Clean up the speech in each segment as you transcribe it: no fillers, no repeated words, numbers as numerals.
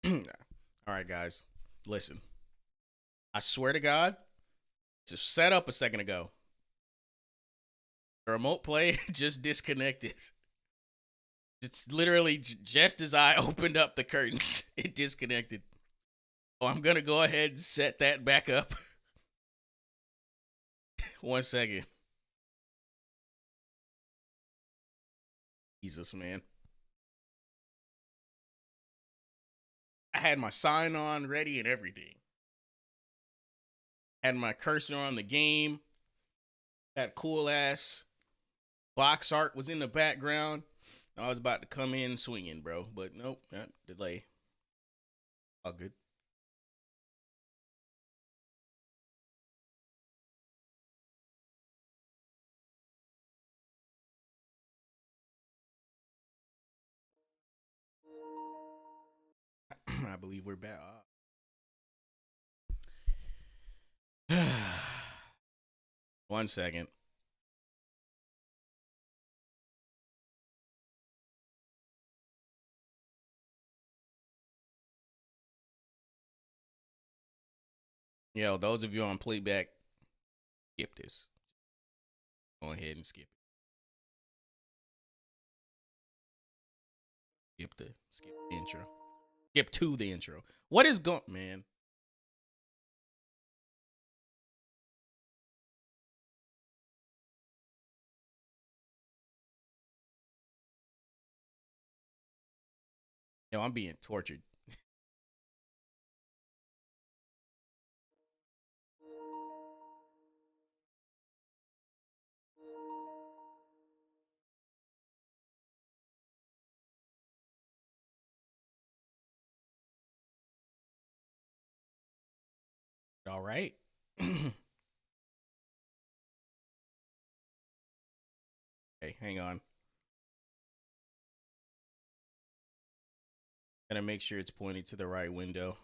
All right, guys, listen. I swear to God, it's set up a second ago. The remote play just disconnected. It's literally just as I opened up the curtains, it disconnected. So I'm gonna go ahead and set that back up. 1 second. Jesus, man. I had my sign on ready and everything. Had my cursor on the game. That cool ass box art was in the background. I was about to come in swinging, bro, but nope, delay. All good. I believe we're back. 1 second. Yo, those of you on playback, skip this. Go ahead and skip it. Skip the intro. Skip to the intro. What is going, man? Yo, I'm being tortured. All right. Hey, hang on. Gotta make sure it's pointed to the right window.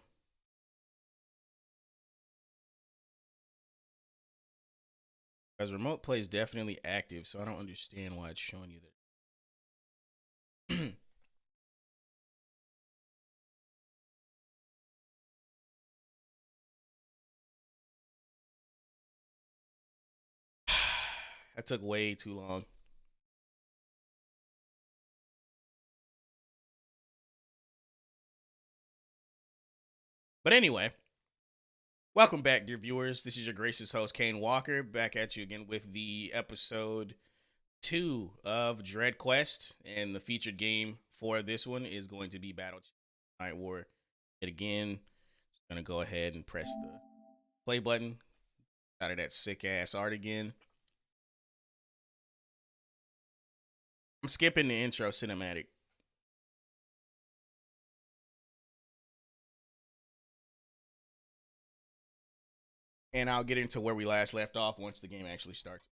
Because remote play is definitely active, so I don't understand why it's showing you that. That took way too long. But anyway, welcome back, dear viewers. This is your gracious host, Kaine Walker, back at you again with the episode 2 of Dread Quest. And the featured game for this one is going to be Battle Night War. Yet again, just going to go ahead and press the play button. Out of that sick ass art again. I'm skipping the intro cinematic. And I'll get into where we last left off once the game actually starts.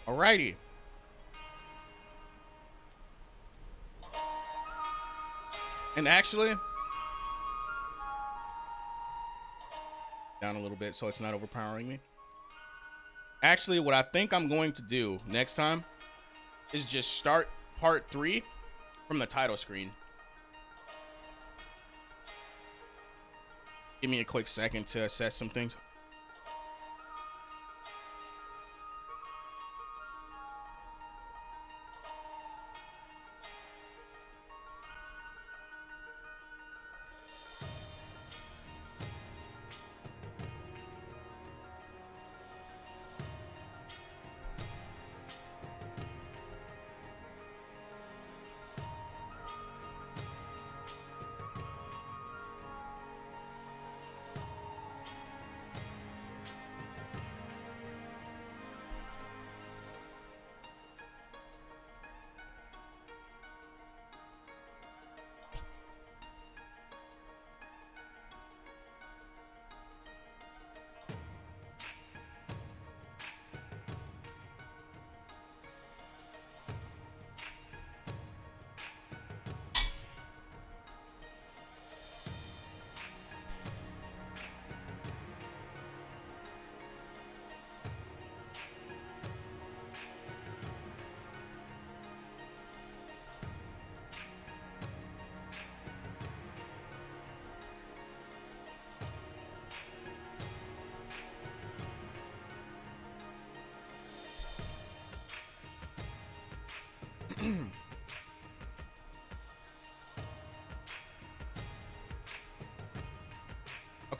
Alrighty. And actually, down a little bit so it's not overpowering me. Actually, what I think I'm going to do next time is just start part 3 from the title screen. Give me a quick second to assess some things.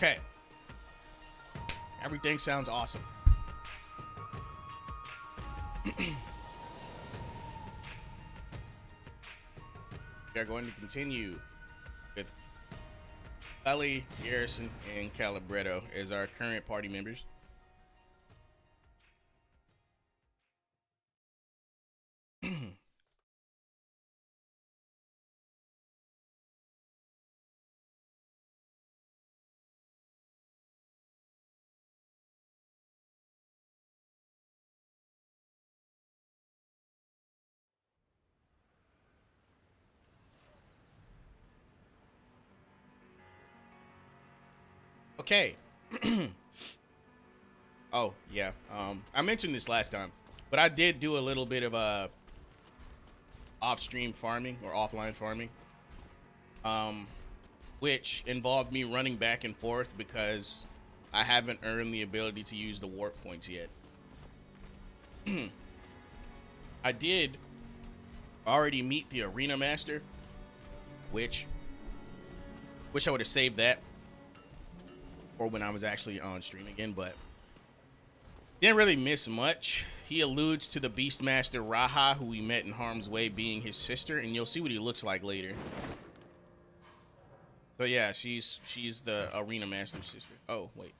Okay. Everything sounds awesome. We are going to continue with Ellie, Garrison, and Calibretto as our current party members. Okay. Oh, yeah. I mentioned this last time, but I did do a little bit of off-stream farming or offline farming, which involved me running back and forth because I haven't earned the ability to use the warp points yet. I did already meet the arena master, which wish I would have saved that or when I was actually on stream again, but didn't really miss much. He alludes to the Beastmaster Raha, who we met in harm's way, being his sister, and you'll see what he looks like later. So yeah, she's the arena master's sister. Oh wait,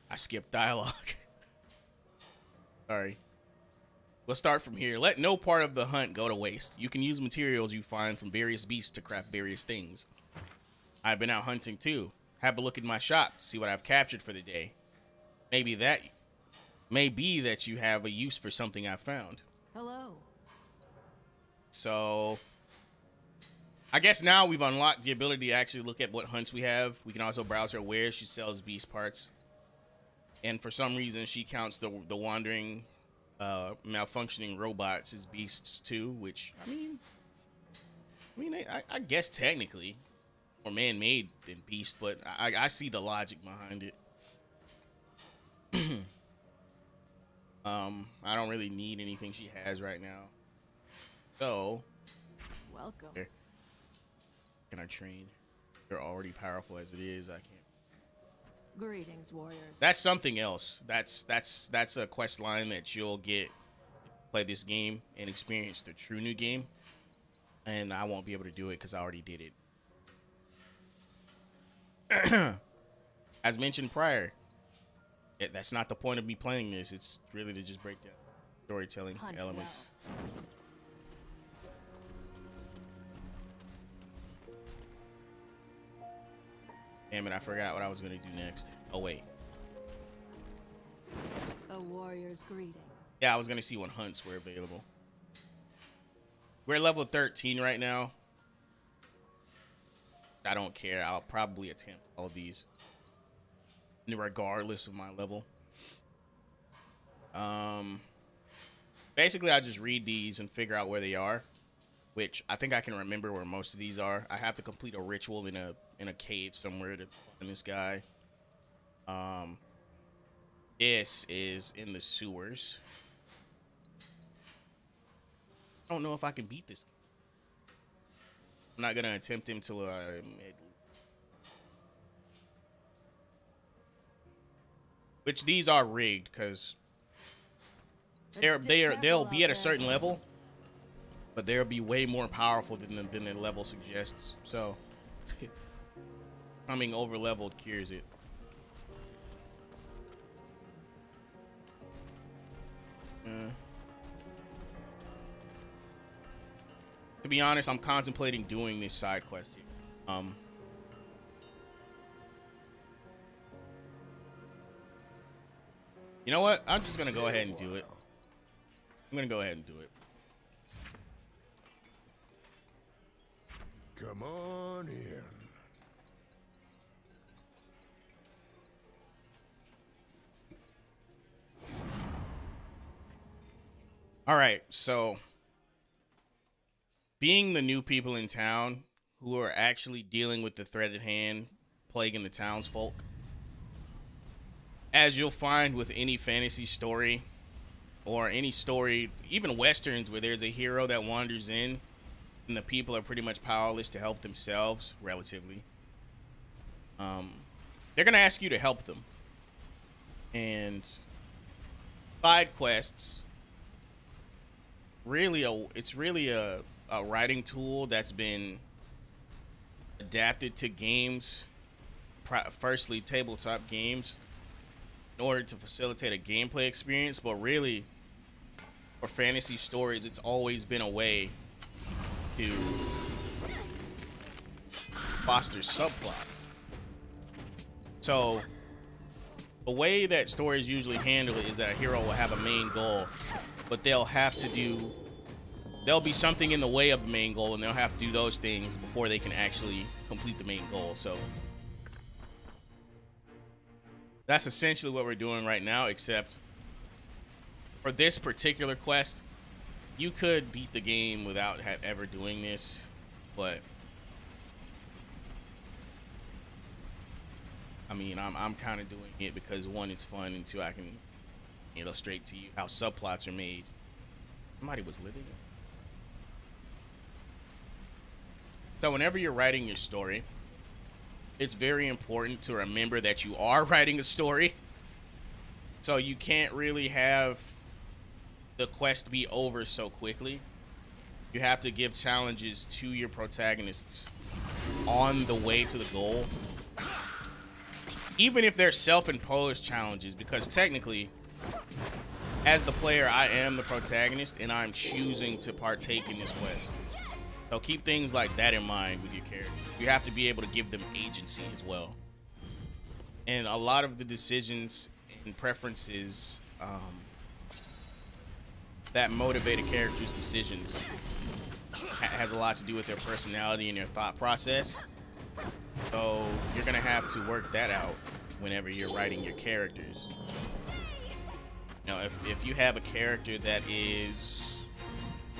I skipped dialogue. Sorry. We'll start from here. Let no part of the hunt go to waste. You can use materials you find from various beasts to craft various things. I've been out hunting too. Have a look at my shop, see what I've captured for the day. Maybe that you have a use for something I found. Hello. So, I guess now we've unlocked the ability to actually look at what hunts we have. We can also browse her wares. She sells beast parts. And for some reason, she counts the wandering, malfunctioning robots as beasts too, which, I guess technically more man-made than beast, but I see the logic behind it. I don't really need anything she has right now. So, Welcome. here. Can I train? They're already powerful as it is. I can't. Greetings, warriors. That's something else. That's a quest line that you'll get. Play this game and experience the true new game, and I won't be able to do it because I already did it. As mentioned prior, that's not the point of me playing this. It's really to just break down storytelling elements. Damn it, I forgot what I was gonna do next. Oh wait. A warrior's greeting. Yeah, I was gonna see what hunts were available. We're level 13 right now. I don't care. I'll probably attempt all of these, regardless of my level. Basically, I just read these and figure out where they are, which I think I can remember where most of these are. I have to complete a ritual in a cave somewhere to find this guy. This is in the sewers. I don't know if I can beat this. I'm not gonna attempt him till which these are rigged because they'll be at a certain level, but they'll be way more powerful than the level suggests. So coming over leveled cures it. To be honest, I'm contemplating doing this side quest here. You know what? I'm just gonna go ahead and do it. I'm gonna go ahead and do it. Come on in. All right, so being the new people in town who are actually dealing with the threat at hand plaguing the townsfolk, as you'll find with any fantasy story or any story, even westerns where there's a hero that wanders in and the people are pretty much powerless to help themselves, relatively. They're gonna ask you to help them, and side quests it's really a writing tool that's been adapted to games, firstly tabletop games, in order to facilitate a gameplay experience. But really, for fantasy stories, it's always been a way to foster subplots. So the way that stories usually handle it is that a hero will have a main goal, but there'll be something in the way of the main goal, and they'll have to do those things before they can actually complete the main goal. So that's essentially what we're doing right now, except for this particular quest, you could beat the game without ever doing this, but I mean, I'm kind of doing it because, one, it's fun, and two, I can illustrate to you how subplots are made. Somebody was living. So whenever you're writing your story, it's very important to remember that you are writing a story. So you can't really have the quest be over so quickly. You have to give challenges to your protagonists on the way to the goal, even if they're self-imposed challenges, because technically, as the player, I am the protagonist and I'm choosing to partake in this quest. So keep things like that in mind with your character. You have to be able to give them agency as well. And a lot of the decisions and preferences that motivate a character's decisions has a lot to do with their personality and their thought process. So you're gonna have to work that out whenever you're writing your characters. You know, if you have a character that is,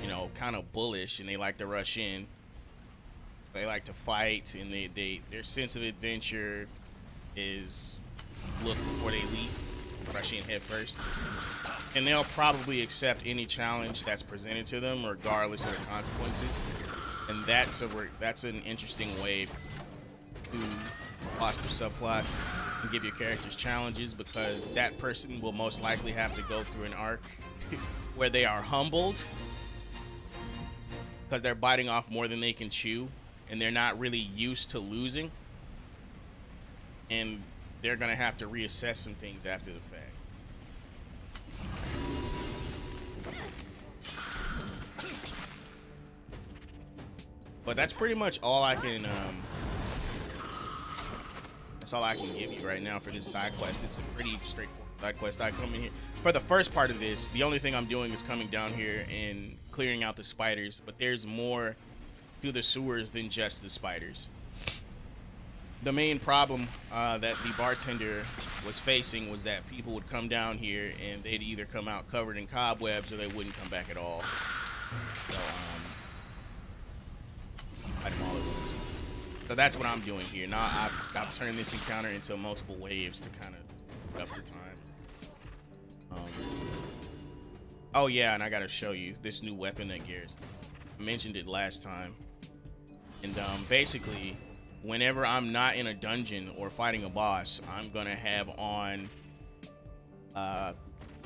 you know, kind of bullish and they like to rush in, they like to fight, and their sense of adventure is look before they leap, rush in head first, and they'll probably accept any challenge that's presented to them regardless of the consequences. And that's an interesting way to foster subplots and give your characters challenges, because that person will most likely have to go through an arc where they are humbled because they're biting off more than they can chew, and they're not really used to losing, and they're gonna have to reassess some things after the fact. But that's pretty much all I can that's all I can give you right now for this side quest. It's a pretty straightforward side quest. I come in here for the first part of this. The only thing I'm doing is coming down here and clearing out the spiders, but there's more to the sewers than just the spiders. The main problem that the bartender was facing was that people would come down here and they'd either come out covered in cobwebs or they wouldn't come back at all. So fight them all at once. So that's what I'm doing here. Now I've turned this encounter into multiple waves to kind of up the time. Oh yeah, and I gotta show you this new weapon that Garrett mentioned it last time. And basically, whenever I'm not in a dungeon or fighting a boss, I'm gonna have on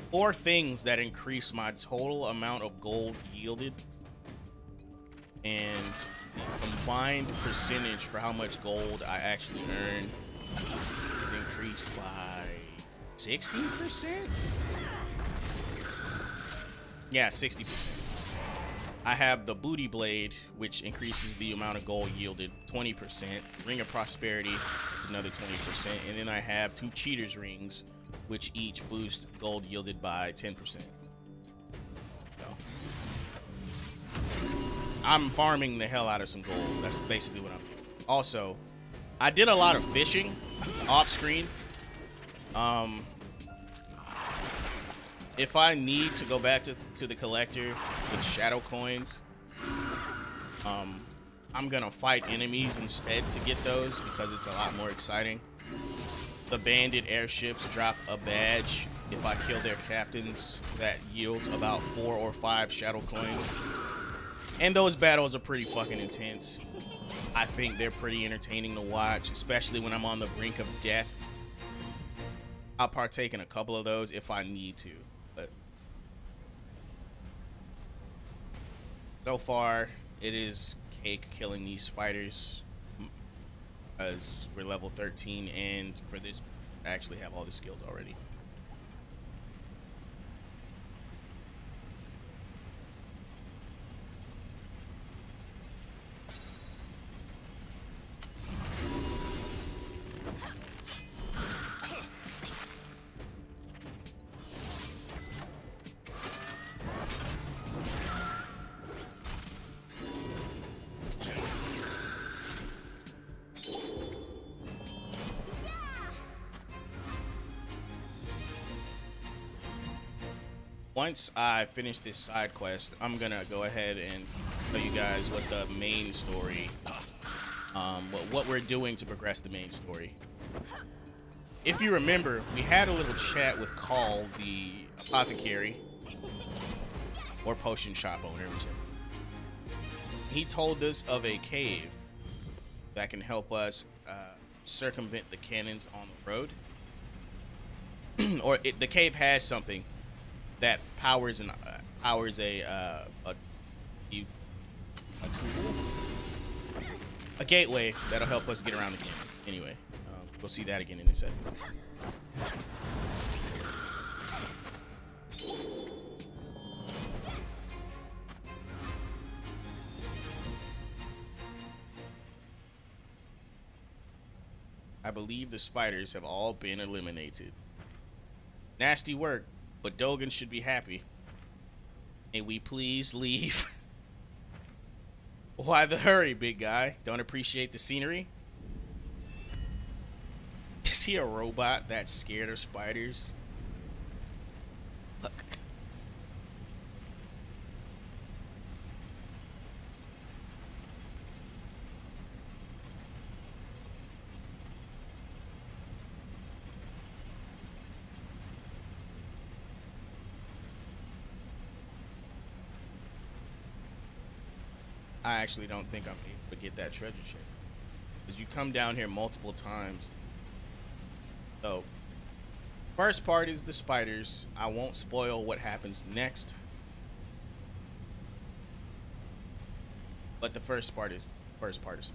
4 things that increase my total amount of gold yielded, and the combined percentage for how much gold I actually earn is increased by 60%. Yeah, 60%. I have the Booty Blade, which increases the amount of gold yielded 20%. Ring of Prosperity is another 20%. And then I have 2 Cheater's Rings, which each boost gold yielded by 10%. So I'm farming the hell out of some gold. That's basically what I'm doing. Also, I did a lot of fishing off screen. If I need to go back to the collector with shadow coins, I'm gonna fight enemies instead to get those because it's a lot more exciting. The bandit airships drop a badge if I kill their captains that yields about 4 or 5 shadow coins. And those battles are pretty fucking intense. I think they're pretty entertaining to watch, especially when I'm on the brink of death. I'll partake in a couple of those if I need to. But so far, it is cake killing these spiders. As we're level 13, and for this, I actually have all the skills already. Once I finish this side quest, I'm gonna go ahead and tell you guys what the main story, what we're doing to progress the main story. If you remember, we had a little chat with Kaine, the apothecary, or potion shop owner, whichever. He told us of a cave that can help us circumvent the cannons on the road. The cave has something that powers a tool, a gateway that'll help us get around the canyon. Anyway, we'll see that again in a second. I believe the spiders have all been eliminated. Nasty work, but Dogan should be happy. May we please leave? Why the hurry, big guy? Don't appreciate the scenery? Is he a robot that's scared of spiders? Look. I actually don't think I'm able to get that treasure chest, because you come down here multiple times. So, first part is the spiders. I won't spoil what happens next, but the first part is spiders.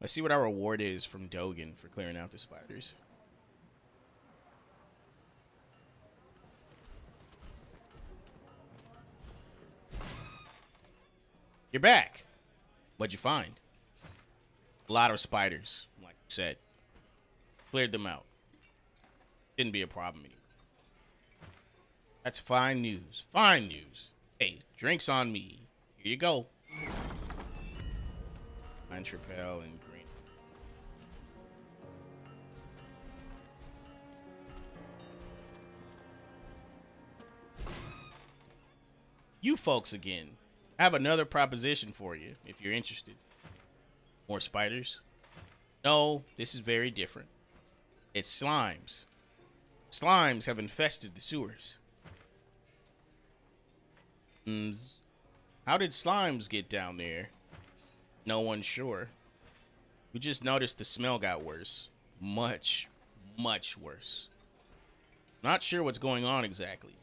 Let's see what our reward is from Dogan for clearing out the spiders. You're back. What'd you find? A lot of spiders, like I said. Cleared them out. Didn't be a problem anymore. That's fine news. Fine news. Hey, drinks on me. Here you go. Entrepel and green. You folks again. I have another proposition for you if you're interested. More spiders? No, this is very different. It's slimes. Slimes have infested the sewers. How did slimes get down there? No one's sure. We just noticed the smell got worse. Much, much worse. Not sure what's going on exactly.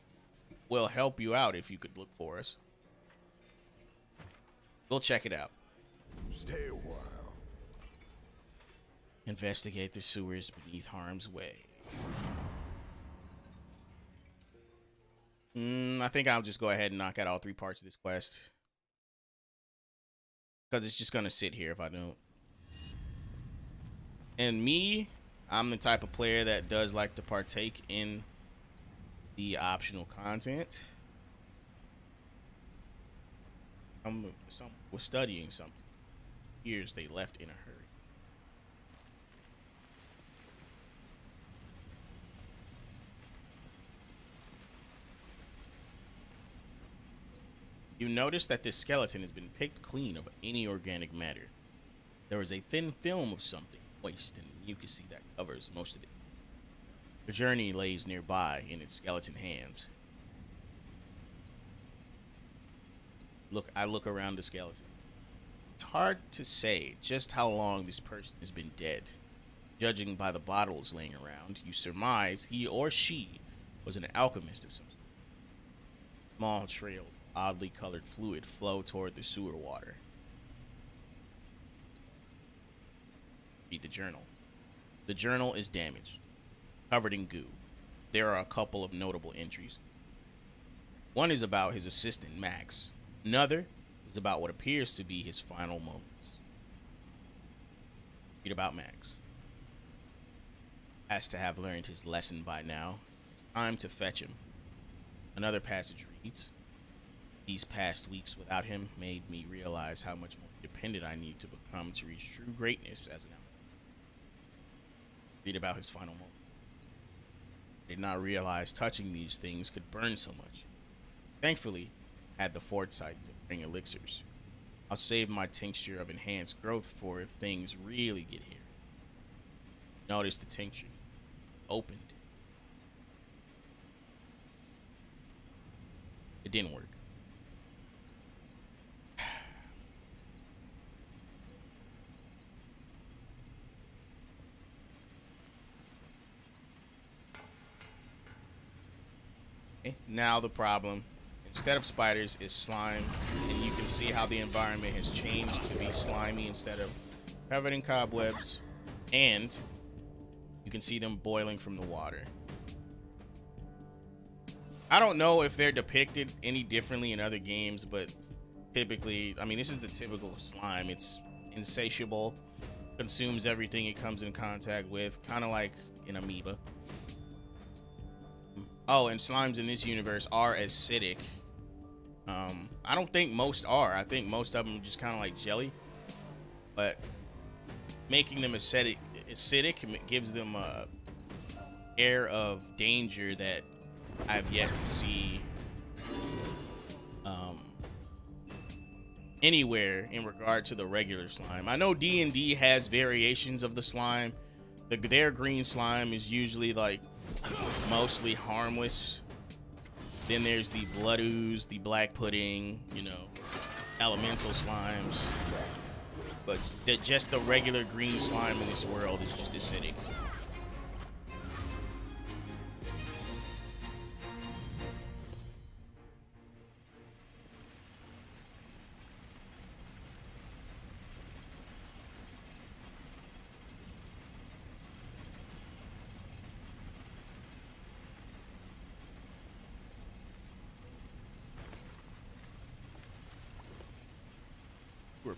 We'll help you out if you could look for us. We'll check it out. Stay a while. Investigate the sewers beneath harm's way. I think I'll just go ahead and knock out all 3 parts of this quest, because it's just gonna sit here if I don't. And me, I'm the type of player that does like to partake in the optional content. Some was studying something. Years they left in a hurry. You notice that this skeleton has been picked clean of any organic matter. There is a thin film of something, moist and mucousy, that covers most of it. The journey lays nearby in its skeleton hands. I look around the skeleton. It's hard to say just how long this person has been dead. Judging by the bottles laying around, you surmise he or she was an alchemist of some sort. Small trail of oddly colored fluid flow toward the sewer water. Read the journal. The journal is damaged, covered in goo. There are a couple of notable entries. One is about his assistant, Max. Another is about what appears to be his final moments. Read about Max. Has to have learned his lesson by now. It's time to fetch him. Another passage reads, these past weeks without him made me realize how much more dependent I need to become to reach true greatness as an outlaw. Read about his final moment. Did not realize touching these things could burn so much. Thankfully, I had the foresight to bring elixirs. I'll save my tincture of enhanced growth for if things really get here. Notice the tincture. Opened. It didn't work. Okay, now the problem, instead of spiders, is slime, and you can see how the environment has changed to be slimy instead of covered in cobwebs, and you can see them boiling from the water. I don't know if they're depicted any differently in other games, but typically, I mean, this is the typical slime. It's insatiable, consumes everything it comes in contact with, kind of like an amoeba. Oh, and slimes in this universe are acidic. I don't think most are. I think most of them are just kind of like jelly, but making them acidic gives them a air of danger that I've yet to see anywhere in regard to the regular slime. I know D&D has variations of the slime. Their green slime is usually like mostly harmless. Then there's the blood ooze, the black pudding, you know, elemental slimes. But just the regular green slime in this world is just acidic.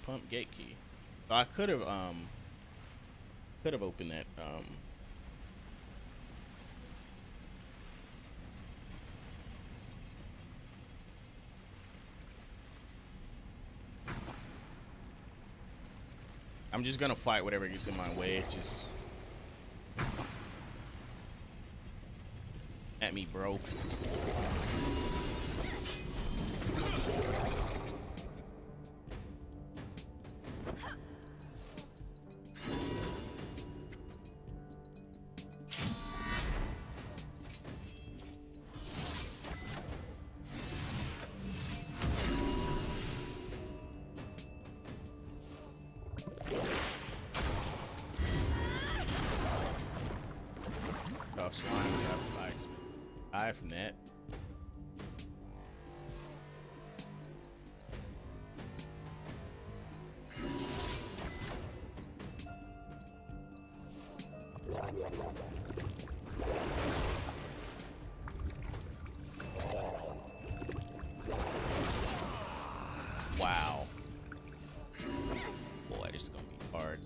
Pump gate key. So I could have opened that I'm just gonna fight whatever gets in my way. Just at me, bro. Slime, die from that. Wow. Boy, this is gonna be hard.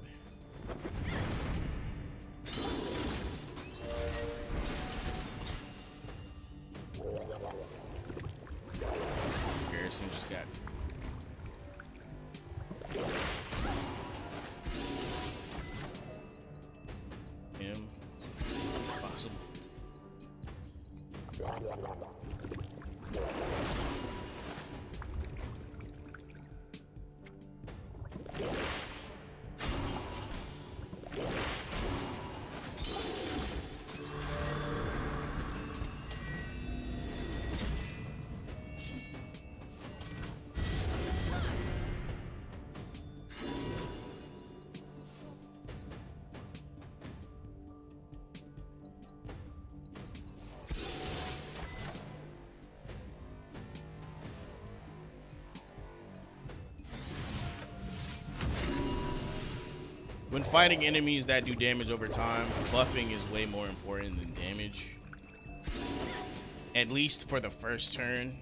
Garrison just got him. Possible. When fighting enemies that do damage over time, buffing is way more important than damage. At least for the first turn.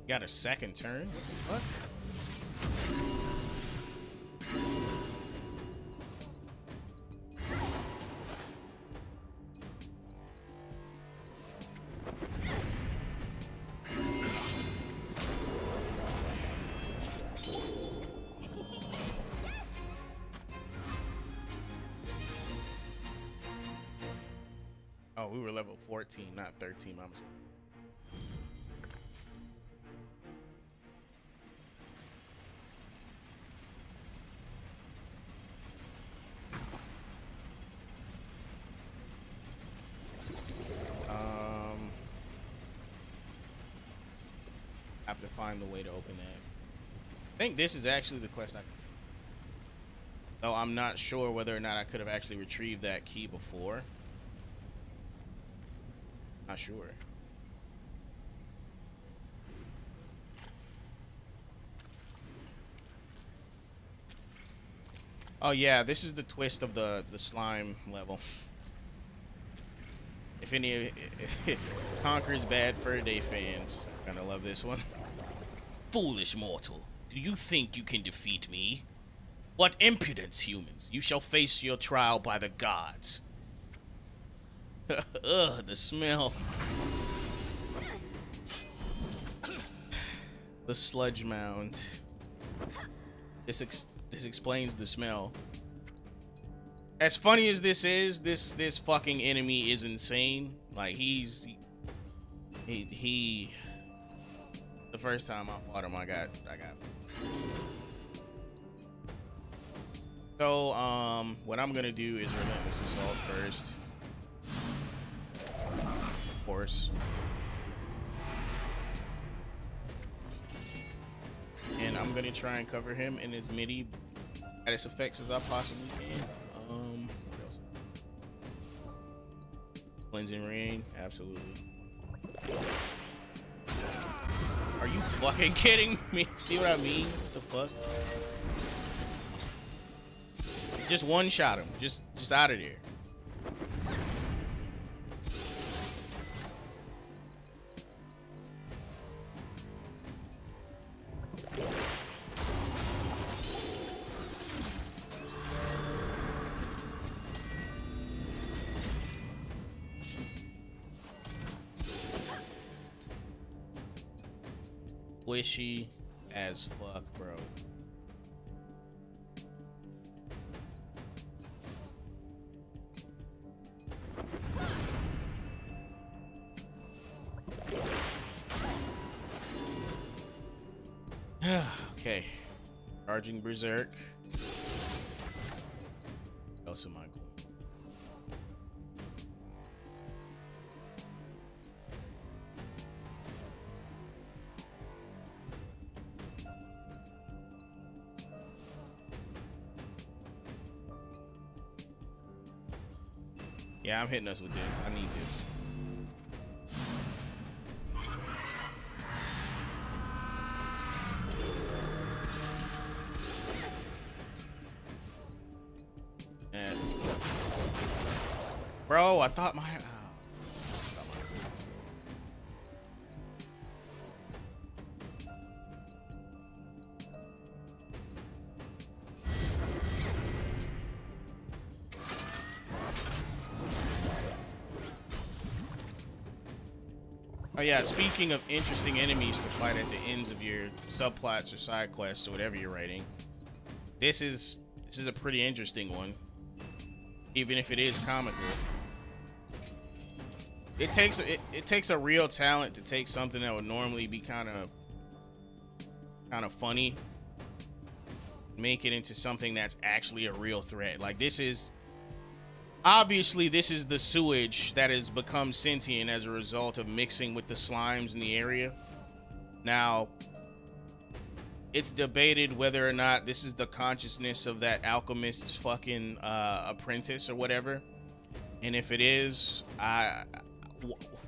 Got a second turn? What the fuck? Oh, we were level 14, not 13. My mistake. Have to find the way to open that. I think this is actually the quest though I'm not sure whether or not I could have actually retrieved that key before. Not sure. Oh yeah, this is the twist of the slime level. If any Conquer's Bad Fur Day fans are gonna love this one. Foolish mortal, do you think you can defeat me? What impudence, humans! You shall face your trial by the gods. Ugh, the smell. The sludge mound. This explains the smell. As funny as this is, this fucking enemy is insane. Like he the first time I fought him, I got. So what I'm gonna do is Relentless Assault first. Of course. And I'm gonna try and cover him in as many status effects as I possibly can. What else? Cleansing Ring, absolutely. Are you fucking kidding me? See what I mean? What the fuck? Just one shot him. Just out of there. Squishy as fuck, bro. Okay. Charging Berserk. What else am I going? Yeah, I'm hitting us with this. I need this. And bro, I thought my Oh yeah, speaking of interesting enemies to fight at the ends of your subplots or side quests or whatever you're writing, this is a pretty interesting one. even if it is comical. It takes a real talent to take something that would normally be kind of funny, make it into something that's actually a real threat. Like, this is obviously the sewage that has become sentient as a result of mixing with the slimes in the area. Now, it's debated whether or not this is the consciousness of that alchemist's fucking apprentice or whatever. And if it is,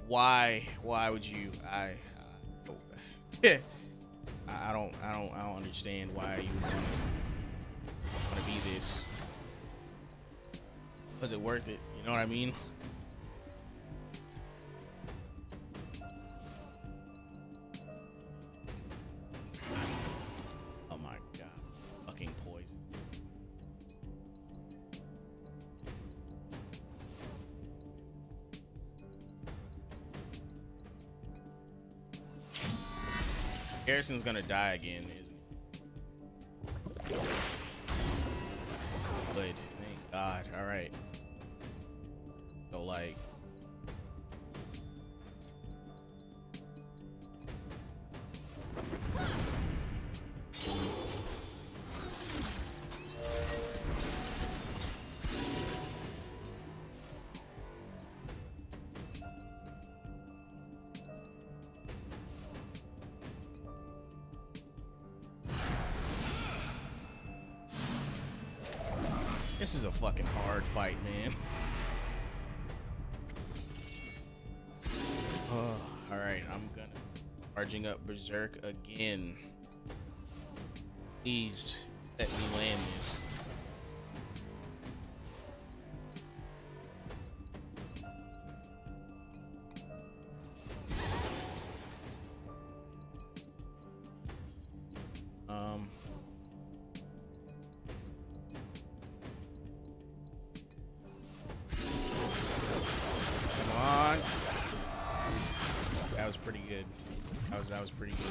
why would you? I don't understand why you want to be this. Was it worth it? You know what I mean? Oh my god. Fucking poison. Harrison's gonna die again, isn't he? Good. Thank God. Alright. So, like, this is a fucking hard fight, man. Oh, all right, I'm gonna charging up Berserk again. Please let me land this. Come on. That was pretty good. That was pretty good.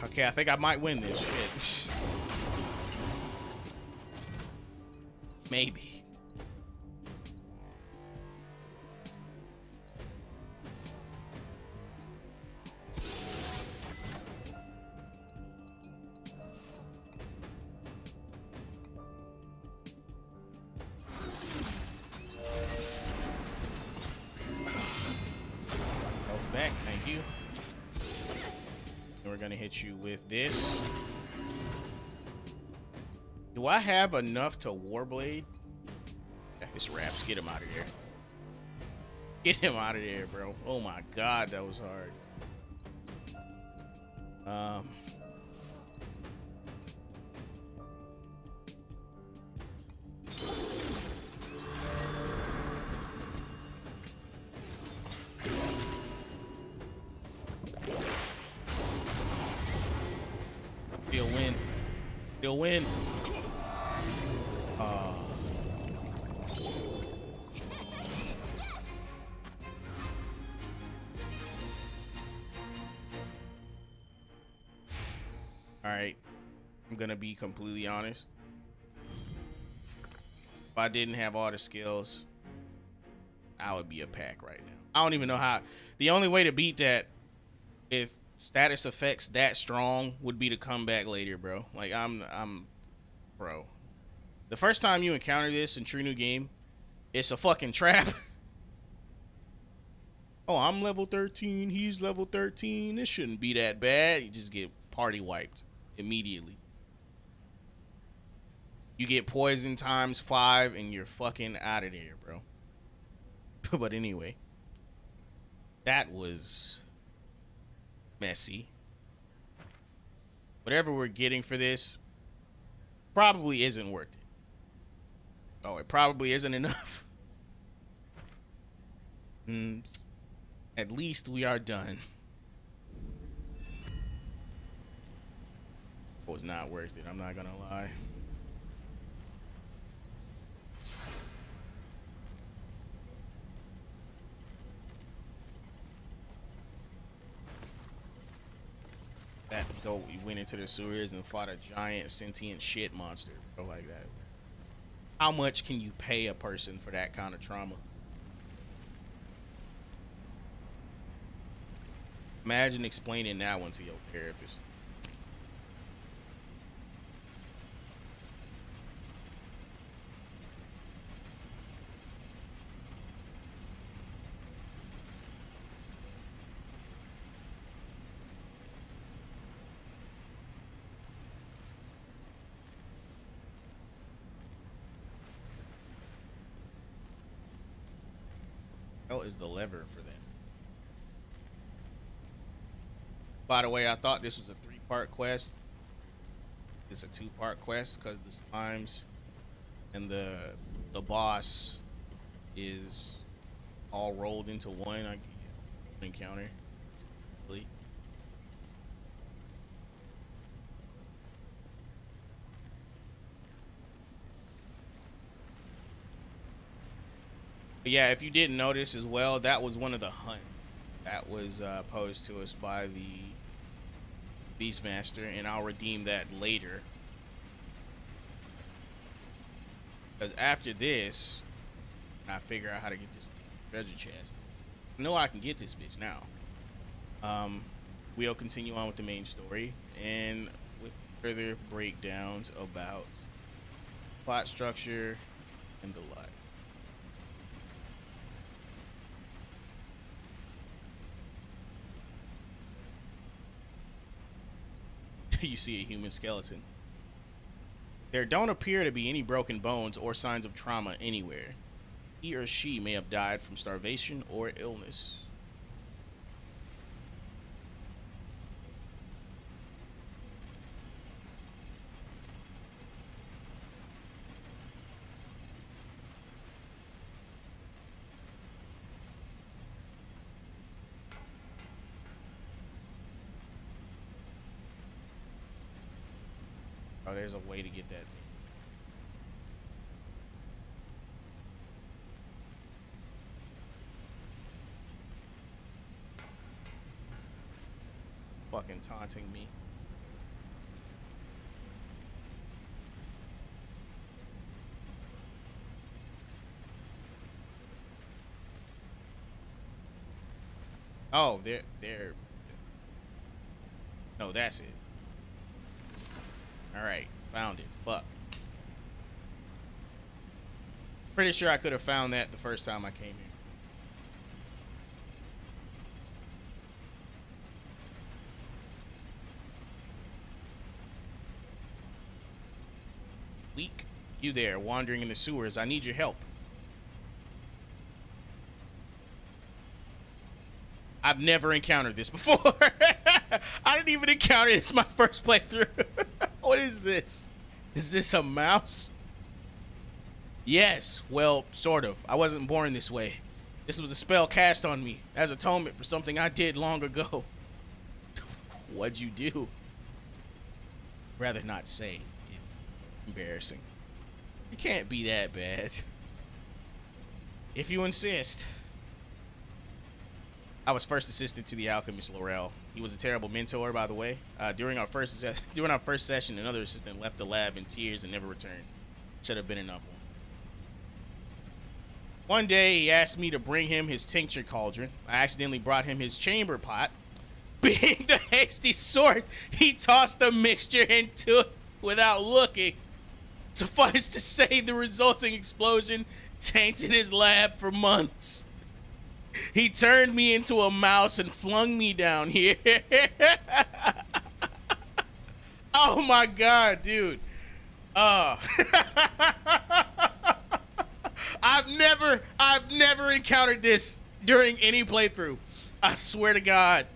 Okay, I think I might win this shit. Maybe. Health back, thank you. And we're gonna hit you with this. Do I have enough to Warblade? This Raps, get him out of there. Get him out of there, bro. Oh my god, that was hard. Still win. Still win. Alright, I'm gonna be completely honest. If I didn't have all the skills, I would be a pack right now. I don't even know how. The only way to beat that, if status effects that strong, would be to come back later, bro. Like, bro. The first time you encounter this in True New Game, it's a fucking trap. Oh, I'm level 13, he's level 13. This shouldn't be that bad. You just get party wiped immediately. You get poison ×5 and you're fucking out of there, bro. But anyway, that was messy. Whatever we're getting for this probably isn't worth it. Oh, it probably isn't enough. At least we are done. It was not worth it, I'm not gonna lie. that go we went into the sewers and fought a giant sentient shit monster or like that. How much can you pay a person for that kind of trauma? Imagine explaining that one to your therapist. Hell is the lever for that. By the way, I thought this was a 3-part quest. It's a 2-part quest because the slimes and the boss is all rolled into one. I encounter. Really. But yeah, if you didn't notice as well, that was one of the hunt that was posed to us by the Beastmaster, and I'll redeem that later. Because after this, I figure out how to get this treasure chest. I know I can get this bitch now. We'll continue on with the main story and with further breakdowns about plot structure and the like. You see a human skeleton. There don't appear to be any broken bones or signs of trauma anywhere. He or she may have died from starvation or illness. Oh, there's a way to get that. Fucking taunting me. Oh, they're. No, that's it. Alright, found it. Fuck. Pretty sure I could have found that the first time I came here. Weak. You there, wandering in the sewers. I need your help. I've never encountered this before. I didn't even encounter this my first playthrough. What is this? Is this a mouse? Yes, well, sort of. I wasn't born this way. This was a spell cast on me as atonement for something I did long ago. What'd you do? Rather not say. It's embarrassing. It can't be that bad. If you insist. I was first assistant to the alchemist Laurel. He was a terrible mentor, by the way. During our first session, another assistant left the lab in tears and never returned. Should have been enough. One day, he asked me to bring him his tincture cauldron. I accidentally brought him his chamber pot. Being the hasty sort, he tossed the mixture into it without looking. Suffice to say, the resulting explosion tainted his lab for months. He turned me into a mouse and flung me down here. Oh my god, dude. I've never encountered this during any playthrough. I swear to God.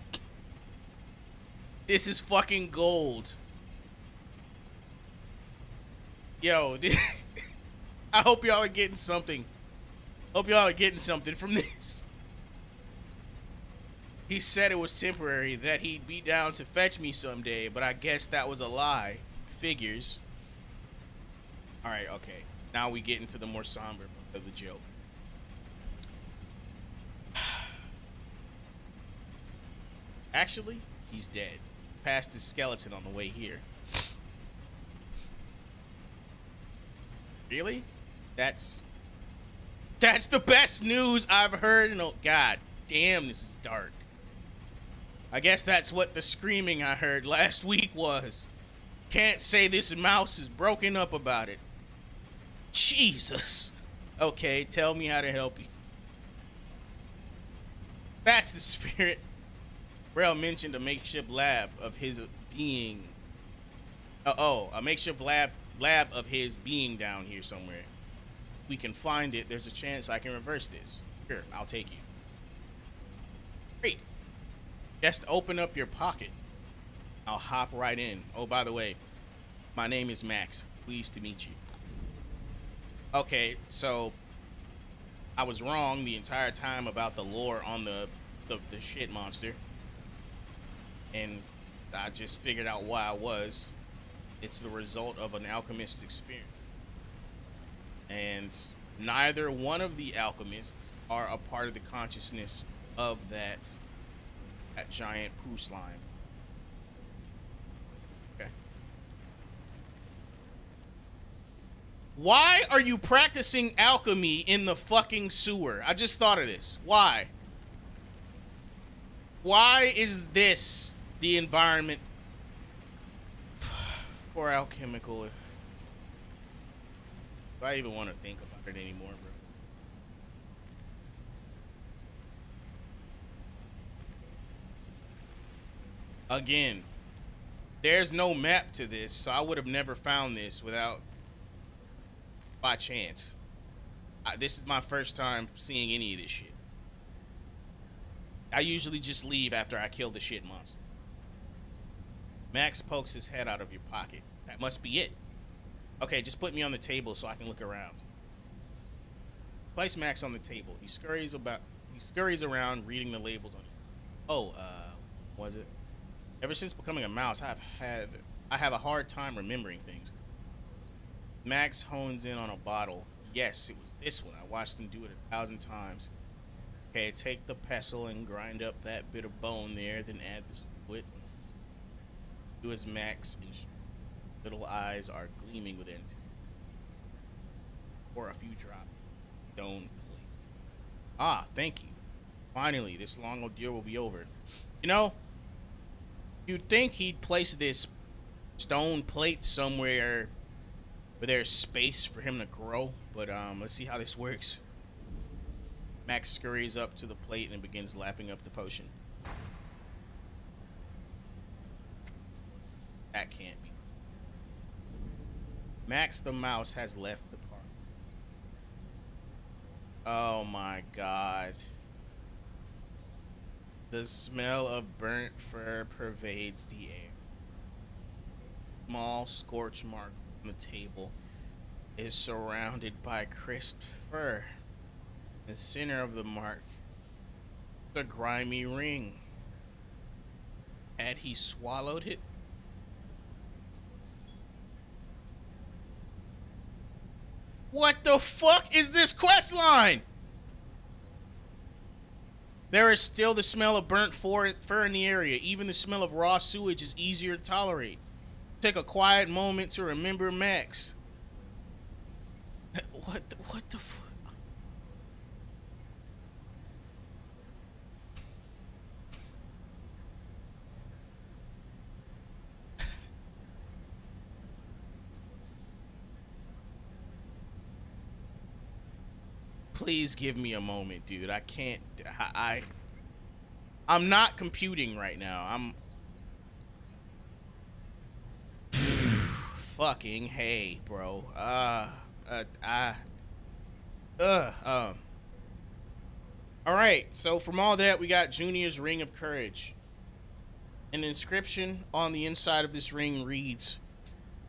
This is fucking gold. Yo, I hope y'all are getting something. Hope y'all are getting something from this. He said it was temporary, that he'd be down to fetch me someday, but I guess that was a lie. Figures. Alright, okay. Now we get into the more somber part of the joke. Actually, he's dead. past the skeleton on the way here. Really? That's the best news I've heard in God damn, this is dark. I guess that's what the screaming I heard last week was. Can't say this mouse is broken up about it. Jesus. Okay, tell me how to help you. That's the spirit. Rel mentioned a makeshift lab of his being. A makeshift lab of his being down here somewhere. We can find it. There's a chance I can reverse this. Sure, I'll take you. Great. Just open up your pocket. I'll hop right in. Oh, by the way, my name is Max. Pleased to meet you. Okay, so I was wrong the entire time about the lore on the shit monster. And I just figured out why I was. It's the result of an alchemist's experience. And neither one of the alchemists are a part of the consciousness of that giant poo slime. Okay. Why are you practicing alchemy in the fucking sewer? I just thought of this. Why? Why is this the environment for alchemical? Do I even want to think about it anymore, bro? Again, there's no map to this, so I would have never found this by chance. This is my first time seeing any of this shit. I usually just leave after I kill the shit monster. Max pokes his head out of your pocket. That must be it. Okay, just put me on the table so I can look around. Place Max on the table. He scurries around reading the labels on it. Oh, was it? Ever since becoming a mouse, I have a hard time remembering things. Max hones in on a bottle. Yes, it was this one. I watched him do it 1,000 times. Okay, take the pestle and grind up that bit of bone there, then add this liquid. Do as Max instructed. Little eyes are gleaming with anticipation. Or a few drops. Stone plate. Ah, thank you. Finally, this long ordeal will be over. You know, you'd think he'd place this stone plate somewhere where there's space for him to grow, but let's see how this works. Max scurries up to the plate and begins lapping up the potion. That can't be. Max the mouse has left the park. Oh my god. The smell of burnt fur pervades the air. Small scorch mark on the table is surrounded by crisp fur. In the center of the mark, the grimy ring. Had he swallowed it? What the fuck is this quest line? There is still the smell of burnt fur in the area. Even the smell of raw sewage is easier to tolerate. Take a quiet moment to remember Max. What the fuck? Please give me a moment, dude. I can't. I'm not computing right now. I'm fucking hey, bro. All right. So from all that, we got Junior's Ring of Courage. An inscription on the inside of this ring reads,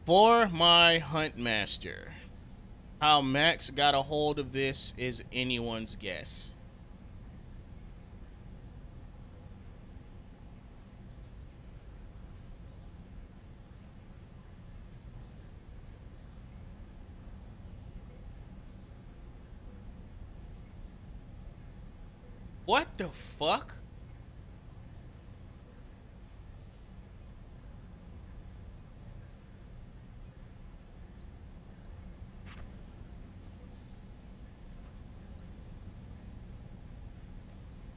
"For my hunt master." How Max got a hold of this is anyone's guess. What the fuck?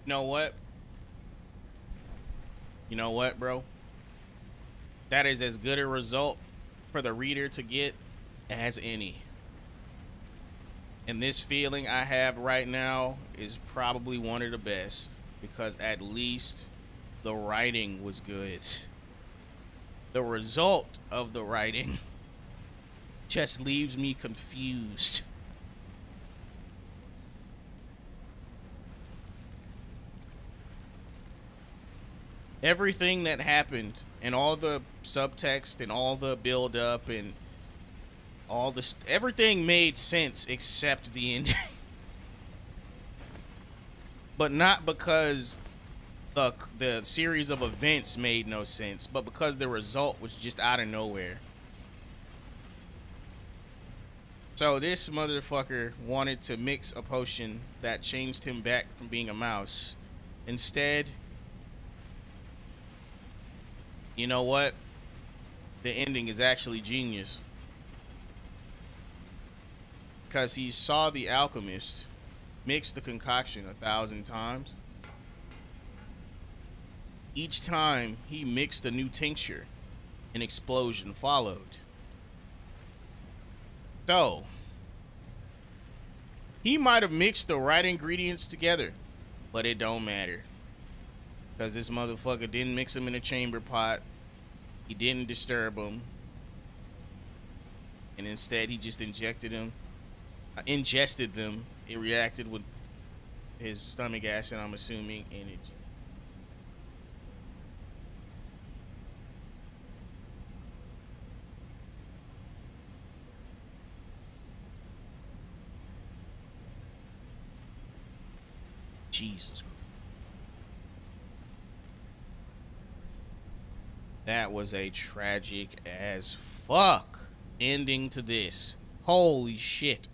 You know what? You know what, bro? That is as good a result for the reader to get as any. And this feeling I have right now is probably one of the best, because at least the writing was good. The result of the writing just leaves me confused. Everything that happened and all the subtext and all the build up and all this, everything made sense except the ending. But not because the series of events made no sense, but because the result was just out of nowhere. So this motherfucker wanted to mix a potion that changed him back from being a mouse. Instead, you know what? The ending is actually genius. Because he saw the alchemist mix the concoction 1,000 times. Each time he mixed a new tincture, an explosion followed. So, he might have mixed the right ingredients together, but it don't matter. Because this motherfucker didn't mix them in a chamber pot. He didn't disturb them. And instead, he just ingested them. It reacted with his stomach acid, I'm assuming, and it. Jesus Christ. That was a tragic as fuck ending to this. Holy shit.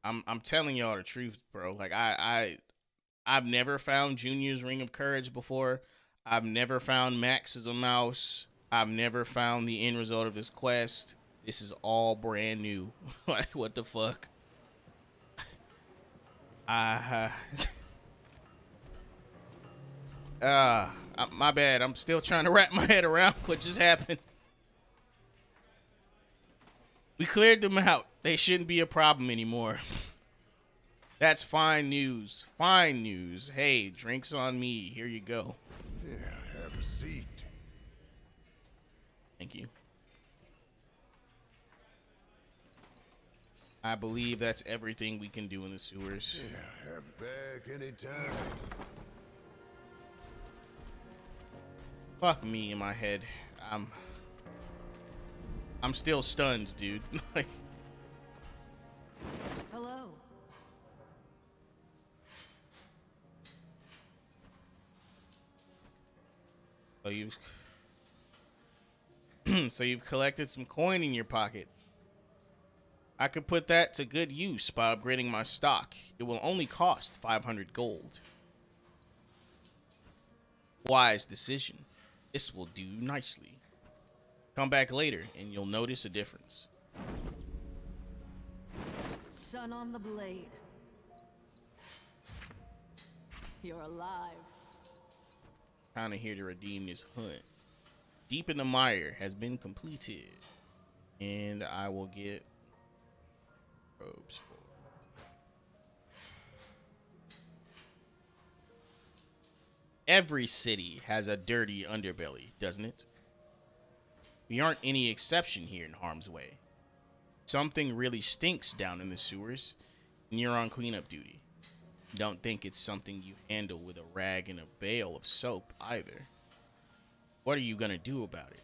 I'm telling y'all the truth, bro. Like I've never found Junior's Ring of Courage before. I've never found Max as a mouse. I've never found the end result of his quest. This is all brand new. Like, what the fuck? My bad. I'm still trying to wrap my head around what just happened. We cleared them out. They shouldn't be a problem anymore. That's fine news. Fine news. Hey, drinks on me. Here you go. Yeah, have a seat. Thank you. I believe that's everything we can do in the sewers. Yeah, have back anytime. Fuck me in my head. I'm still stunned, dude. Like, Hello. so you've collected some coin in your pocket. I could put that to good use by upgrading my stock. It will only cost 500 gold. Wise decision. This will do nicely. Come back later and you'll notice a difference. Sun on the blade. You're alive. Kinda here to redeem this hunt. Deep in the Mire has been completed. And I will get robes for it. Every city has a dirty underbelly, doesn't it? We aren't any exception here in Harm's Way. Something really stinks down in the sewers, and you're on cleanup duty. Don't think it's something you handle with a rag and a bale of soap either. What are you gonna do about it?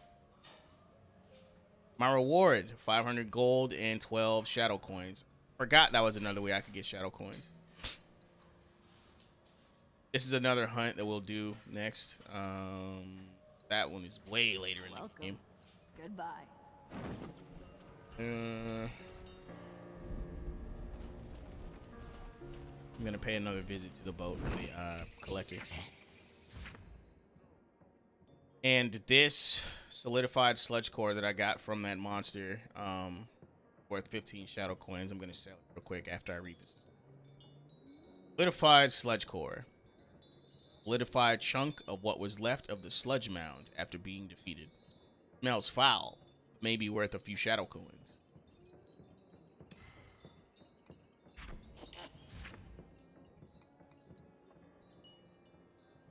My reward, 500 gold and 12 shadow coins. Forgot that was another way I could get shadow coins. This is another hunt that we'll do next. That one is way later in the game. Goodbye. I'm gonna pay another visit to the boat for the collector. And this solidified sludge core that I got from that monster, worth 15 shadow coins. I'm gonna sell it real quick after I read this. Solidified sludge core. Solidified chunk of what was left of the sludge mound after being defeated. Smells foul. May be worth a few shadow coins.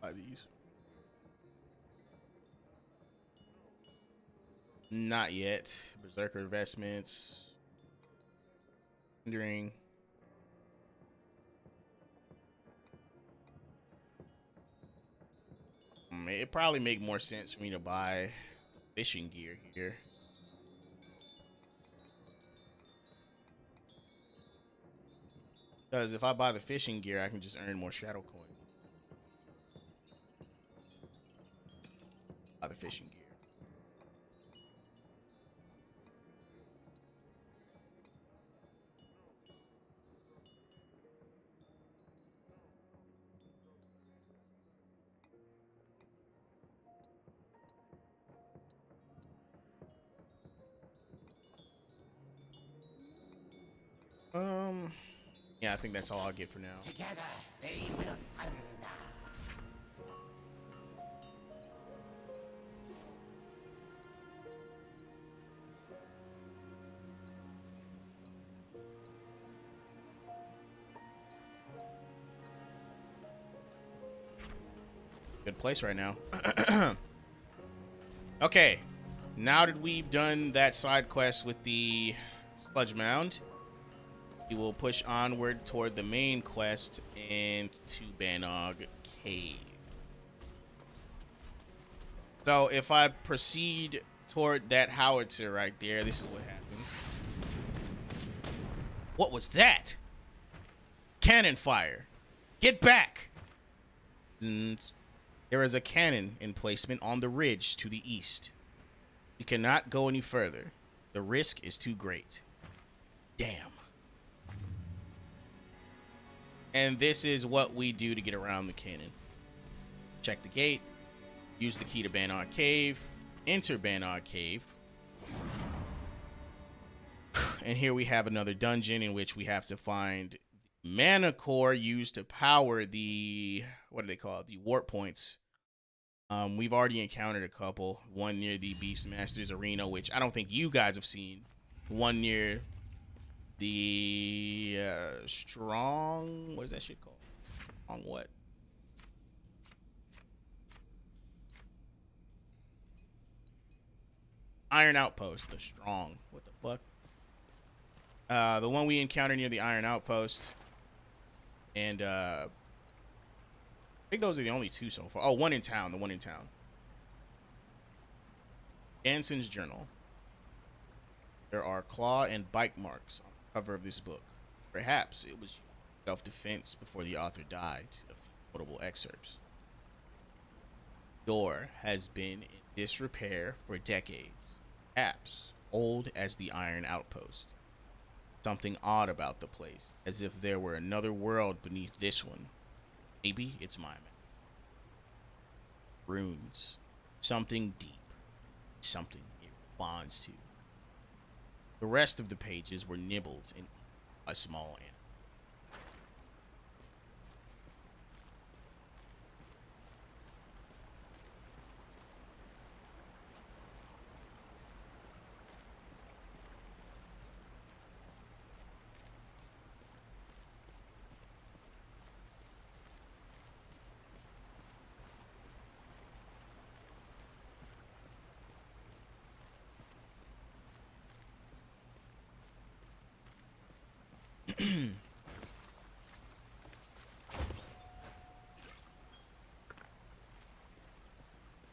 Buy these. Not yet. Berserker investments. Hindering. It'd probably make more sense for me to buy fishing gear here. Because if I buy the fishing gear, I can just earn more shadow coin. Buy the fishing gear. Yeah, I think that's all I'll get for now. Together, they will thunder. Good place right now. Okay, now that we've done that side quest with the sludge mound, we will push onward toward the main quest and to Banog Cave. So if I proceed toward that howitzer right there, this is what happens. What was that? Cannon fire. Get back. There is a cannon emplacement on the ridge to the east. We cannot go any further. The risk is too great. Damn. And this is what we do to get around the cannon. Check the gate. Use the key to Banog Cave. Enter Banog Cave. And here we have another dungeon in which we have to find mana core used to power the, what do they call it? The warp points. We've already encountered a couple. One near the Beastmaster's Arena, which I don't think you guys have seen. One near the strong, what is that shit called? Strong what? Iron Outpost, the strong. What the fuck? The one we encountered near the Iron Outpost. And I think those are the only two so far. Oh, one in town, the one in town. Anson's Journal. There are claw and bite marks on the cover of this book. Perhaps it was self-defense before the author died. A few notable excerpts. Door has been in disrepair for decades. Perhaps old as the Iron Outpost. Something odd about the place, as if there were another world beneath this one. Maybe it's my man. Runes. Something deep. Something it bonds to. The rest of the pages were nibbled in a small animal.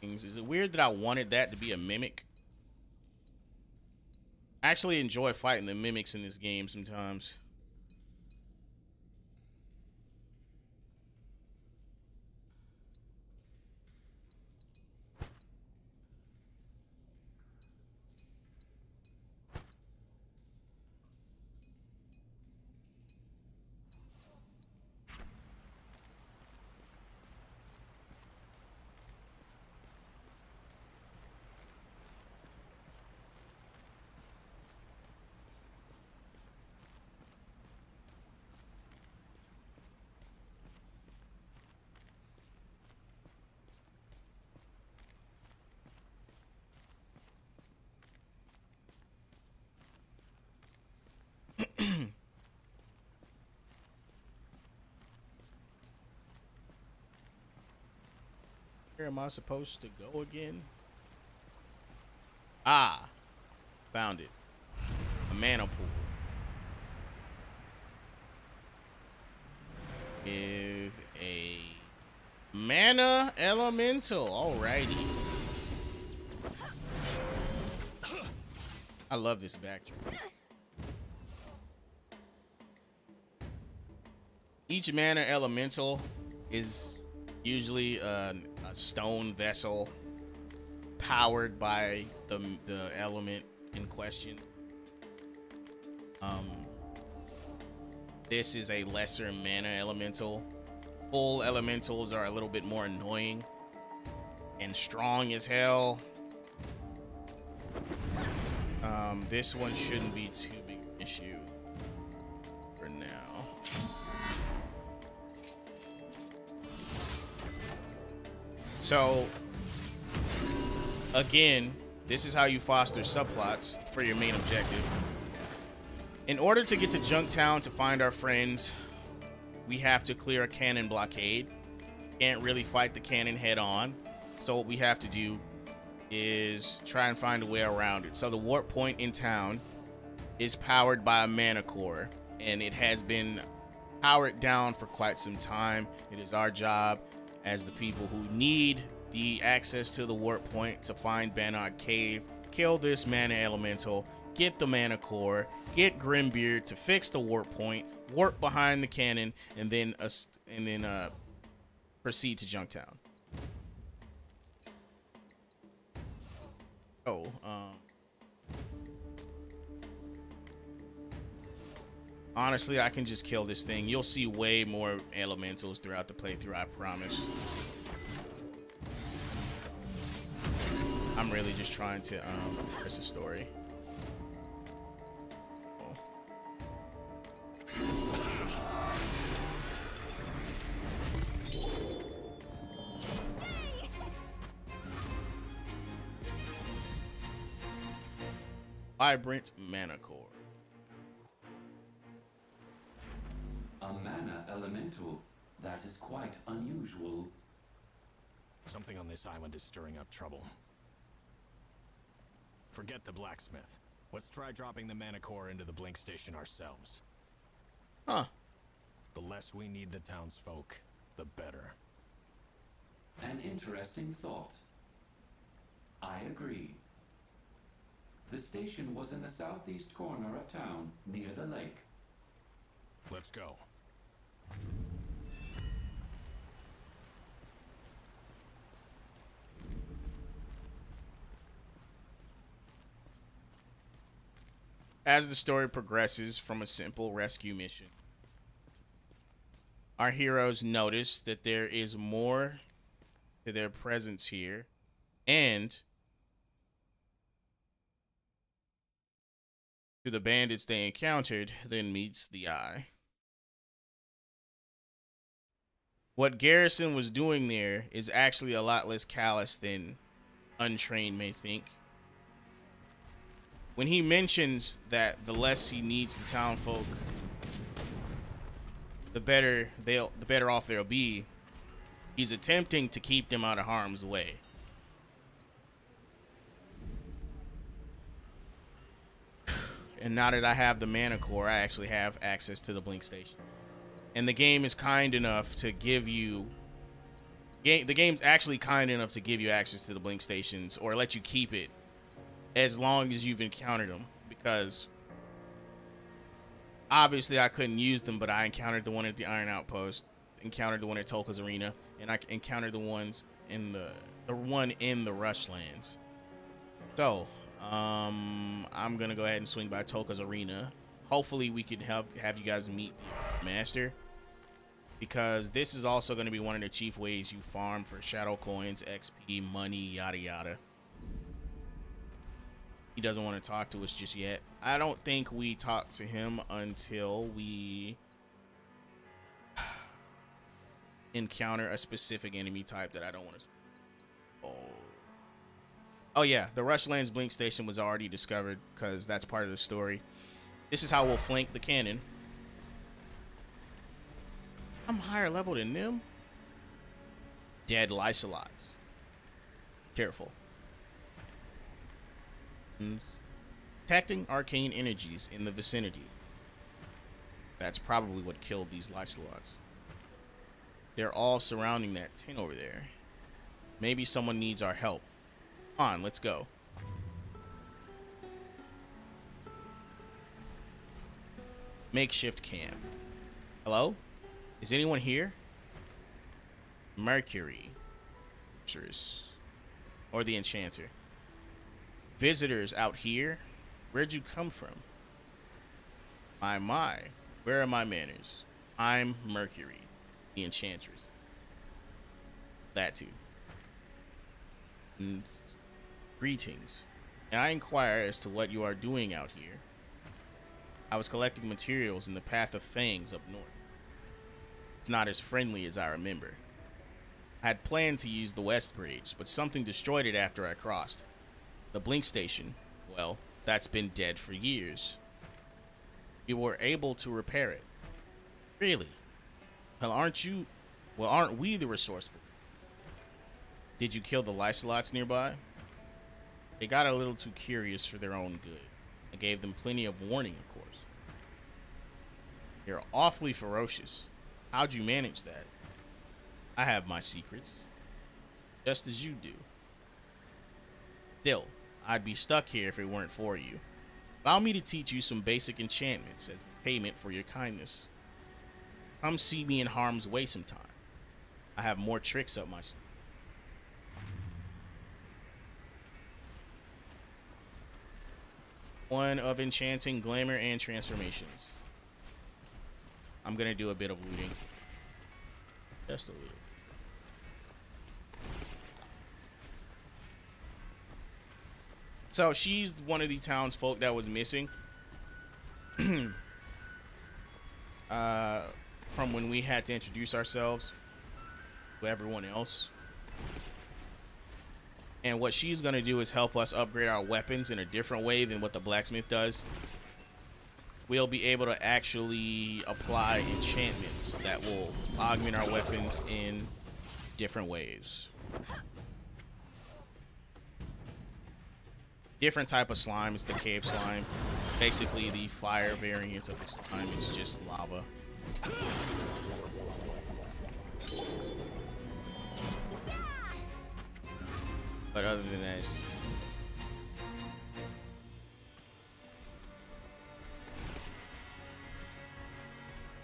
Is it weird that I wanted that to be a mimic? I actually enjoy fighting the mimics in this game sometimes. Where am I supposed to go again? Ah, found it. A mana pool. With a mana elemental. Alrighty. I love this backdrop. Each mana elemental is usually a stone vessel powered by the element in question. This is a lesser mana elemental. Full elementals are a little bit more annoying and strong as hell. This one shouldn't be too big an issue for now. So, again, this is how you foster subplots for your main objective. In order to get to Junktown to find our friends, we have to clear a cannon blockade. Can't really fight the cannon head on. So what we have to do is try and find a way around it. So the warp point in town is powered by a mana core, and it has been powered down for quite some time. It is our job as the people who need the access to the warp point to find Bannock Cave, kill this mana elemental, get the mana core, get Grimbeard to fix the warp point, warp behind the cannon, and then proceed to Junktown. Honestly, I can just kill this thing. You'll see way more elementals throughout the playthrough, I promise. I'm really just trying to progress the story. Vibrant mana core. A mana elemental. That is quite unusual. Something on this island is stirring up trouble. Forget the blacksmith. Let's try dropping the mana core into the blink station ourselves. Huh. The less we need the townsfolk, the better. An interesting thought. I agree. The station was in the southeast corner of town, near the lake. Let's go. As the story progresses from a simple rescue mission, our heroes notice that there is more to their presence here, and to the bandits they encountered than meets the eye. What Garrison was doing there is actually a lot less callous than untrained may think. When he mentions that the less he needs the townfolk, the better off they'll be, he's attempting to keep them out of harm's way. And now that I have the mana core, I actually have access to the blink station. And the game is kind enough to give you... The game's actually kind enough to give you access to the blink stations, or let you keep it as long as you've encountered them. Because obviously I couldn't use them, but I encountered the one at the Iron Outpost, encountered the one at Tolka's Arena, and I encountered the ones in the one in the Rushlands. So... I'm gonna go ahead and swing by Tolka's Arena. Hopefully we can have you guys meet the master, because this is also going to be one of the chief ways you farm for shadow coins, XP, money, yada yada. He doesn't want to talk to us just yet. I don't think we talk to him until we encounter a specific enemy type that I don't want to. Oh yeah, the Rushlands Blink Station was already discovered, because that's part of the story. This is how we'll flank the cannon. I'm higher level than them. Dead Lysolots. Careful. Detecting arcane energies in the vicinity. That's probably what killed these Lycelots. They're all surrounding that tin over there. Maybe someone needs our help. Come on, let's go. Makeshift camp. Hello? Is anyone here? Mercury. Or the Enchanter. Visitors out here? Where'd you come from? My. Where are my manners? I'm Mercury, the Enchantress. That too. Greetings. May I inquire as to what you are doing out here? I was collecting materials in the Path of Fangs up north. It's not as friendly as I remember. I had planned to use the West Bridge, but something destroyed it after I crossed. The Blink Station, well, that's been dead for years. We were able to repair it. Really? Well, aren't we the resourceful? Did you kill the Lycelots nearby? They got a little too curious for their own good. I gave them plenty of warning, of course. You're awfully ferocious. How'd you manage that? I have my secrets. Just as you do. Still, I'd be stuck here if it weren't for you. Allow me to teach you some basic enchantments as payment for your kindness. Come see me in harm's way sometime. I have more tricks up my sleeve. One of enchanting, glamour, and transformations. I'm gonna do a bit of looting. Just a little. So she's one of the townsfolk that was missing. From when we had to introduce ourselves to everyone else. And what she's going to do is help us upgrade our weapons in a different way than what the blacksmith does. We'll be able to actually apply enchantments that will augment our weapons in different ways. Different type of slime is the cave slime. Basically the fire variant of the slime is just lava. But other than that, it's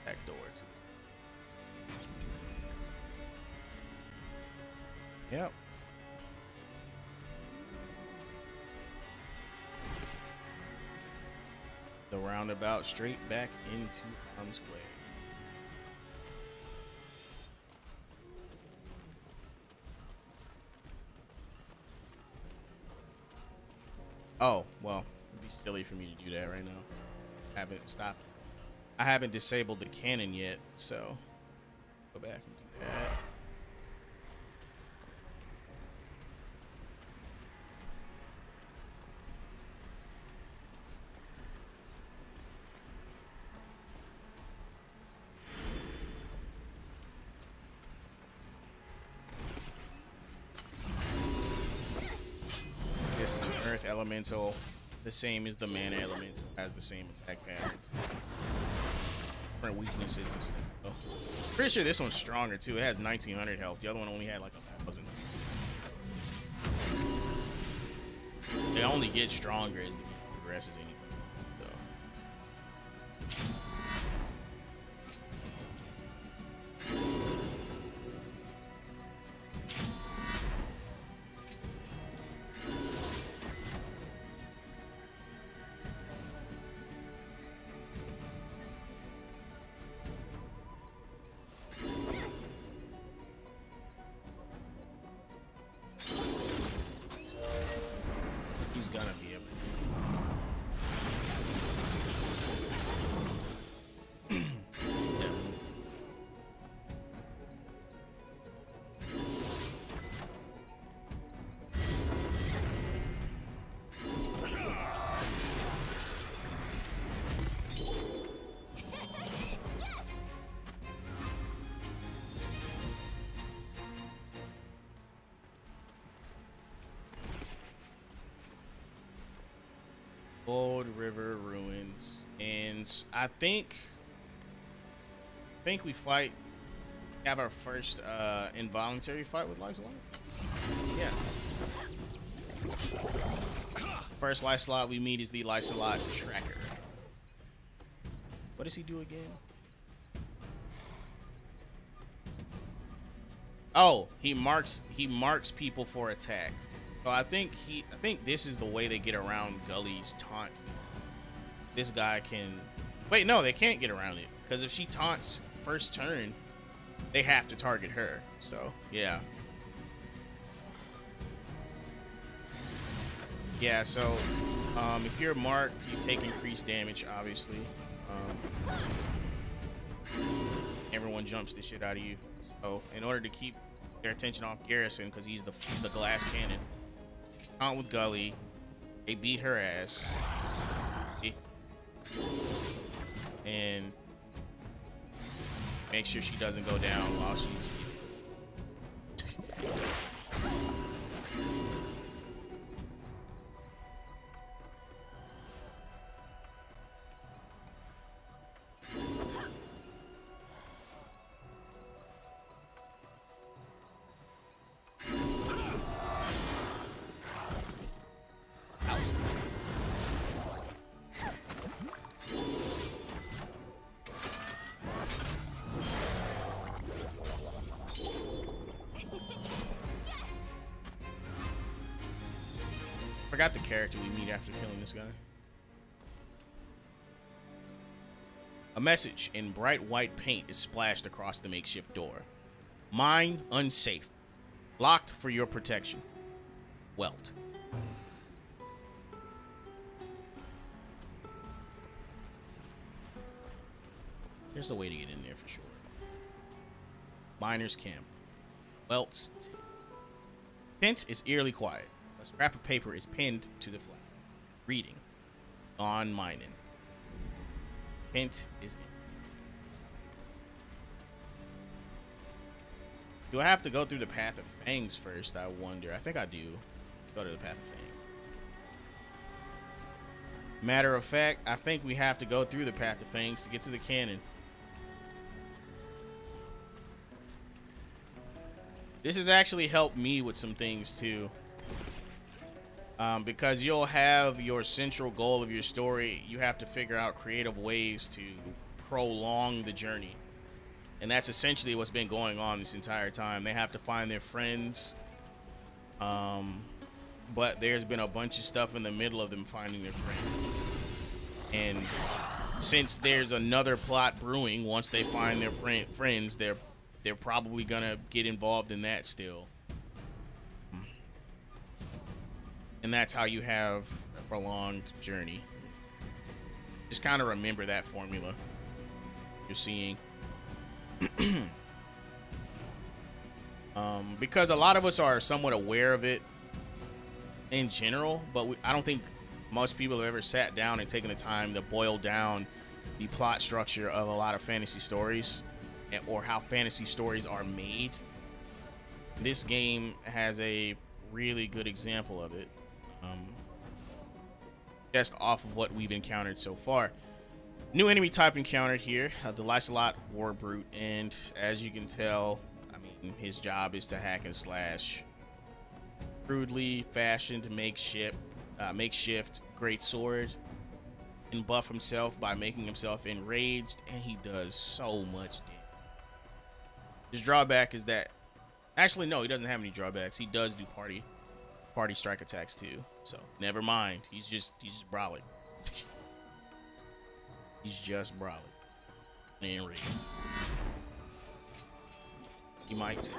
back door to it. Yep. The roundabout straight back into harm's way. Oh, well, it'd be silly for me to do that right now. I haven't disabled the cannon yet, so go back and do that. This is an earth elemental, the same as the mana elemental, has the same attack patterns. Different weaknesses and stuff. Oh. Pretty sure this one's stronger too. It has 1900 health. The other one only had like 1,000. They only get stronger as the game progresses anyway. He's gonna be able to. Cold River Ruins. And I think we have our first involuntary fight with Lysolot. Yeah. First Lysolot we meet is the Lysolot Tracker. What does he do again? Oh, he marks people for attack. So I think this is the way they get around Gully's taunt. This guy can wait, no, they can't get around it. Because if she taunts first turn, they have to target her. So yeah. Yeah, so if you're marked, you take increased damage, obviously. Everyone jumps the shit out of you. So in order to keep their attention off Garrison, because he's the glass cannon, taunt with Gully. They beat her ass. And make sure she doesn't go down while she's... Forgot the character we meet after killing this guy. A message in bright white paint is splashed across the makeshift door. Mine unsafe. Locked for your protection. Welt. There's a way to get in there for sure. Miner's camp. Welt's tent is eerily quiet. A scrap of paper is pinned to the flag. Reading. On mining. Hint is in. Do I have to go through the Path of Fangs first? I wonder. I think I do. Let's go to the Path of Fangs. Matter of fact, I think we have to go through the Path of Fangs to get to the cannon. This has actually helped me with some things too. Because you'll have your central goal of your story. You have to figure out creative ways to prolong the journey. And that's essentially what's been going on this entire time. They have to find their friends. But there's been a bunch of stuff in the middle of them finding their friends. And since there's another plot brewing, once they find their friends, they're probably gonna get involved in that still. And that's how you have a prolonged journey. Just kind of remember that formula you're seeing. Because a lot of us are somewhat aware of it in general, but I don't think most people have ever sat down and taken the time to boil down the plot structure of a lot of fantasy stories or how fantasy stories are made. This game has a really good example of it. Just off of what we've encountered so far. New enemy type encountered here, the Lysolot War Brute, and as you can tell, I mean, his job is to hack and slash. Crudely fashioned makeshift great sword, and buff himself by making himself enraged, and he does so much damage. His drawback is that, actually no, he doesn't have any drawbacks. He does do party strike attacks too. So never mind. He's just brawling. He's just brawling. And ready. He might too.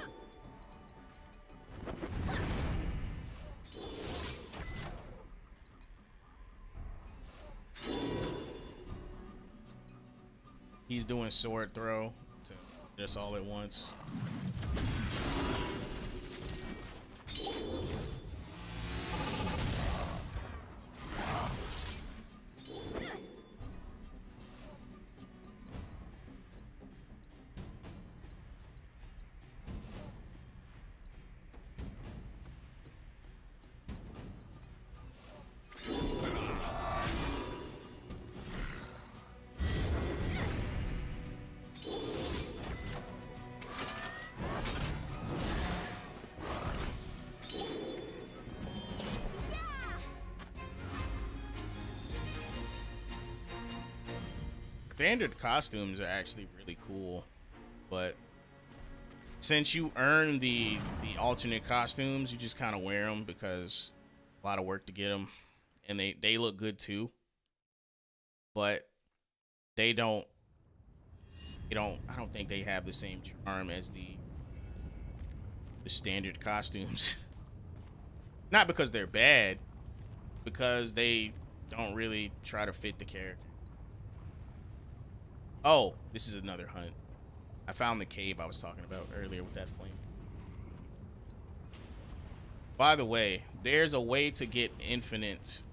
He's doing sword throw to just all at once. standard costumes are actually really cool, but since you earn the alternate costumes, you just kind of wear them because a lot of work to get them, and they look good too. But they don't. I don't think they have the same charm as the standard costumes. Not because they're bad, because they don't really try to fit the character. Oh, this is another hunt. I found the cave I was talking about earlier with that flame. By the way, there's a way to get infinite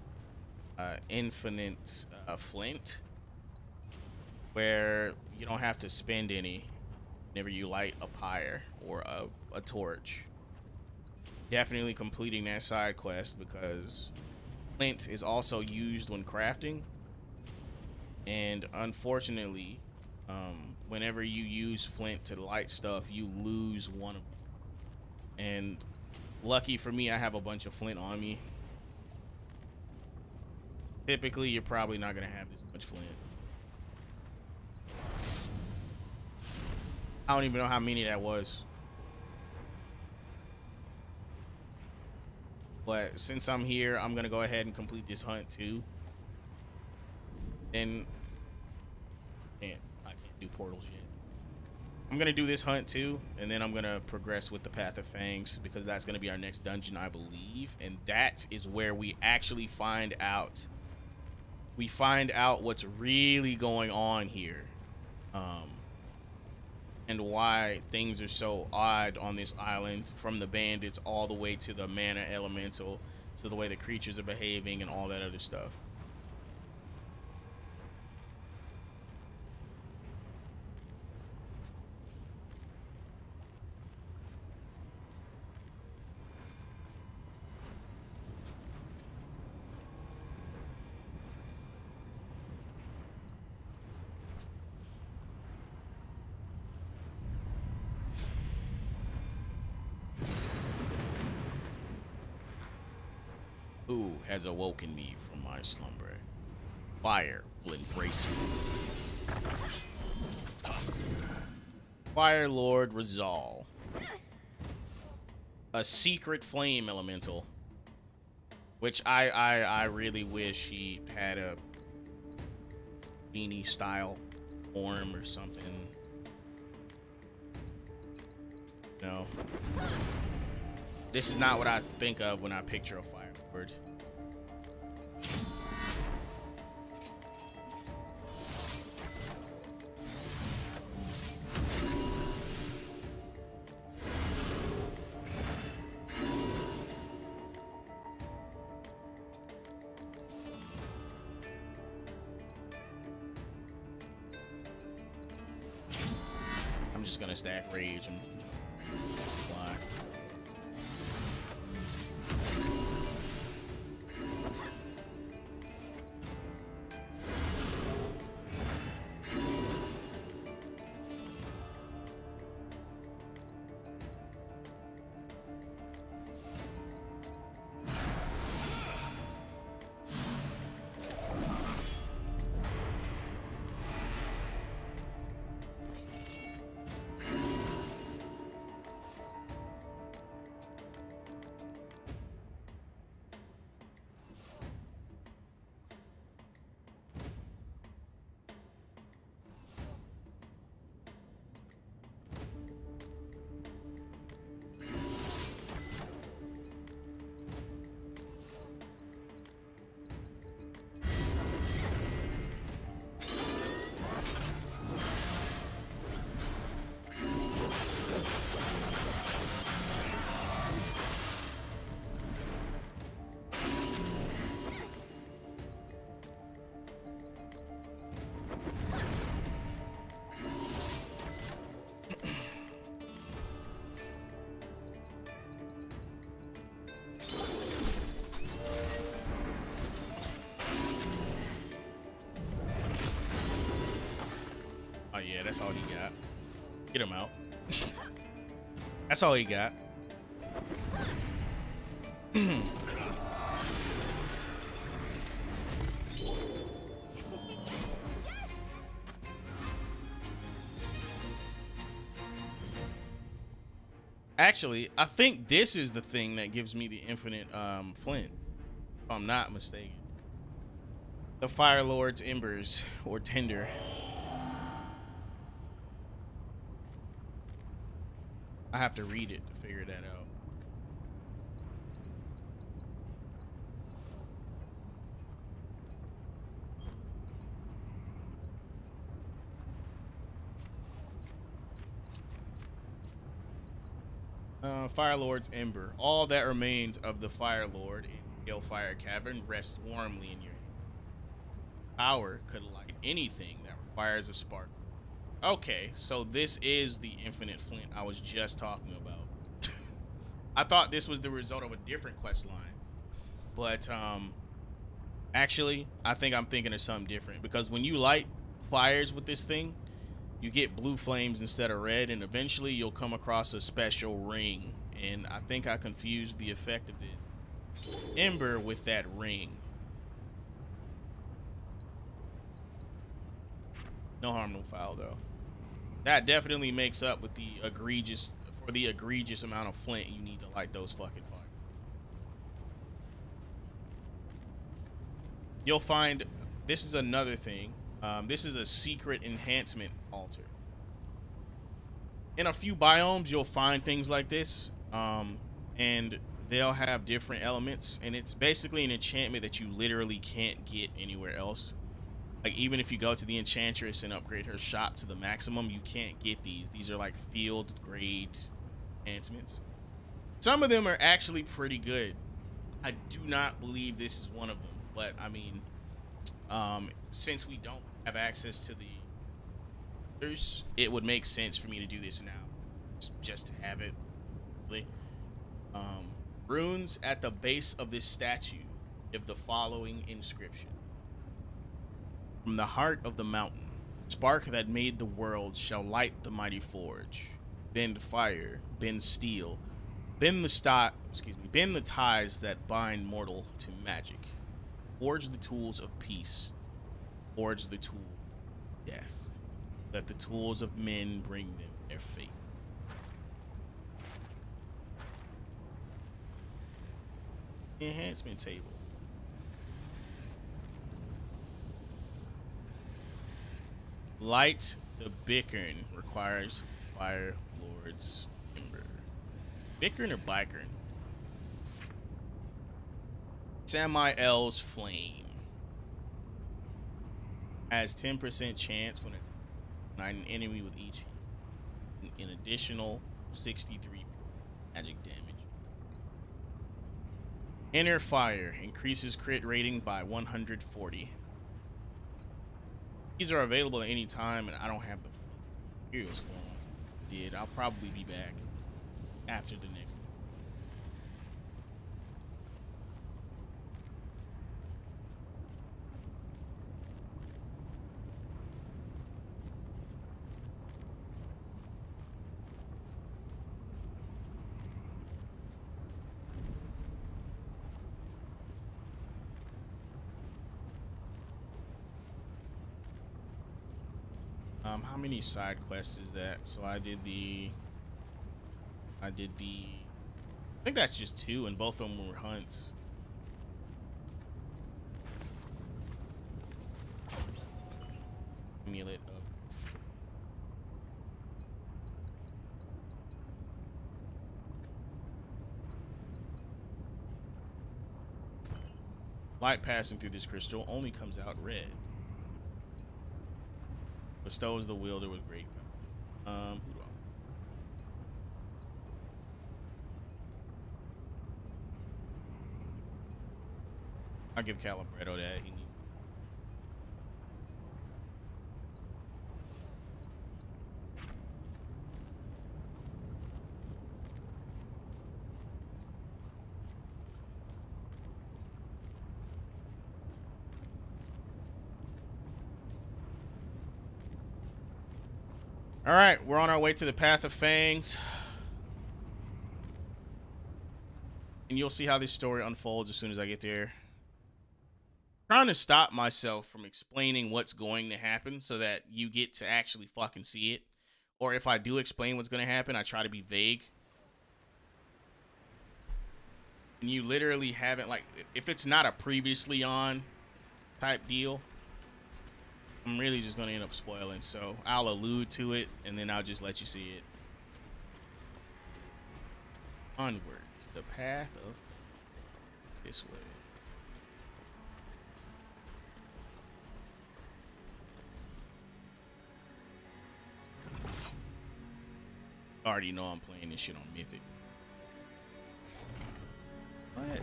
flint, where you don't have to spend any whenever you light a pyre or a torch. Definitely completing that side quest, because flint is also used when crafting, and unfortunately, whenever you use flint to light stuff, you lose one of them. And lucky for me, I have a bunch of flint on me. Typically, you're probably not gonna have this much flint. I don't even know how many that was. But since I'm here, I'm gonna go ahead and complete this hunt too. And I can't do portals yet. I'm gonna do this hunt too, and then I'm gonna progress with the Path of Fangs, because that's gonna be our next dungeon, I believe. And that is where we actually find out. We find out what's really going on here. And why things are so odd on this island, from the bandits all the way to the mana elemental, to the way the creatures are behaving and all that other stuff. Who has awoken me from my slumber? Fire will embrace you. Fire Lord Rizal. A secret flame elemental. Which I really wish he had a beanie style form or something. No. This is not what I think of when I picture a Fire Lord. I'm just gonna stack rage and fly. Oh yeah, that's all he got. Get him out. That's all he got. Actually, I think this is the thing that gives me the infinite flint, if I'm not mistaken. The Fire Lord's embers or tinder. I have to read it to figure that out. Fire Lord's Ember. All that remains of the Fire Lord in Hellfire Cavern rests warmly in your hand. Power could light anything that requires a spark. Okay, so this is the infinite flint I was just talking about. I thought this was the result of a different quest line. But actually, I think I'm thinking of something different, because when you light fires with this thing, you get blue flames instead of red, and eventually you'll come across a special ring. And I think I confused the effect of the ember with that ring. No harm, no foul, though. That definitely makes up with the egregious amount of flint you need to light those fucking fires. You'll find this is another thing. This is a secret enhancement altar. In a few biomes, you'll find things like this, and they'll have different elements, and it's basically an enchantment that you literally can't get anywhere else. Like, even if you go to the enchantress and upgrade her shop to the maximum, you can't get these. These are like field grade enhancements. Some of them are actually pretty good. I do not believe this is one of them, but I mean, since we don't have access to the others, it would make sense for me to do this now, just to have it. Really. Runes at the base of this statue give the following inscription: from the heart of the mountain, spark that made the world shall light the mighty forge, bend fire, bend steel, bend the ties that bind mortal to magic, forge the tools of peace, forge the tool of death, let the tools of men bring them their fate. Enhancement table. Light the bickern requires Fire Lord's Ember. Bickern or Bikern? Samael's Flame. Has 10% chance when it's ignite an enemy with each hit. An additional 63 magic damage. Inner Fire increases crit rating by 140. These are available at any time, and I don't have the materials for them. I'll probably be back after the next. How many side quests is that? So I think that's just 2, and both of them were hunts. Amulet of light passing through this crystal only comes out red. Bestows the wielder with great power. Who do I'll give Calibretto that. He needs. All right, we're on our way to the Path of Fangs. And you'll see how this story unfolds as soon as I get there. I'm trying to stop myself from explaining what's going to happen so that you get to actually fucking see it. Or if I do explain what's going to happen, I try to be vague. and you literally haven't, like, if it's not a previously on type deal, I'm really just gonna end up spoiling. So I'll allude to it, and then I'll just let you see it. Onward to the path of this way. I already know I'm playing this shit on Mythic. What?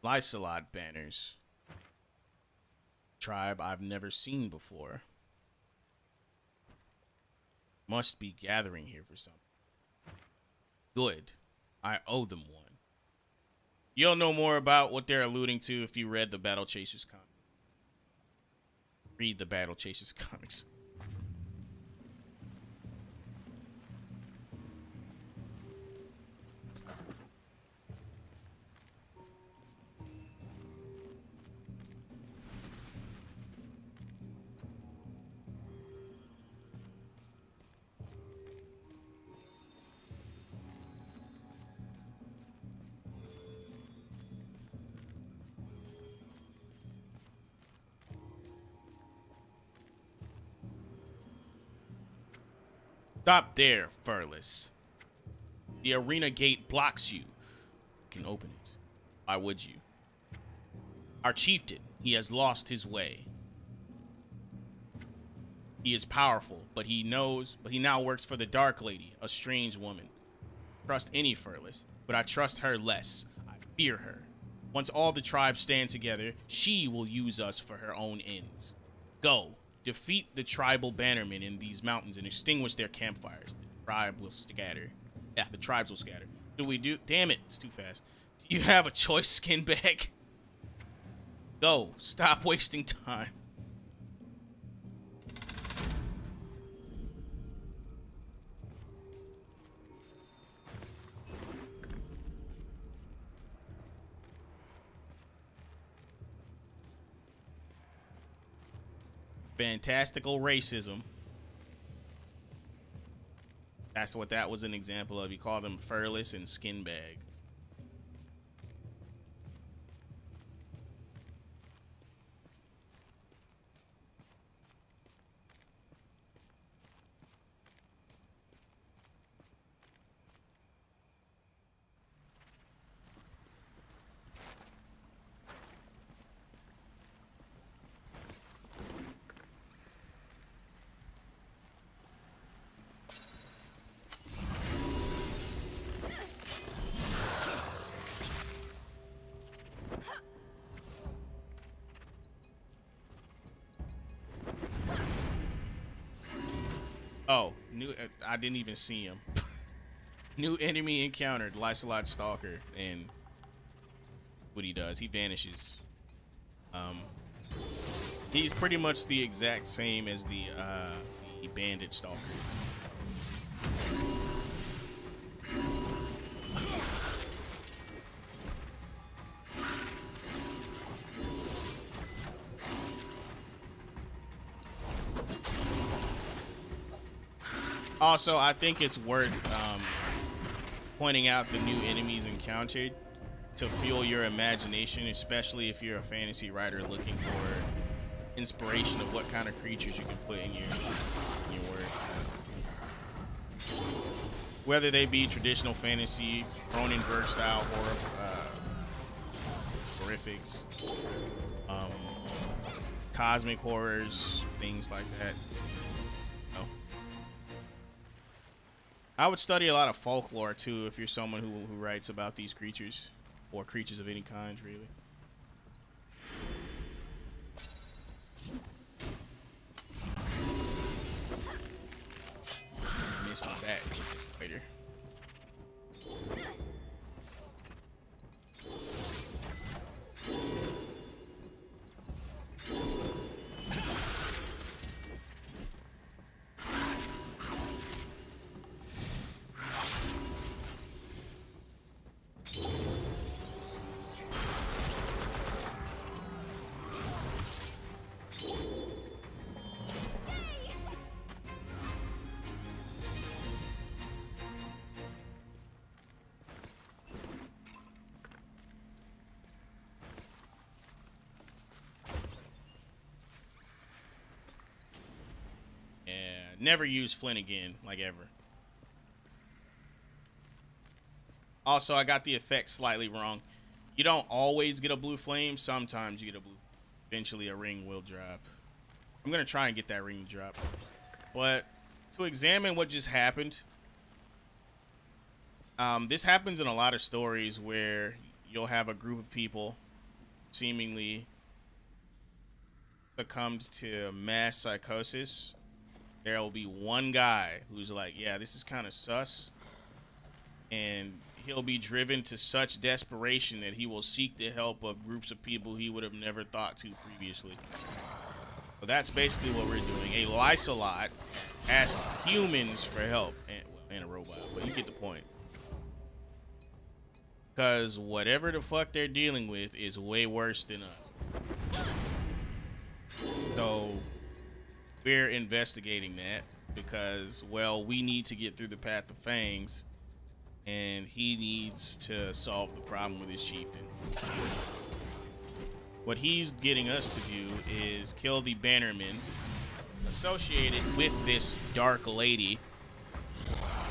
Lysolot banners. Tribe I've never seen before. Must be gathering here for something. Good. I owe them one. You'll know more about what they're alluding to if you read the Battle Chasers comic. Read the Battle Chasers comics. Stop there, Furless. The arena gate blocks you. You can open it. Why would you? Our chieftain, he has lost his way. He is powerful, but he now works for the Dark Lady, a strange woman. Trust any Furless, but I trust her less. I fear her. Once all the tribes stand together, she will use us for her own ends. Go. Defeat the tribal bannermen in these mountains and extinguish their campfires. The tribe will scatter. Yeah, the tribes will scatter. Damn it, it's too fast. Do you have a choice, Skinbag? Go. Stop wasting time. Fantastical racism. That's what that was an example of. He called them Furless and Skinbag. Oh, I didn't even see him. New enemy encountered, Lysolot Stalker, and what he does, he vanishes. He's pretty much the exact same as the Bandit Stalker. Also, I think it's worth pointing out the new enemies encountered to fuel your imagination, especially if you're a fantasy writer looking for inspiration of what kind of creatures you can put in your work. Whether they be traditional fantasy, Cronenberg style horrifics, cosmic horrors, things like that. I would study a lot of folklore too if you're someone who writes about these creatures or creatures of any kind, really. Missed the back later. Never use Flint again, like ever. Also, I got the effect slightly wrong. You don't always get a blue flame. Sometimes you get a blue. Eventually, a ring will drop. I'm going to try and get that ring to drop. But to examine what just happened, this happens in a lot of stories where you'll have a group of people seemingly succumbed to mass psychosis. There will be one guy who's like, yeah, this is kind of sus. And he'll be driven to such desperation that he will seek the help of groups of people he would have never thought to previously. So that's basically what we're doing. A Lysolot asked humans for help. And a robot, but you get the point. Because whatever the fuck they're dealing with is way worse than us. So we're investigating that because, well, we need to get through the path of fangs, and he needs to solve the problem with his chieftain. What he's getting us to do is kill the bannermen associated with this dark lady.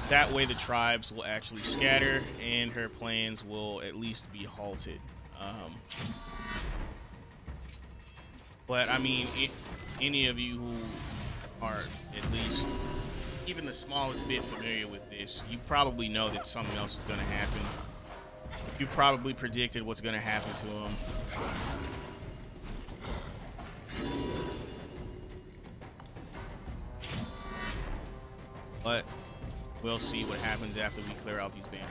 That way the tribes will actually scatter and her plans will at least be halted. But I mean, any of you who are at least even the smallest bit familiar with this, you probably know that something else is going to happen. You probably predicted what's going to happen to him. But we'll see what happens after we clear out these banners.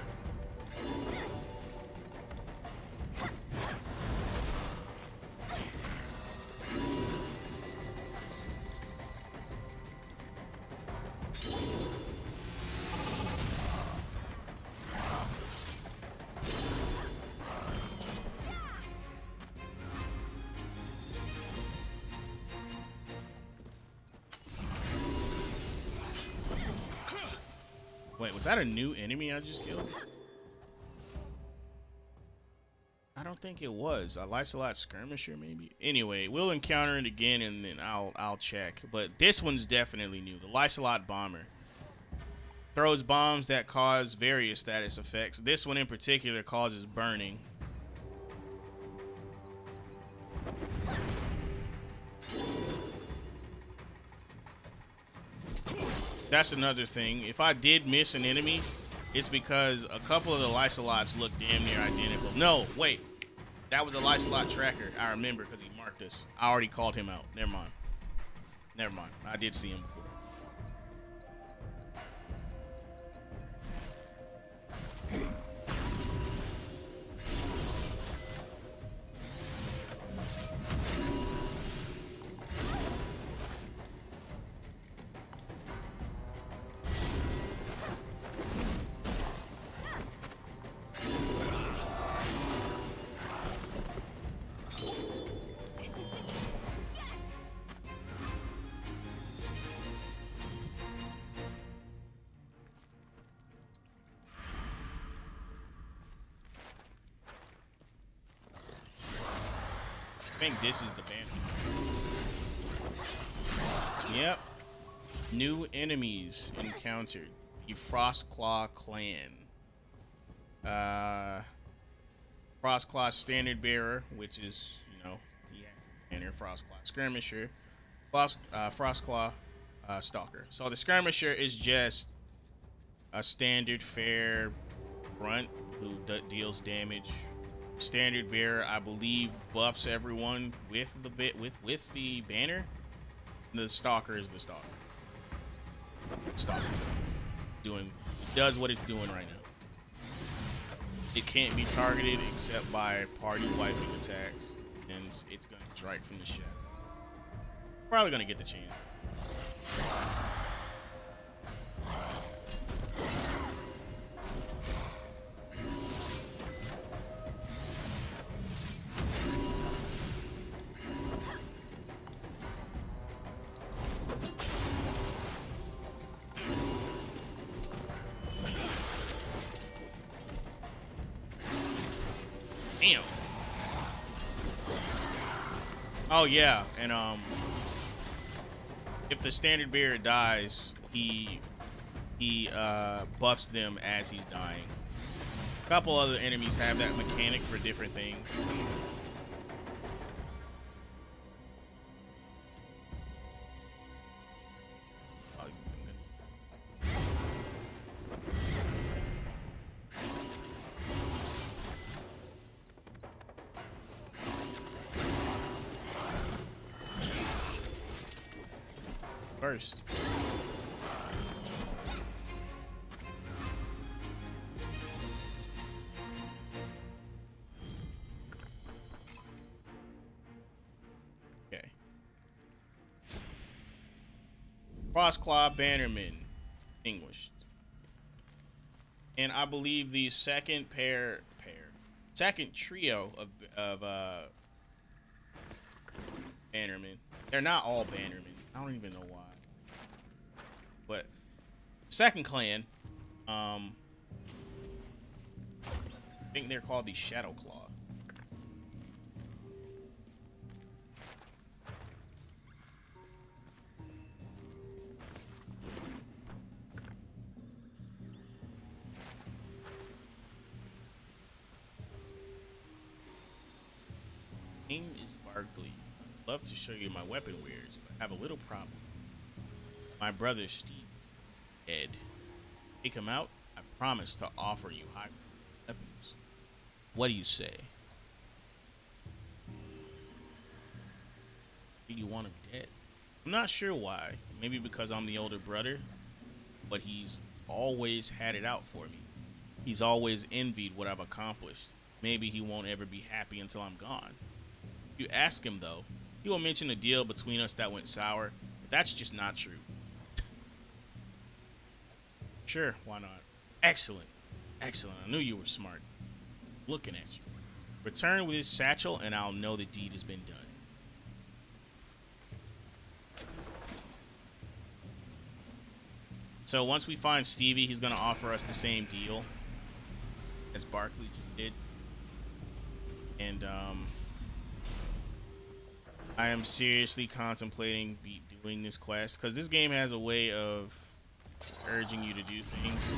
Wait, was that a new enemy I just killed? I don't think it was. A Lysolot skirmisher, maybe? Anyway, we'll encounter it again and then I'll check. But this one's definitely new. The Lysolot bomber throws bombs that cause various status effects. This one in particular causes burning. That's another thing. If I did miss an enemy, it's because a couple of the Lysolots look damn near identical. No, wait. That was a Lysolot tracker. I remember because he marked us. I already called him out. Never mind. Never mind. I did see him before. I think this is the banner. Yep. New enemies encountered. The Frostclaw clan. Frostclaw standard bearer, which is, you know, banner. Frostclaw skirmisher. Frostclaw stalker. So the skirmisher is just a standard fare grunt who deals damage. Standard bearer, I believe, buffs everyone with the banner. The stalker is the stalker. Stalker does what it's doing right now. It can't be targeted except by party wiping attacks, and it's gonna strike from the shadow. Probably gonna get the chance. Damn. Oh yeah, and if the standard bearer dies, he buffs them as he's dying. A couple other enemies have that mechanic for different things. First. Okay. Crossclaw Bannerman extinguished. And I believe the second second trio of Bannermen. They're not all Bannermen. I don't even know why. But second clan, I think they're called the Shadow Claw. Name is Barkley. Love to show you my weapon wares, but I have a little problem. My brother Steve, Ed, take him out. I promise to offer you high weapons. What do you say? Do you want him dead? I'm not sure why. Maybe because I'm the older brother, but he's always had it out for me. He's always envied what I've accomplished. Maybe he won't ever be happy until I'm gone. If you ask him though, he will mention a deal between us that went sour, but that's just not true. Sure, why not? Excellent. Excellent. I knew you were smart. Looking at you. Return with his satchel and I'll know the deed has been done. So once we find Stevie, he's going to offer us the same deal as Barkley just did. And I am seriously contemplating doing this quest because this game has a way of urging you to do things.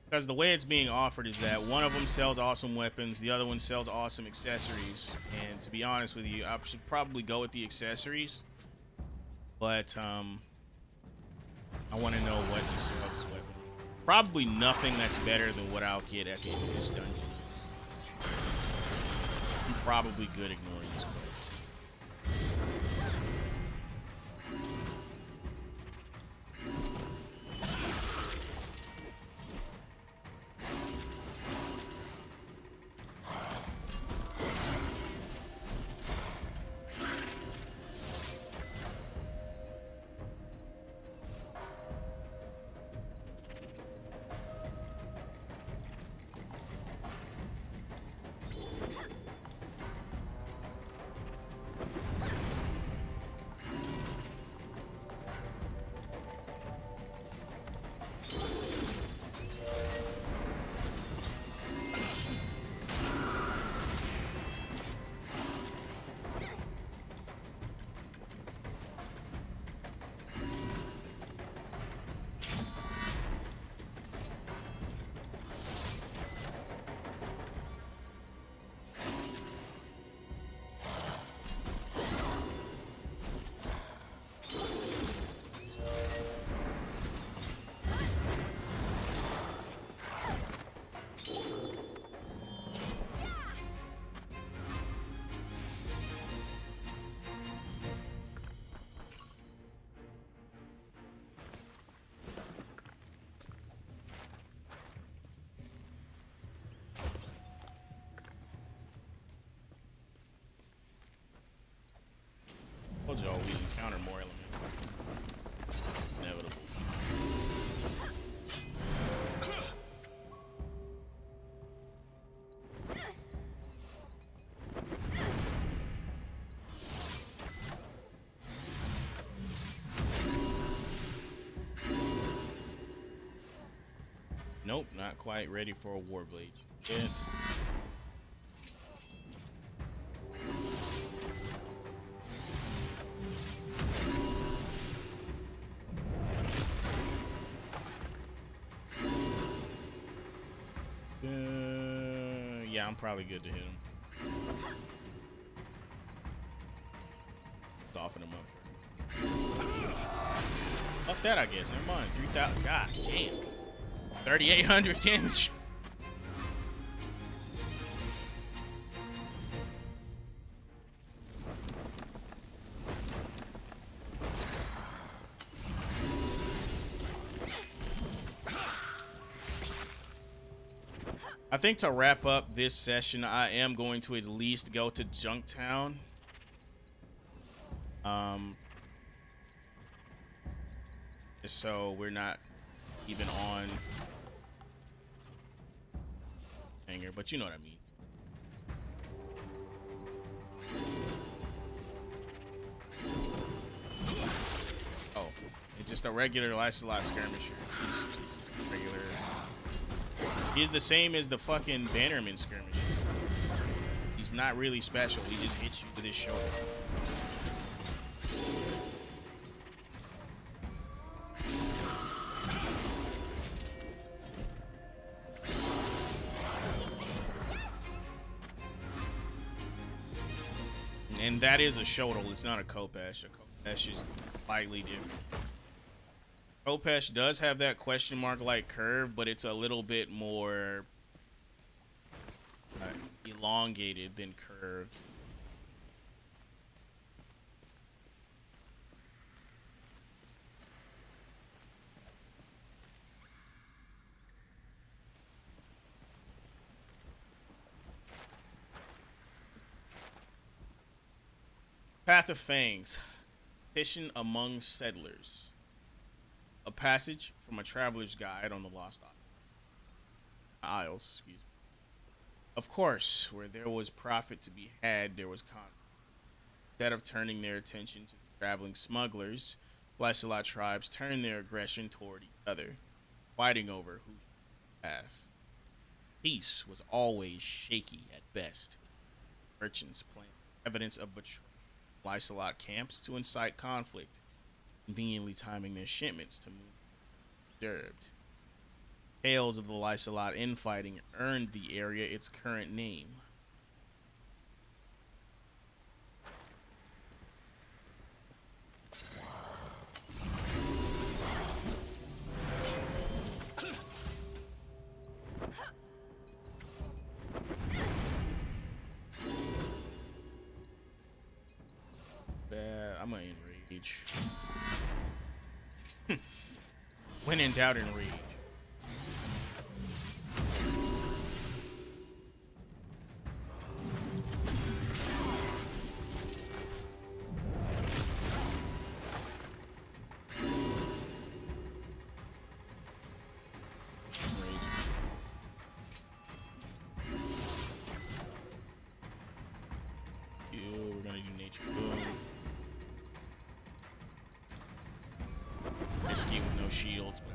Because the way it's being offered is that one of them sells awesome weapons, the other one sells awesome accessories. And to be honest with you, I should probably go with the accessories. But I want to know what he sells as weapon. Probably nothing that's better than what I'll get at the end of this dungeon. I'm probably good ignoring this quest. told y'all we encounter more elements. Inevitable. Nope, not quite ready for a warblade yet. Yeah, I'm probably good to hit him. Soften him up. Fuck that, I guess. Never mind. 3,000. God damn. 3,800 damage. I think to wrap up this session, I am going to at least go to Junktown. Just so we're not even on hanger, but you know what I mean. Oh, it's just a regular Lysolot skirmisher. He's regular. He's the same as the fucking Bannerman skirmisher. He's not really special. He just hits you with his shoulder. And that is a Shodel. It's not a Khopesh. A Khopesh is slightly different. Khopesh does have that question mark like curve, but it's a little bit more elongated than curved. Path of Fangs. Fishing among settlers. A passage from a traveler's guide on the Lost Isles. Excuse me. Of course, where there was profit to be had, there was conflict. Instead of turning their attention to the traveling smugglers, Lysolot tribes turned their aggression toward each other, fighting over who should path. Peace was always shaky at best. Merchants planted evidence of betrayal. Lysolot camps to incite conflict, conveniently timing their shipments to move disturbed. Tales of the Lysolot infighting earned the area its current name. I'm gonna enrage. When in doubt, enrage. We're gonna do nature boom. Risky with no shields, but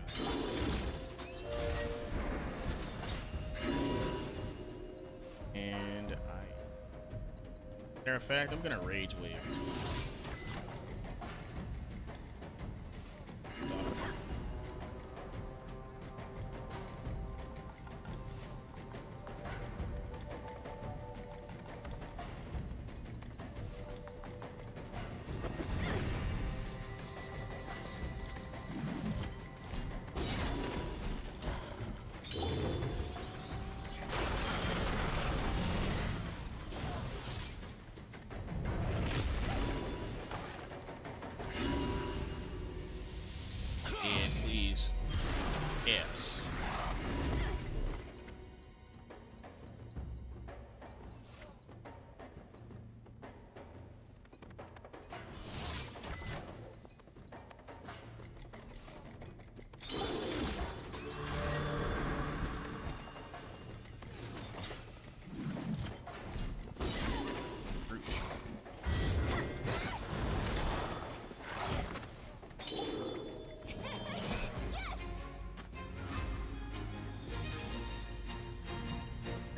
and matter of fact, I'm gonna rage wave.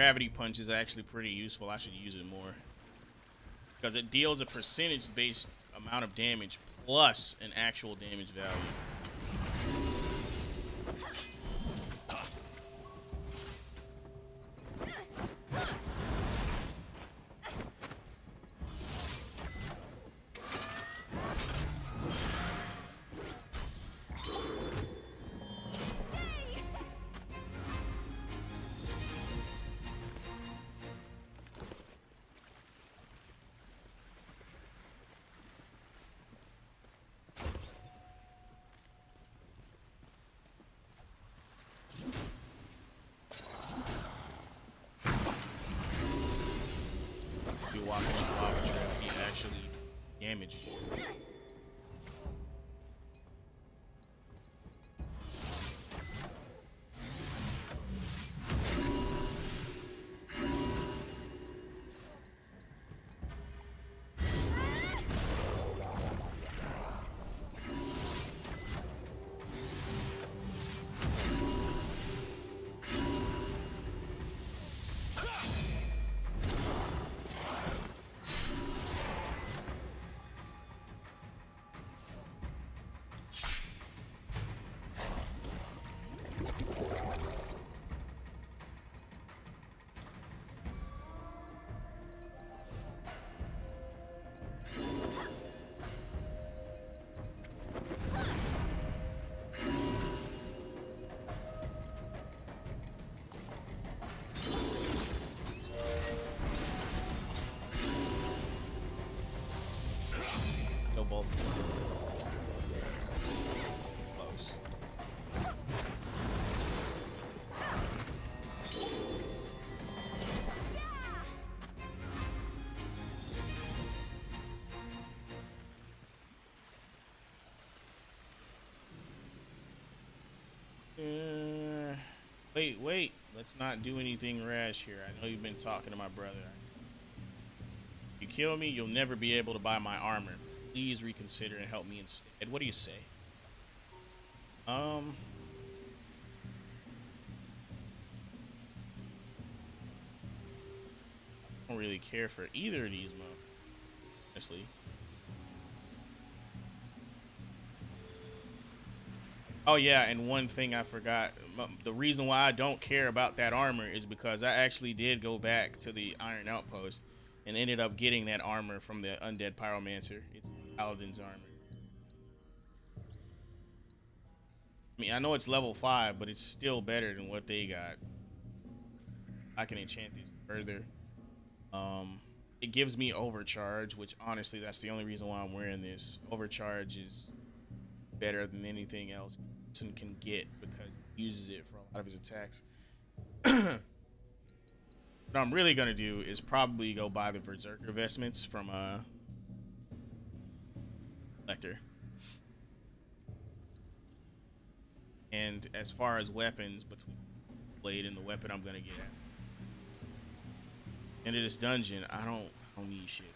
Gravity punch is actually pretty useful. I should use it more because it deals a percentage-based amount of damage plus an actual damage value. If you walk in this lava trap, he actually damages you. Go both. Close. Wait. Let's not do anything rash here. I know you've been talking to my brother. If you kill me, you'll never be able to buy my armor. Please reconsider and help me instead. What do you say? I don't really care for either of these, honestly. Oh yeah, and one thing I forgot. The reason why I don't care about that armor is because I actually did go back to the Iron Outpost and ended up getting that armor from the Undead Pyromancer. It's the Paladin's armor. I mean, I know it's level 5, but it's still better than what they got. I can enchant these further. It gives me overcharge, which honestly, that's the only reason why I'm wearing this. Overcharge is better than anything else person can get because he uses it for a lot of his attacks. What I'm really gonna do is probably go buy the Berserker vestments from Lecter. And as far as weapons, between the blade and the weapon I'm gonna get at into this dungeon, I don't need shit.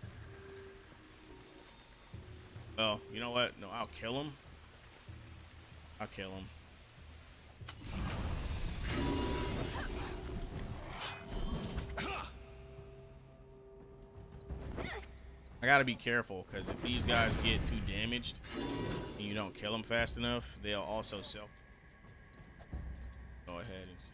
Well, you know what? No, I'll kill him. I'll kill him. I gotta be careful because if these guys get too damaged and you don't kill them fast enough, they'll also self. Go ahead and see.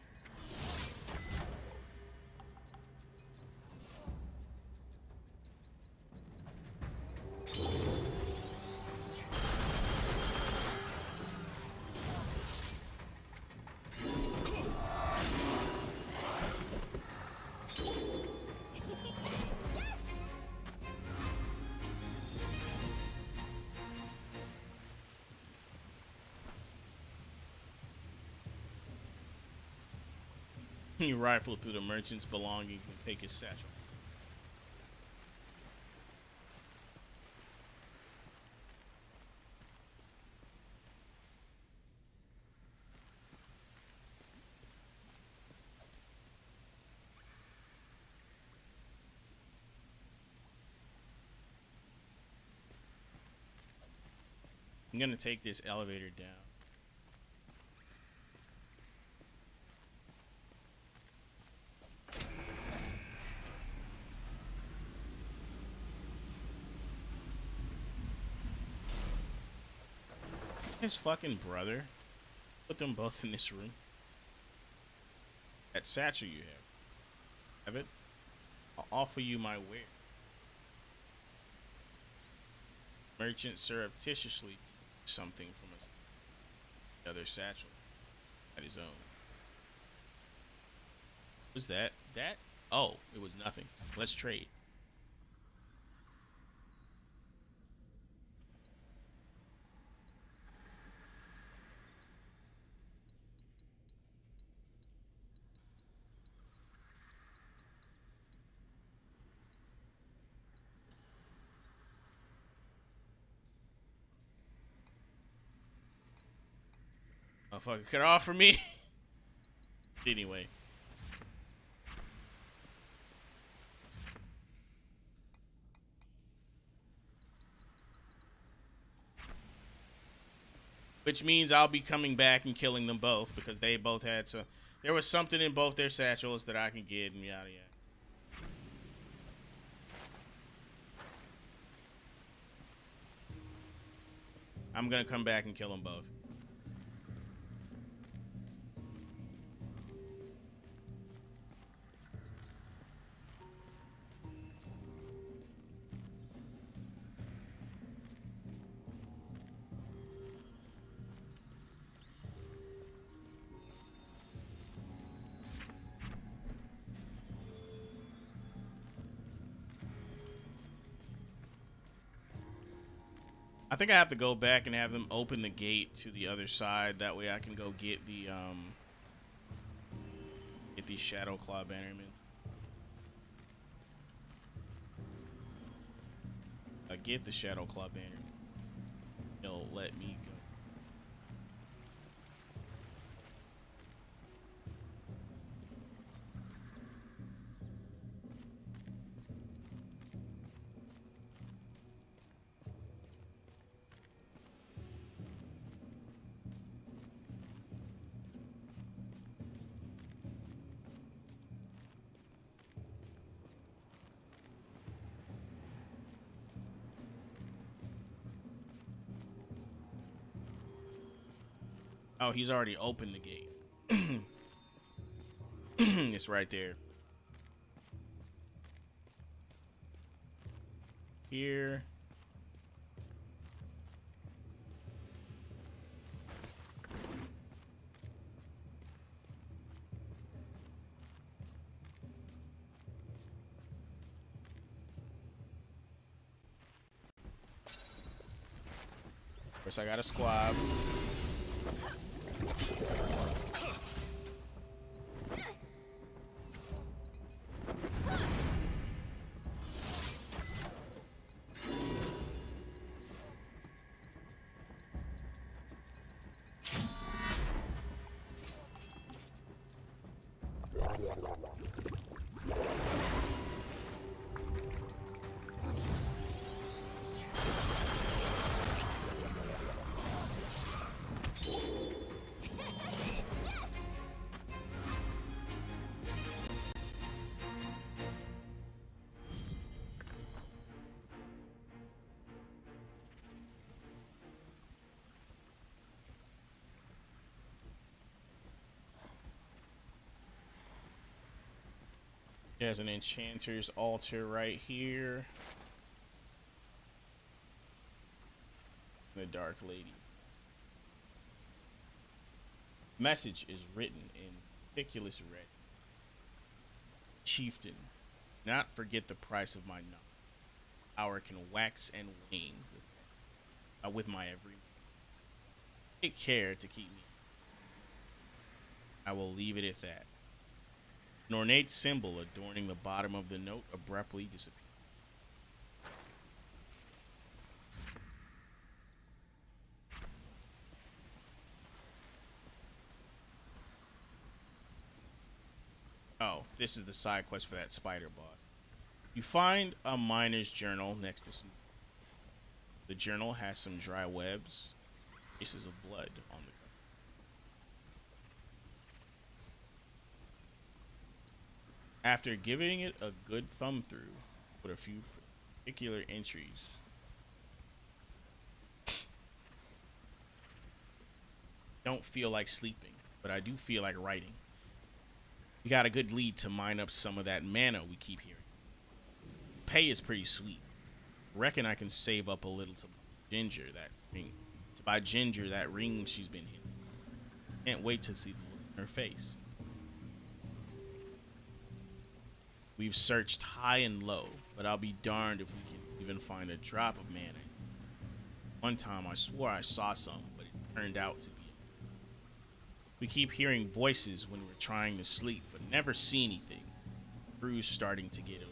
You rifle through the merchant's belongings and take his satchel. I'm gonna take this elevator down. His fucking brother. Put them both in this room. That satchel you have. Have it? I'll offer you my ware. Merchant surreptitiously took something from the other satchel at his own. What was that? That? Oh, it was nothing. Let's trade. Motherfucker could offer me. Anyway. Which means I'll be coming back and killing them both because they both had so there was something in both their satchels that I can get and yada yada. I'm gonna come back and kill them both. I think I have to go back and have them open the gate to the other side. That way I can go get the Shadow Claw Bannermen. I get the Shadow Claw Banner. They'll let me go. Oh, he's already opened the gate. It's right there. Here. First, I got a squab. There's an enchanter's altar right here. The Dark Lady. Message is written in meticulous red. Chieftain, not forget the price of my knowledge. Power can wax and wane with my every. Take care to keep me. I will leave it at that. An ornate symbol adorning the bottom of the note abruptly disappeared. Oh, this is the side quest for that spider boss. You find a miner's journal next to some. The journal has some dry webs, traces of blood on the cover. After giving it a good thumb through with a few particular entries, Don't feel like sleeping, but I do feel like writing. We got a good lead to mine up some of that mana we keep hearing. Pay is pretty sweet. Reckon I can save up a little to Ginger that ring. To buy Ginger that ring she's been hitting. Can't wait to see the look in her face. We've searched high and low, but I'll be darned if we can even find a drop of mana. One time I swore I saw some, but it turned out to be. We keep hearing voices when we're trying to sleep, but never see anything. Crew's starting to get him.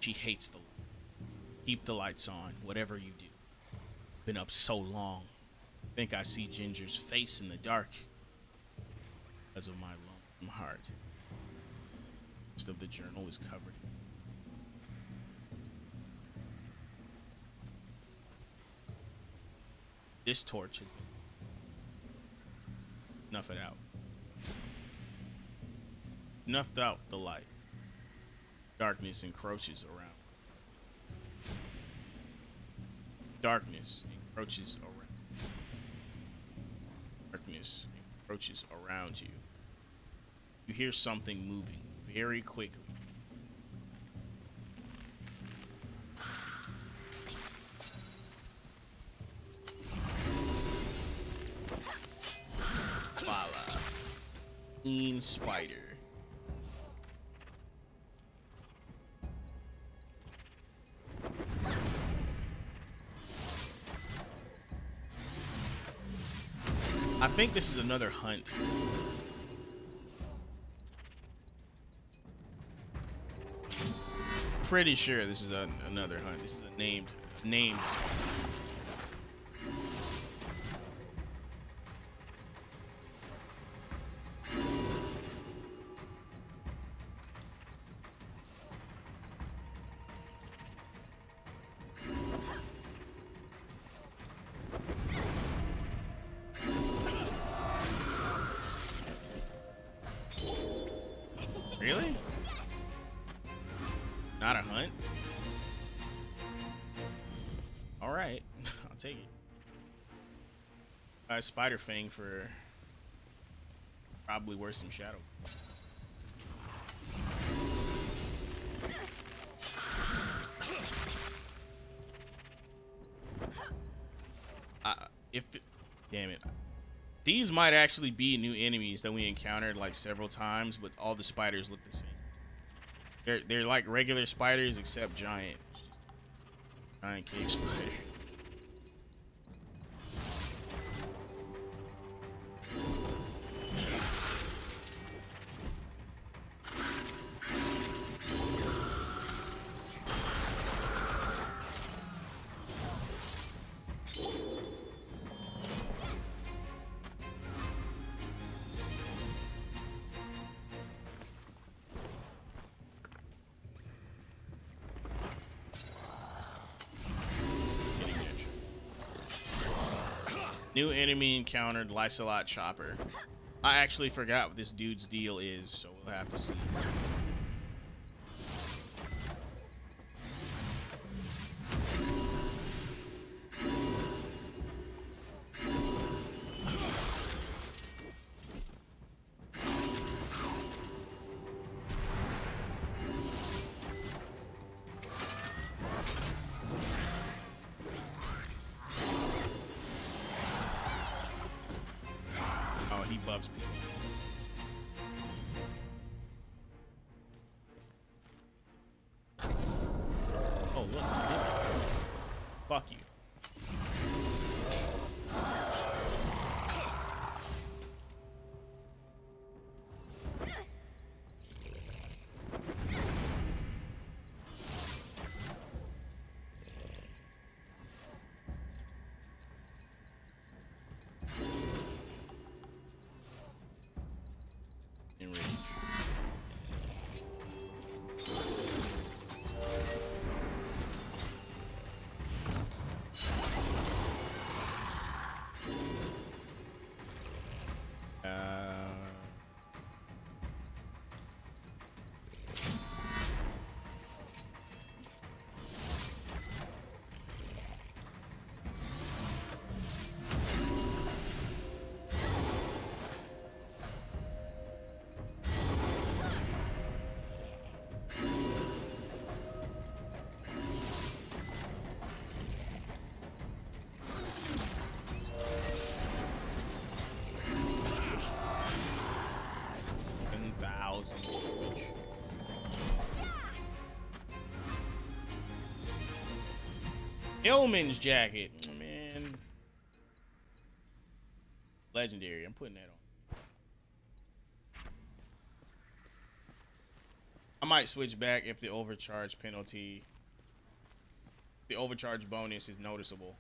She hates the light. Keep the lights on, whatever you do. Been up so long. Think I see Ginger's face in the dark. Because of my lonesome heart. Most of the journal is covered. This torch has been. Snuff it out. Snuffed out the light. Darkness encroaches around. Darkness encroaches around. Darkness encroaches around you. You hear something moving very quickly. Voila. Clean spider. I think this is another hunt. Pretty sure this is another hunt. This is a named. Really? Not a hunt? All right, I'll take it. Spider Fang for probably worth some shadow. Damn it. These might actually be new enemies that we encountered like several times, but all the spiders look the same. They're like regular spiders except giant. It's just giant cave spider. New enemy encountered, Lysolot Chopper. I actually forgot what this dude's deal is, so we'll have to see. He buffs people. Oh, look. Fuck you. Hillman's jacket. Oh, man. Legendary. I'm putting that on. I might switch back if the overcharge penalty, the overcharge bonus is noticeable.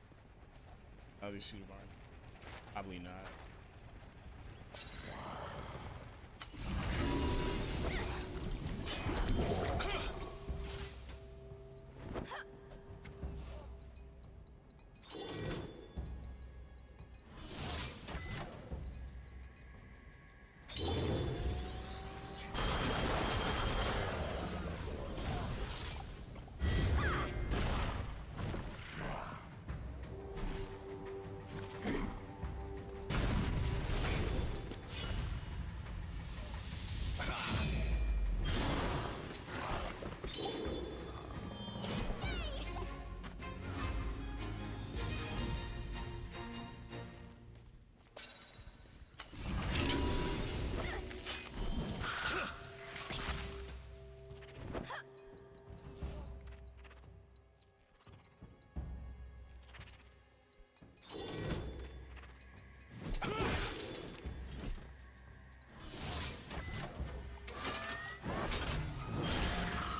Other suit of armor. Probably not.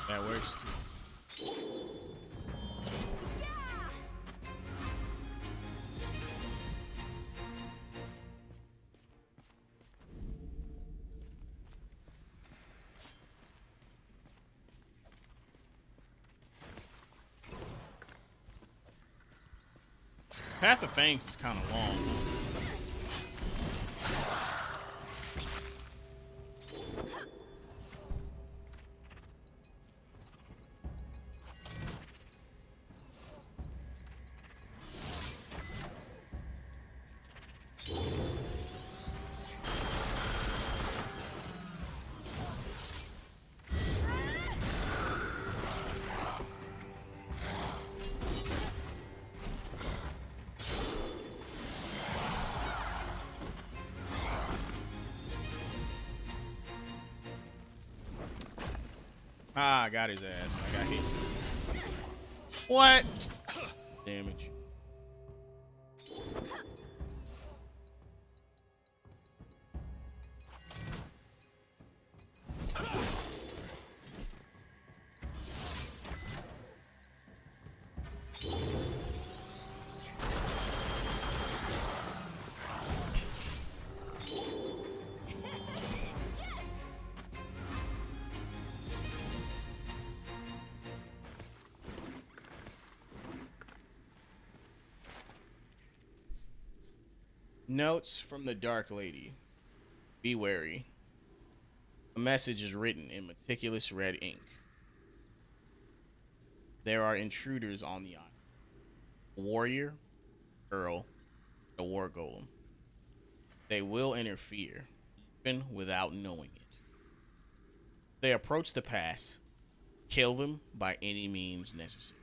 That works too. Path of Fangs is kind of long. Ah, I got his ass. I got hit. What? Damage. Notes from the Dark Lady. Be wary. A message is written in meticulous red ink. There are intruders on the island. A warrior, Earl, a war golem. They will interfere, even without knowing it. They approach the pass. Kill them by any means necessary.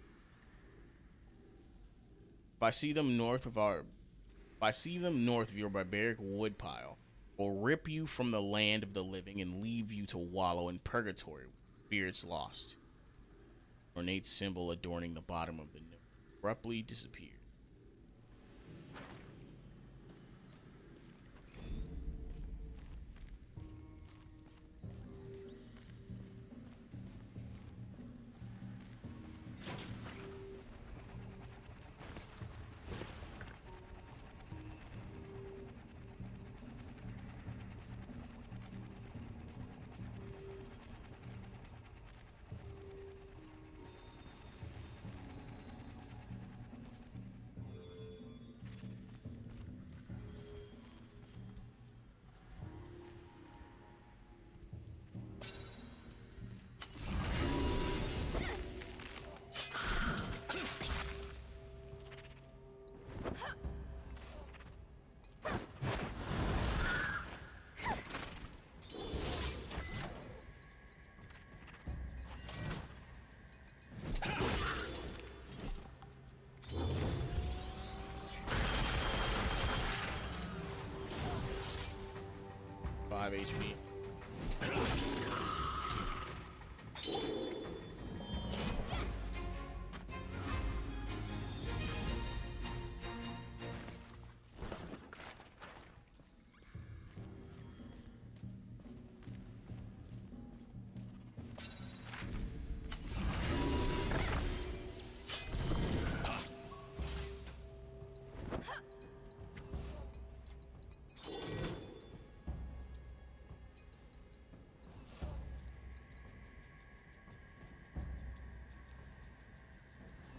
If I see them north of your barbaric woodpile, will rip you from the land of the living and leave you to wallow in purgatory with spirits lost. Ornate symbol adorning the bottom of the note abruptly disappeared. HP.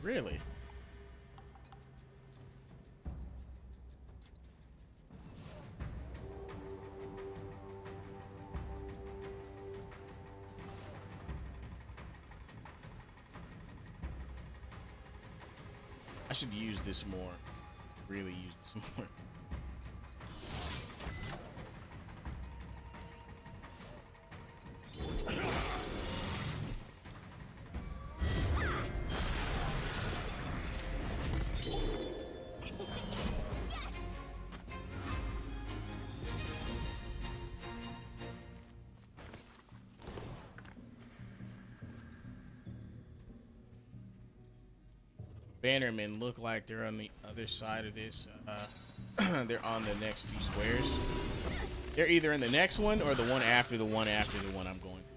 Really? I should use this more. Really use this more. Bannermen look like they're on the other side of this. They're on the next two squares. They're either in the next one or the one after the one after the one I'm going to.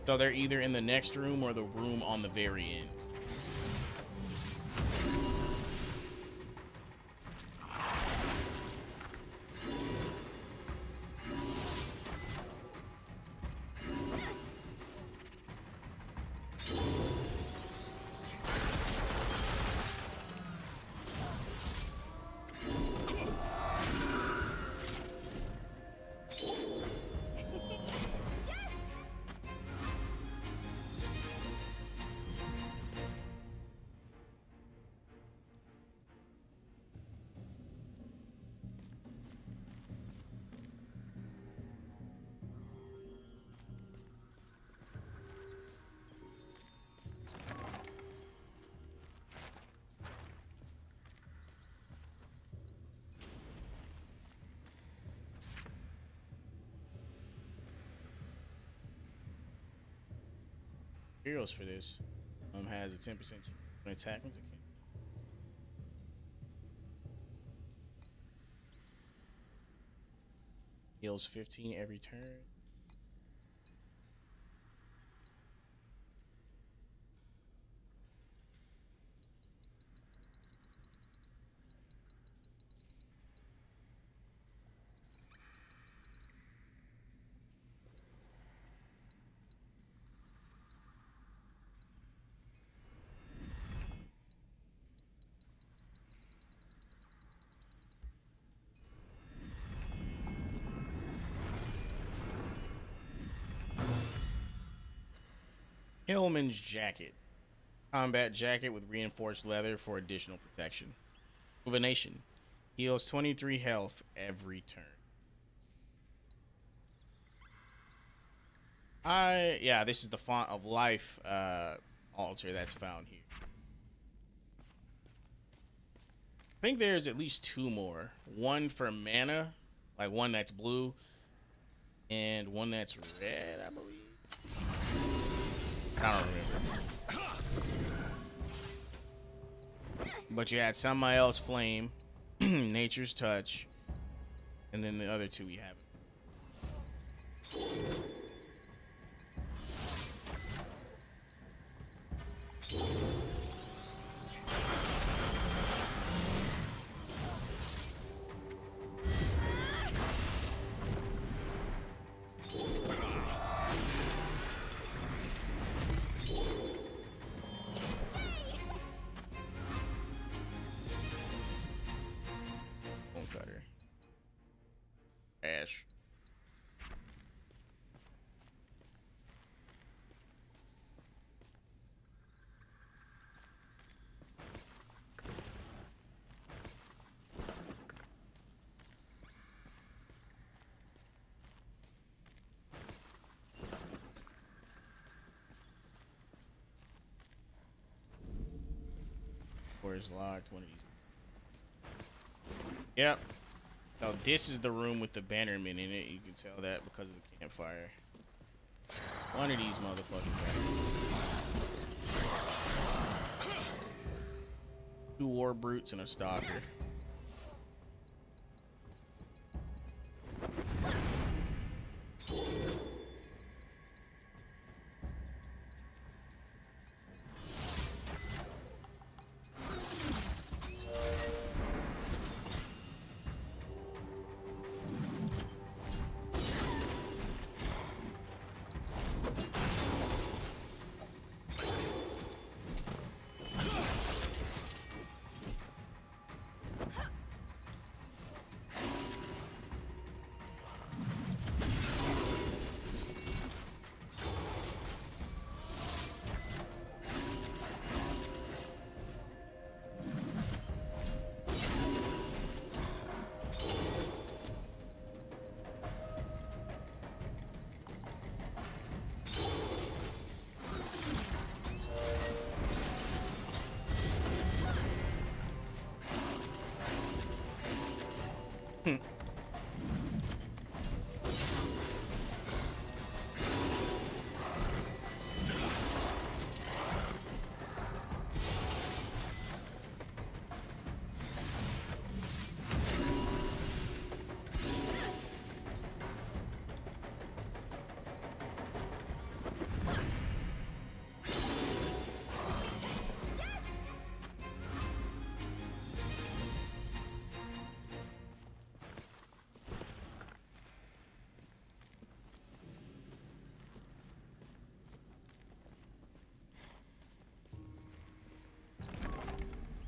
So they're either in the next room or the room on the very end. Heroes for this has a 10% attack when heals 15 every turn. Hillman's jacket. Combat jacket with reinforced leather for additional protection. Rejuvenation. Heals 23 health every turn. Yeah, this is the font of life altar that's found here. I think there's at least two more. One for mana, like one that's blue, and one that's red, I believe. I don't remember. But you had Samael's Flame, Nature's Touch, and then the other two we haven't. Cutter. Ash. Where's locked? One of these. Yep. Oh, this is the room with the bannerman in it. You can tell that because of the campfire. One of these motherfuckers. Two war brutes and a stalker.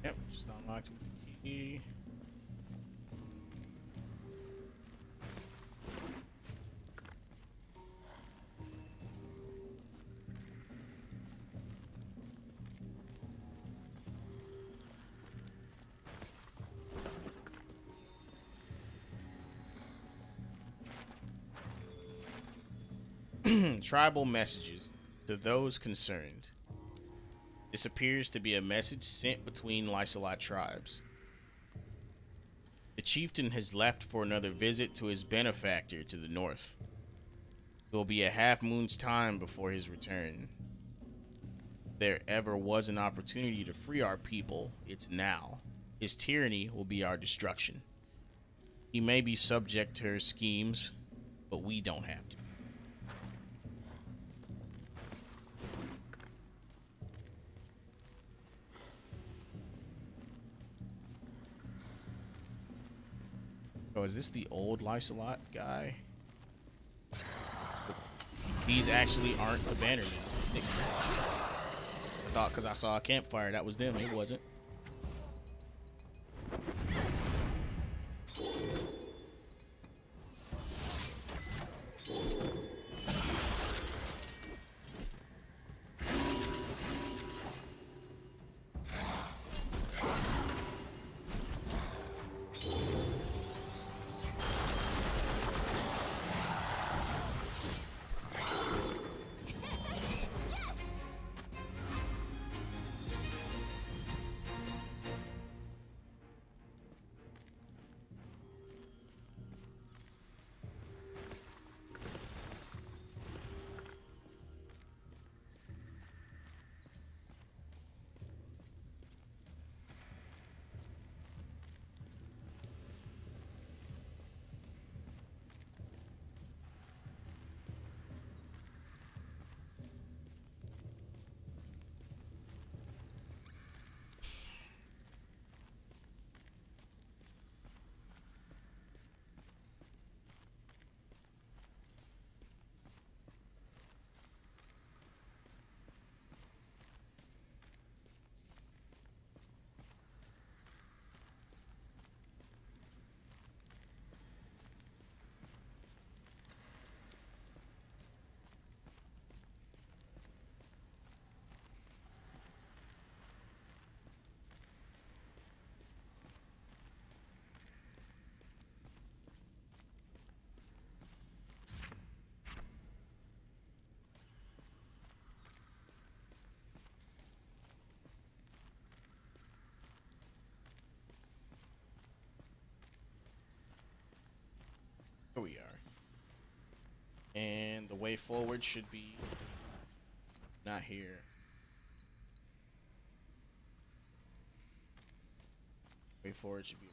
Yep, just unlocked with the key. Tribal messages to those concerned. This appears to be a message sent between Lysolot tribes. The chieftain has left for another visit to his benefactor to the north. It will be a half moon's time before his return. If there ever was an opportunity to free our people, it's now. His tyranny will be our destruction. He may be subject to her schemes, but we don't have to. Oh, is this the old Lysolot guy? These actually aren't the bannermen. I thought because I saw a campfire that was them. It wasn't. Here we are. And the way forward should be not here. Way forward should be.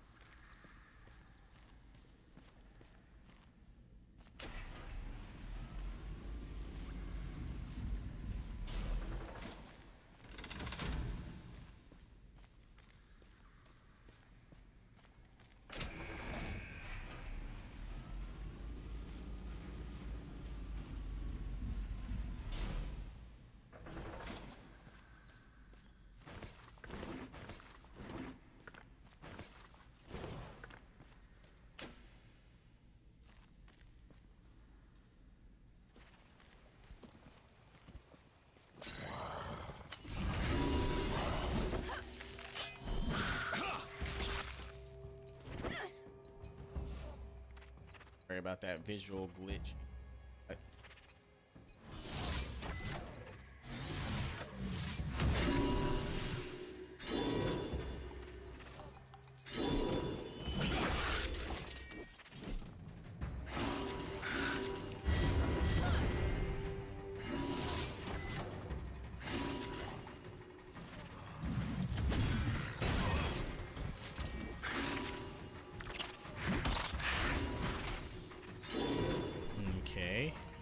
Sorry about that visual glitch.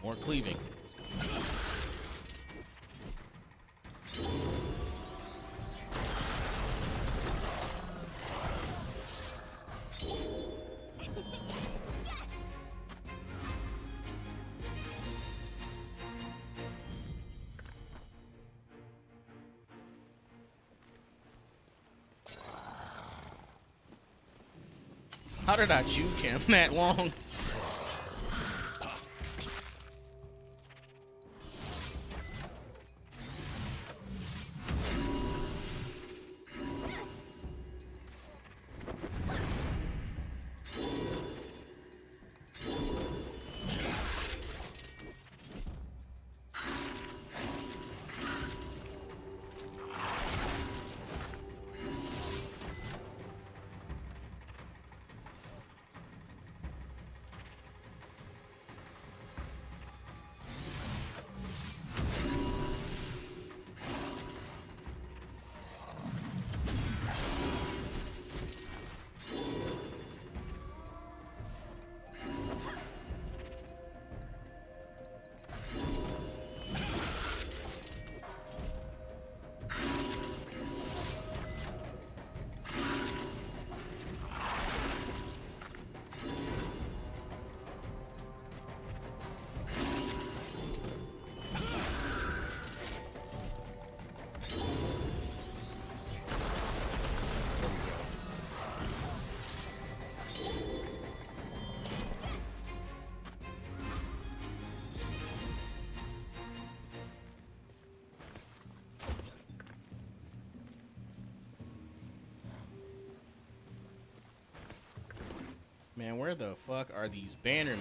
More cleaving. How did I juke him that long? Man, where the fuck are these bannermen?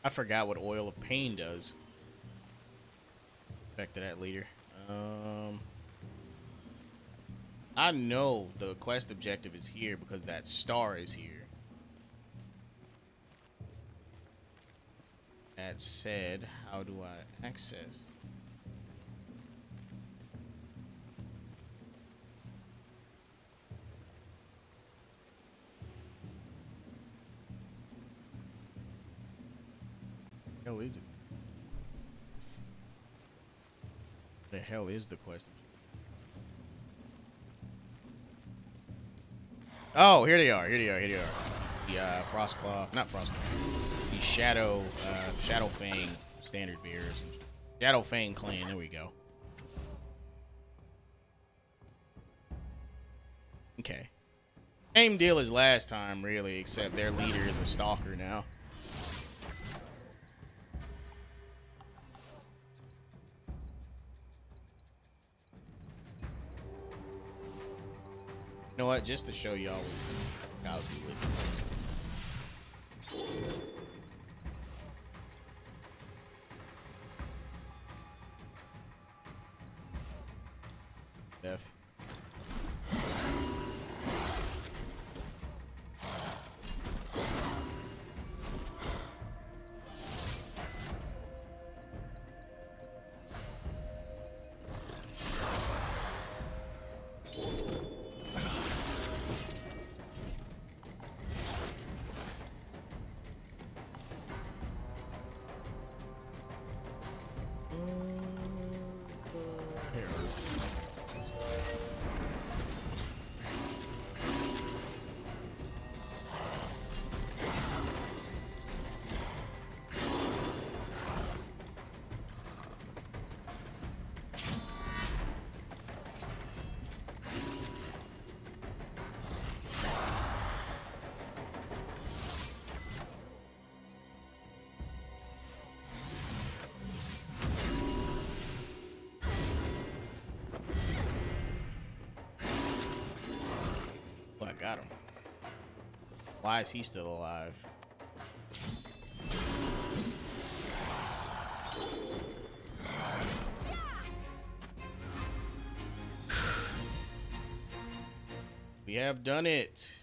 I forgot what Oil of Pain does. Back to that later. I know the quest objective is here because that star is here. That said, how do I access? The hell is it? The hell is the quest? Oh, here they are. Here they are. Here they are. The Frostclaw, not Frostclaw. The Shadow Fang standard bears. Shadow Fang clan. There we go. Okay. Same deal as last time, really, except their leader is a stalker now. You know what? Just to show y'all what I'll do it. Death. Here. Why is he still alive? We have done it.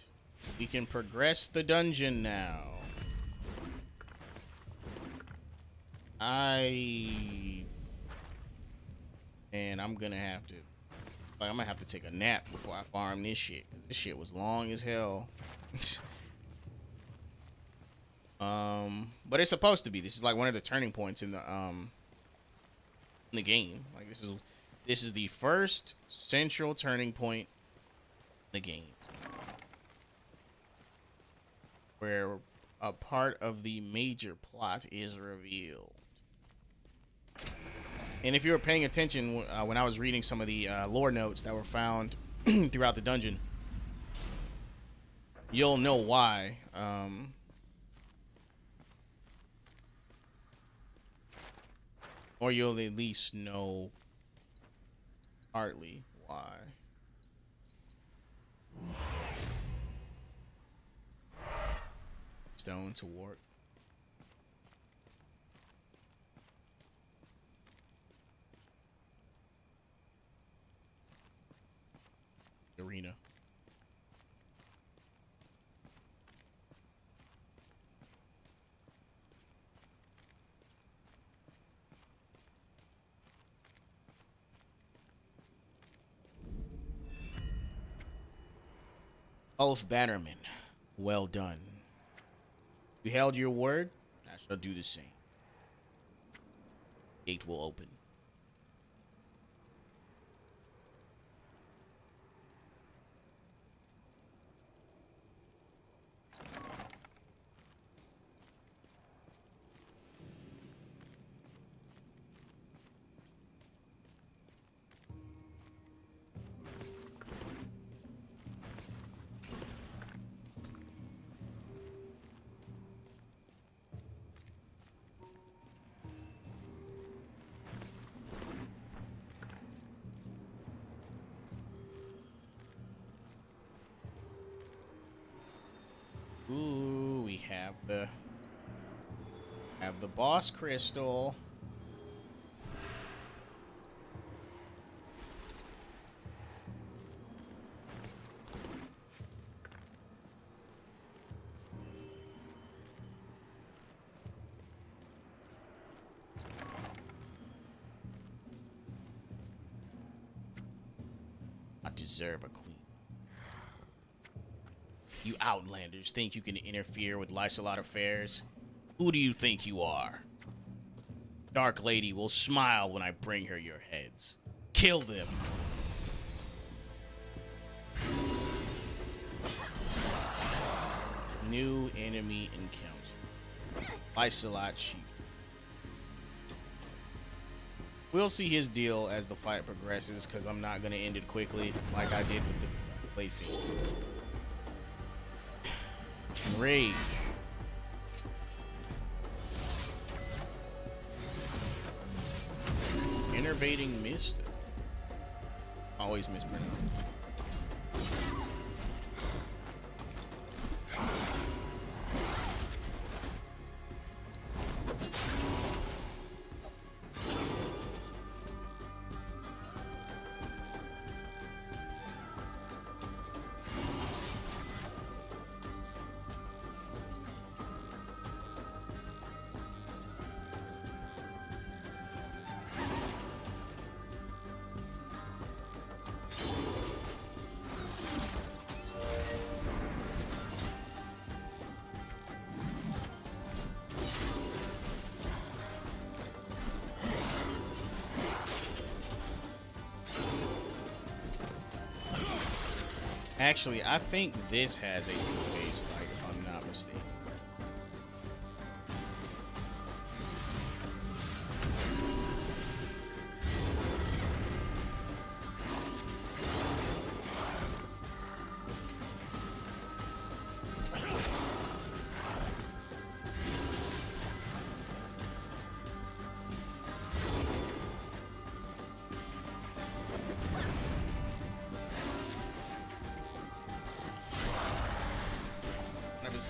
We can progress the dungeon now. And I'm gonna have to, like, I'm gonna have to take a nap before I farm this shit. This shit was long as hell. But it's supposed to be. This is like one of the turning points in the game. Like this is the first central turning point in the game, where a part of the major plot is revealed. And if you were paying attention when I was reading some of the lore notes that were found throughout the dungeon, you'll know why. Or you'll at least know partly why. Stone to work. Arena. Oath Bannerman, well done. You held your word, I shall do the same. Gate will open. Ooh, we have the boss crystal. I deserve a clean. You outlanders think you can interfere with Lysolot affairs? Who do you think you are? Dark Lady will smile when I bring her your heads. Kill them. New enemy encounter. Lysolot Chieftain. We'll see his deal as the fight progresses, because I'm not going to end it quickly like I did with the Playfield. Rage. Innervating mist. Always mispronounce it. Actually, I think this has a two-phase fight, if I'm not mistaken.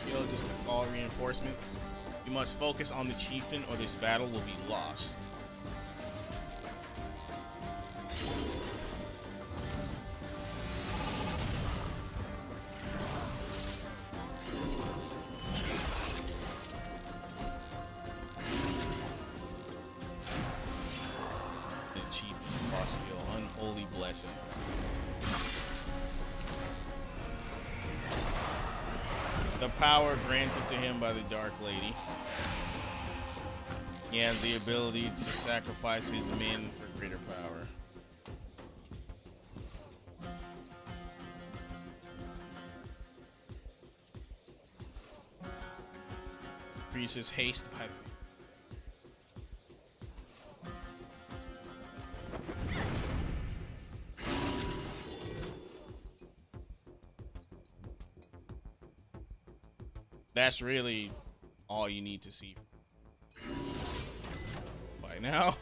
skills is to call reinforcements. You must focus on the chieftain or this battle will be lost. The chieftain boss skill, unholy blessing. The power granted to him by the Dark Lady. He has the ability to sacrifice his men for greater power. Increases haste by 3. That's really all you need to see by now.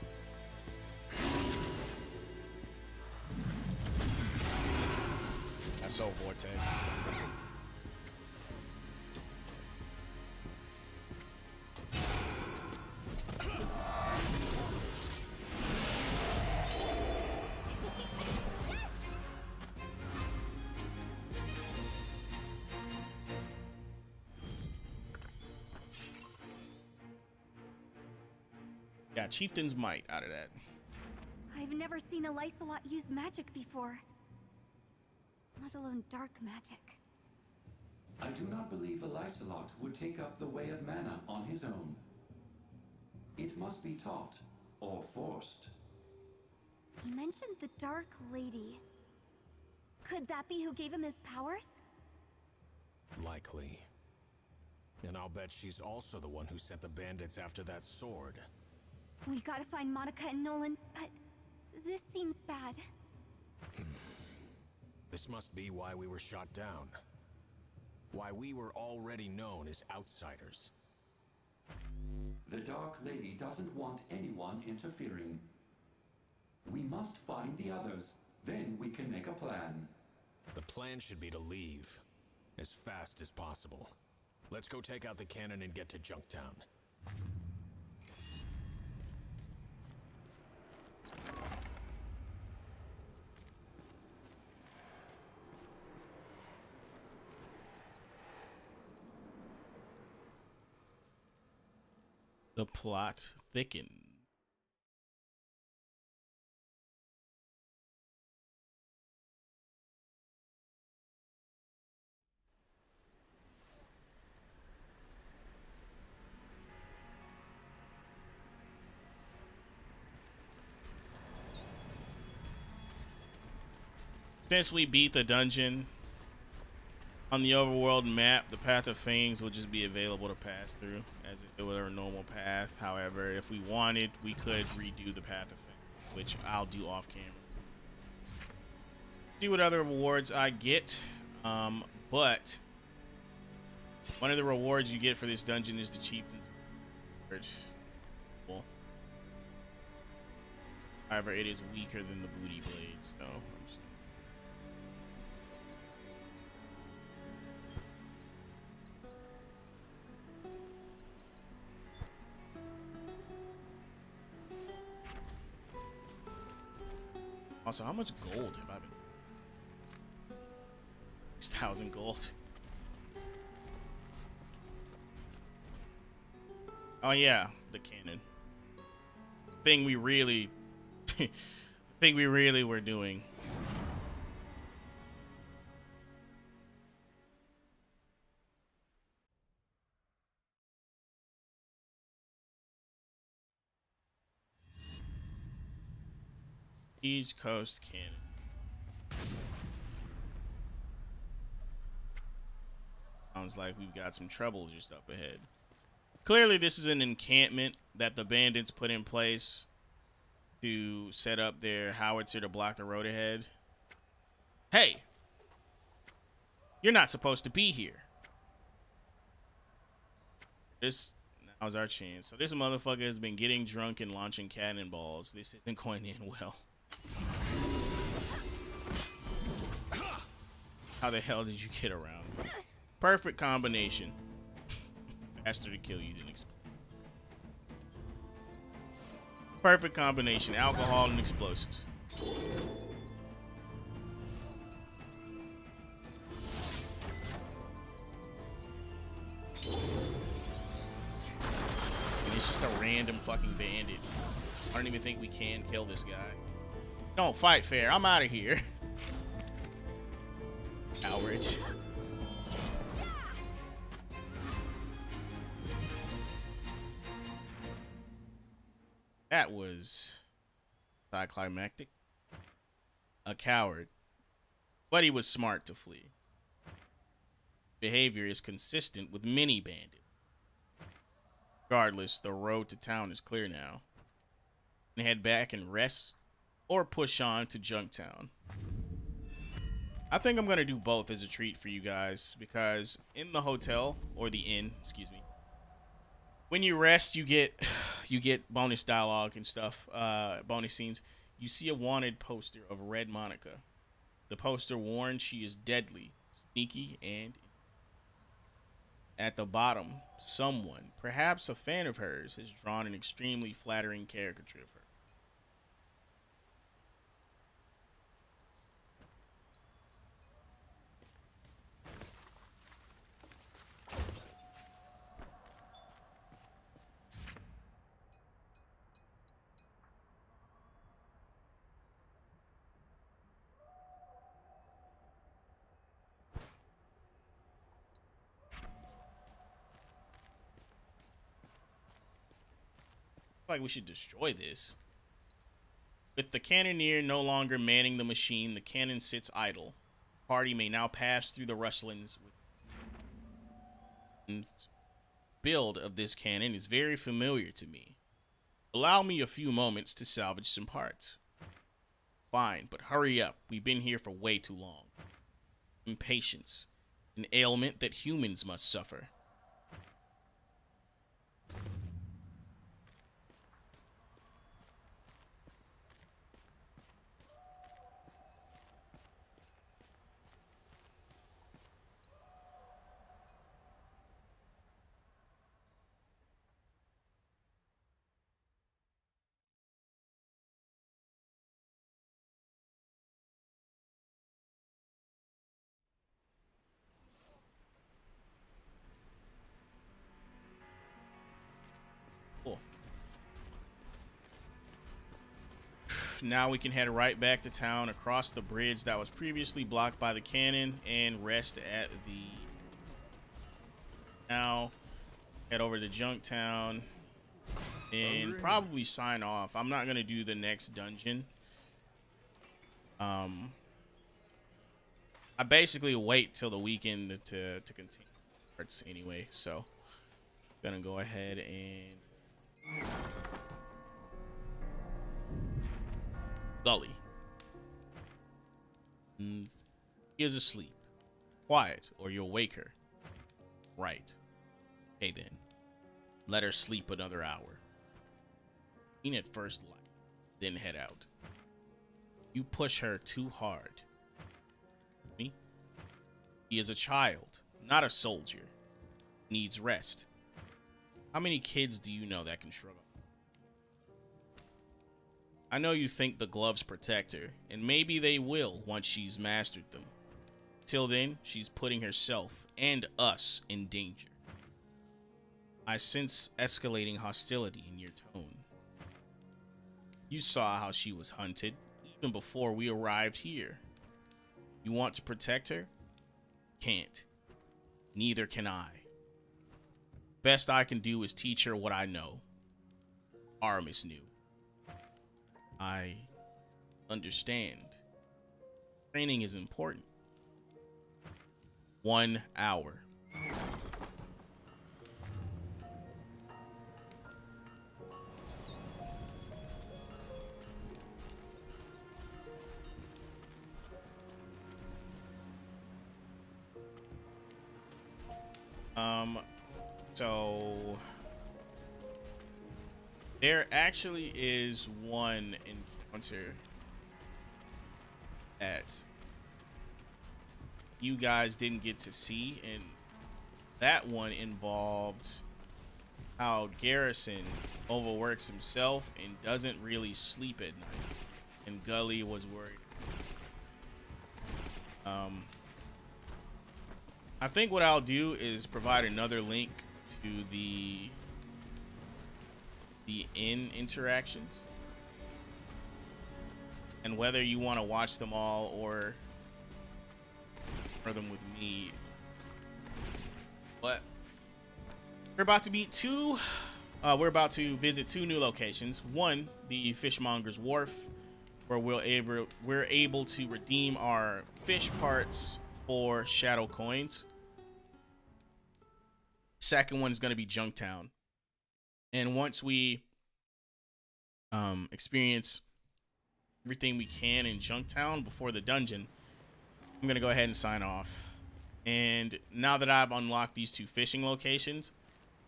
That's so Vortex. Got Chieftain's Might out of that. I've never seen a Lysolot use magic before. Let alone dark magic. I do not believe a Lysolot would take up the way of mana on his own. It must be taught or forced. He mentioned the Dark Lady. Could that be who gave him his powers? Likely. And I'll bet she's also the one who sent the bandits after that sword. We gotta find Monica and Nolan, but this seems bad. This must be why we were shot down. Why we were already known as outsiders. The Dark Lady doesn't want anyone interfering. We must find the others. Then we can make a plan. The plan should be to leave. As fast as possible. Let's go take out the cannon and get to Junktown. The plot thickens. Since we beat the dungeon on the overworld map, the Path of Fangs will just be available to pass through as if it were a normal path. However, if we wanted, we could redo the Path of Fangs, which I'll do off camera. See what other rewards I get. But one of the rewards you get for this dungeon is the Chieftain's Reward. Well, however, it is weaker than the Booty Blade, so I'm just also, how much gold have I been? 6,000 gold. Oh yeah, the cannon. Thing we really were doing. East Coast Cannon. Sounds like we've got some trouble just up ahead. Clearly, this is an encampment that the bandits put in place to set up their howitzer to block the road ahead. Hey! You're not supposed to be here. This now's our chance. So this motherfucker has been getting drunk and launching cannonballs. This isn't going in well. How the hell did you get around? Perfect combination. Faster to kill you than explode. Perfect combination, alcohol and explosives. And it's just a random fucking bandit. I don't even think we can kill this guy. Don't fight fair. I'm out of here. Outrage. That was anticlimactic. A coward. But he was smart to flee. Behavior is consistent with many bandits. Regardless, the road to town is clear now. And head back and rest, or push on to Junktown. I think I'm gonna do both as a treat for you guys, because in the hotel, or the inn, excuse me, when you rest, you get bonus dialogue and stuff, bonus scenes. You see a wanted poster of Red Monica. The poster warns she is deadly, sneaky, and at the bottom, someone, perhaps a fan of hers, has drawn an extremely flattering caricature of her. Like we should destroy this. With the cannoneer no longer manning the machine, the cannon sits idle. The party may now pass through the rustlings. Build of this cannon is very familiar to me. Allow me a few moments to salvage some parts. Fine, but hurry up. We've been here for way too long. Impatience, an ailment that humans must suffer. Cool. Now we can head right back to town across the bridge that was previously blocked by the cannon and rest at the... Now, head over to Junktown and probably sign off. I'm not going to do the next dungeon. I basically wait till the weekend to continue parts anyway, so gonna go ahead and Gully. He is asleep. Quiet, or you'll wake her. Right. Okay then. Let her sleep another hour. Eat at first light, then head out. You push her too hard. Me? He is a child, not a soldier. Needs rest. How many kids do you know that can shrug off? I know you think the gloves protect her, and maybe they will once she's mastered them. Till then, she's putting herself and us in danger. I sense escalating hostility in your tone. You saw how she was hunted, even before we arrived here. You want to protect her? Can't. Neither can I. Best I can do is teach her what I know. Aramis knew. I understand. Training is important. 1 hour. So there actually is one encounter that you guys didn't get to see, and that one involved how Garrison overworks himself and doesn't really sleep at night. And Gully was worried. I think what I'll do is provide another link to the inn interactions. And whether you want to watch them all or them with me. But we're about to meet we're about to visit two new locations. One, the Fishmonger's Wharf, where we're able to redeem our fish parts for shadow coins. Second one is going to be Junktown. And once we experience everything we can in Junktown before the dungeon, I'm going to go ahead and sign off. And now that I've unlocked these two fishing locations,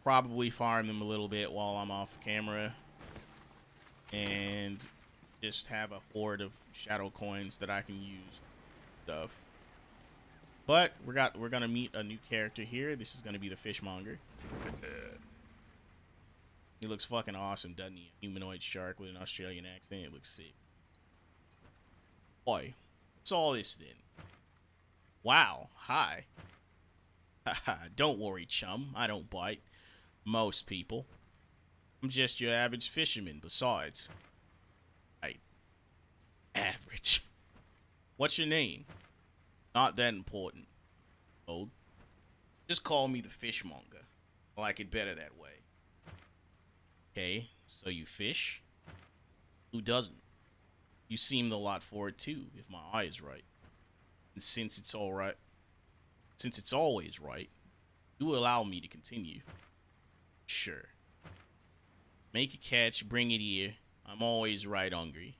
probably farm them a little bit while I'm off camera and just have a horde of shadow coins that I can use stuff. But we're gonna meet a new character here. This is gonna be the Fishmonger. He looks fucking awesome, doesn't he? A humanoid shark with an Australian accent. It looks sick. Boy, what's all this then? Wow, hi. Haha, don't worry, chum. I don't bite. Most people. I'm just your average fisherman, besides. Right. Average. What's your name? Not that important. Old. Just call me the Fishmonger. I like it better that way. Okay, so you fish? Who doesn't? You seem a lot for it too, if my eye is right. And since it's always right, you allow me to continue. Sure. Make a catch, bring it here. I'm always right hungry,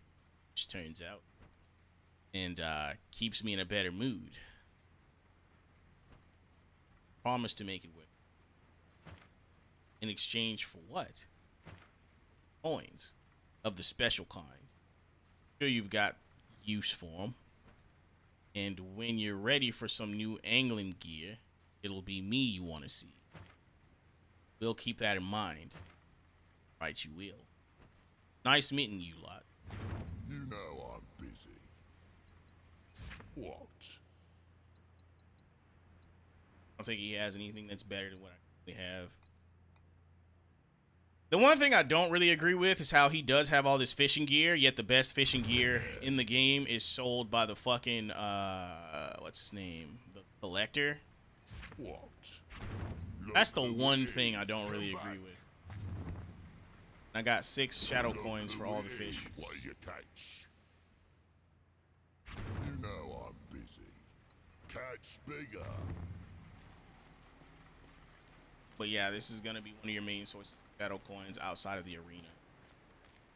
which turns out. And keeps me in a better mood. Promise to make it work. In exchange for what? Coins of the special kind. Sure, you've got use for them. And when you're ready for some new angling gear, it'll be me you want to see. We'll keep that in mind. Right, you will. Nice meeting you lot. You know I'm busy. What? I don't think he has anything that's better than what I currently have. The one thing I don't really agree with is how he does have all this fishing gear, yet the best fishing gear in the game is sold by the fucking, what's his name? The collector? What? That's the one thing I don't really agree with. I got 6 shadow coins for all the fish. What you catch? You know I'm busy. Catch bigger. But yeah, this is going to be one of your main sources of shadow coins outside of the arena.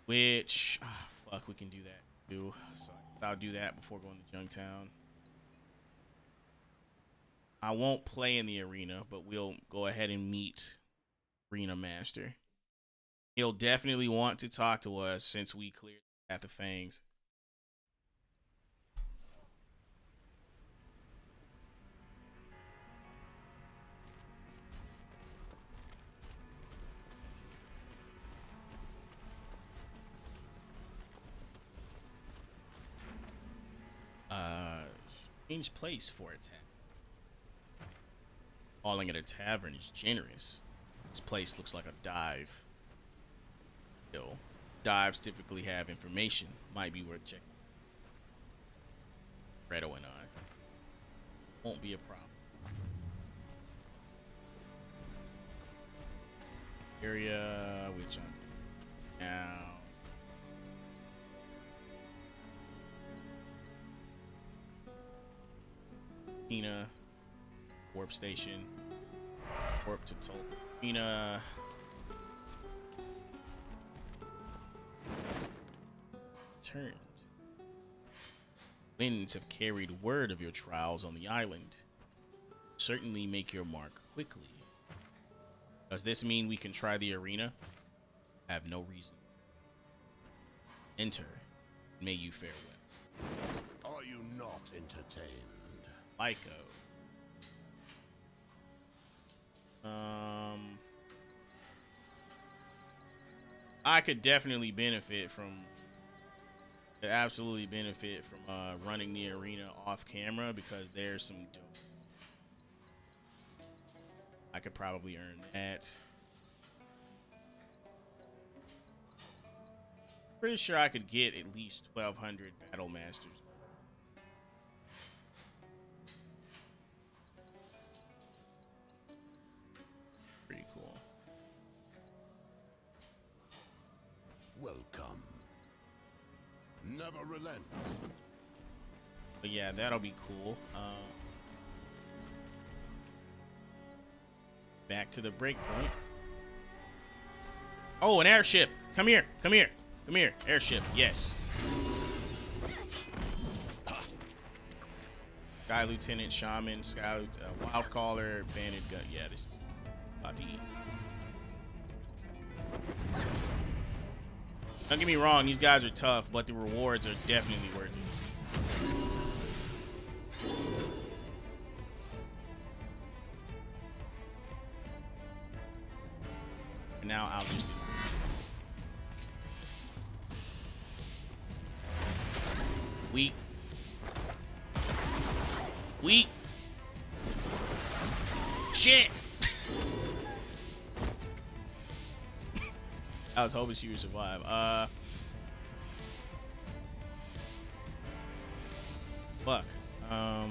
Which, fuck, we can do that too. So I'll do that before going to Junktown. I won't play in the arena, but we'll go ahead and meet Arena Master. He'll definitely want to talk to us since we cleared at the Fangs. Strange place for a tavern. Calling it a tavern is generous. This place looks like a dive. Yo, dives typically have information. Might be worth checking. Redo and I. Won't be a problem. Area which I'm now. Kaine, warp station, warp to Kaine. Turned. Winds have carried word of your trials on the island. Certainly make your mark quickly. Does this mean we can try the arena? I have no reason. Enter. May you fare well. Are you not entertained? Lyco. I could definitely benefit from, absolutely benefit from running the arena off camera, because there's some dope. I could probably earn that. Pretty sure I could get at least 1,200 Battle Masters. Pretty cool. Welcome. Never relent. But yeah, that'll be cool. Back to the break point. Oh, an airship. Come here. Come here. Come here. Airship. Yes. Sky Lieutenant, Shaman, Sky Wild Caller, Bandit Gun. Yeah, this is about to eat. Don't get me wrong, these guys are tough, but the rewards are definitely worth it. And now I'll just do it. Weak. Weak. Shit. I was hoping she would survive. Fuck. Oh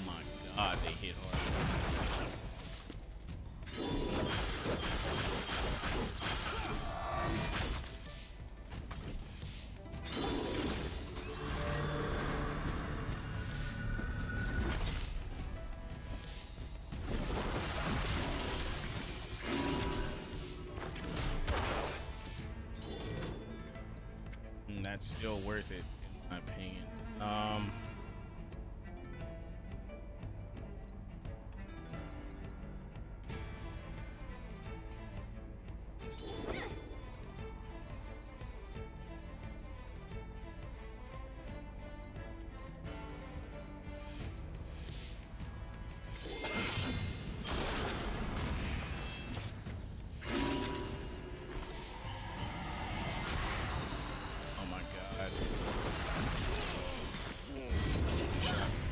my god, they hit hard. That's still worth it, in my opinion.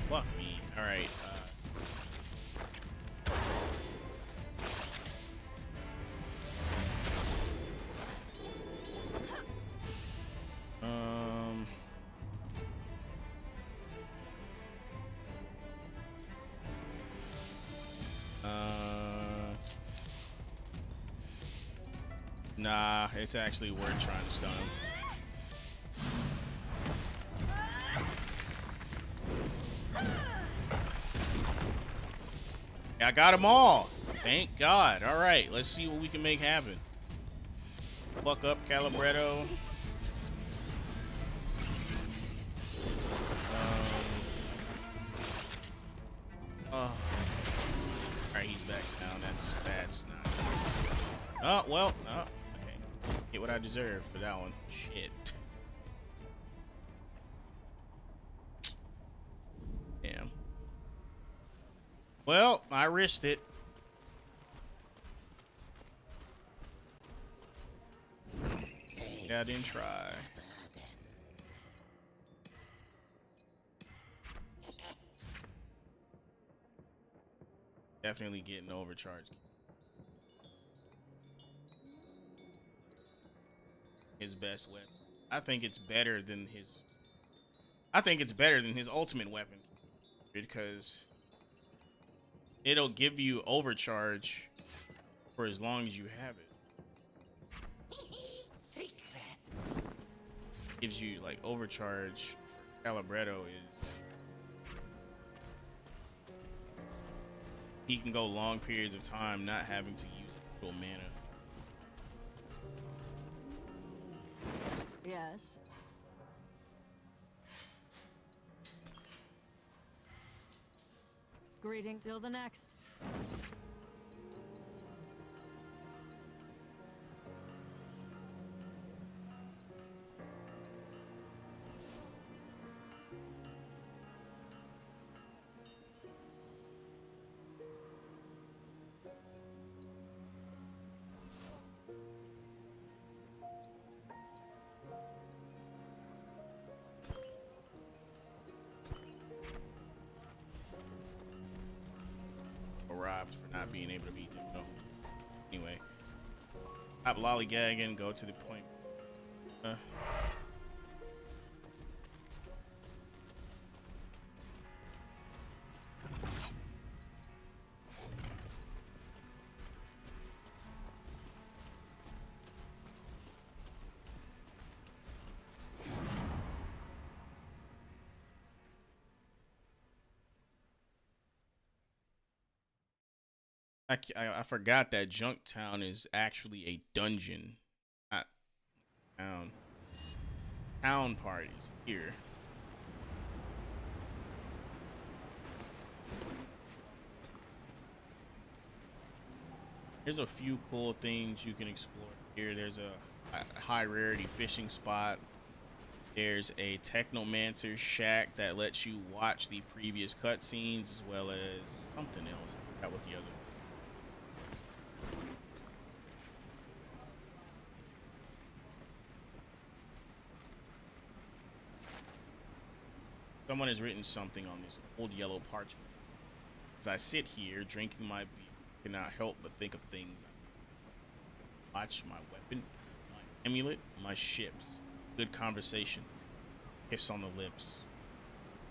Fuck me. All right. Nah, it's actually worth trying to stun him. I got them all. Thank God. All right, let's see what we can make happen. Fuck up Calibretto. All right, he's back down. That's not. Oh well. Oh, okay. Get what I deserve for that one. Shit. Damn. Well, I risked it. Yeah, I didn't try. Definitely getting overcharged. His best weapon. I think it's better than his. I think it's better than his ultimate weapon, because it'll give you overcharge for as long as you have it. Secrets. Gives you like overcharge for Calibretto is he can go long periods of time not having to use full mana. Yes. Greeting till the next. cops for not being able to beat them. No. Anyway, stop lollygagging. Go to the point. I forgot that Junktown is actually a dungeon, not town. Town parties here. There's a few cool things you can explore here. There's a high rarity fishing spot. There's a technomancer shack that lets you watch the previous cutscenes as well as something else. I forgot what the other thing. Someone has written something on this old yellow parchment. As I sit here drinking my beer, I cannot help but think of things. Watch my weapon, my amulet, my ships. Good conversation. Kiss on the lips.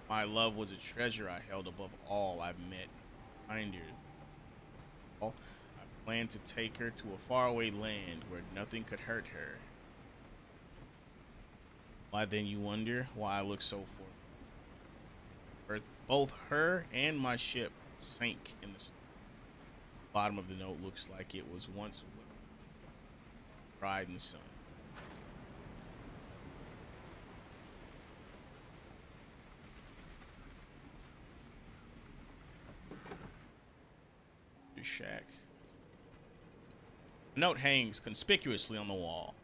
My love was a treasure I held above all I've met. Find her. I planned to take her to a faraway land where nothing could hurt her. Why then, you wonder why I look so forlorn. Both her and my ship sank in the bottom of the note. Looks like it was once dried in the sun. The shack. A note hangs conspicuously on the wall.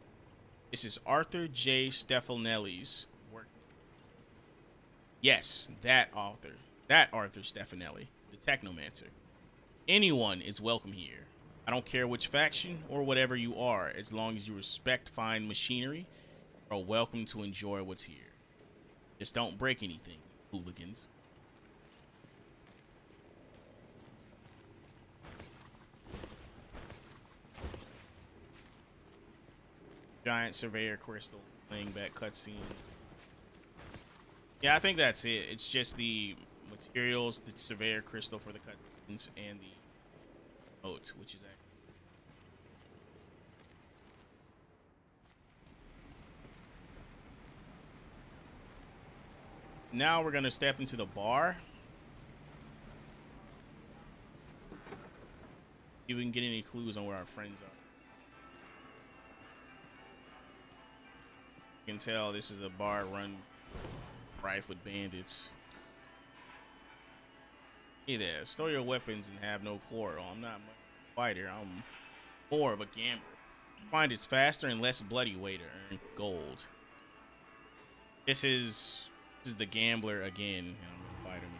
This is Arthur J. Stefanelli's work. Yes, that Arthur Stefanelli, the Technomancer. Anyone is welcome here. I don't care which faction or whatever you are, as long as you respect fine machinery, you are welcome to enjoy what's here. Just don't break anything, hooligans. Giant surveyor crystal playing back cutscenes. Yeah, I think that's it. It's just the materials, the surveyor crystal for the cutscenes, and the note, which is actually. Now we're gonna step into the bar. See if we can get any clues on where our friends are. You can tell this is a bar run rife with bandits. Hey there, store your weapons and have no quarrel. I'm not much of a fighter, I'm more of a gambler. Find it's faster and less bloody way to earn gold. This is the gambler again, and I'm gonna fight him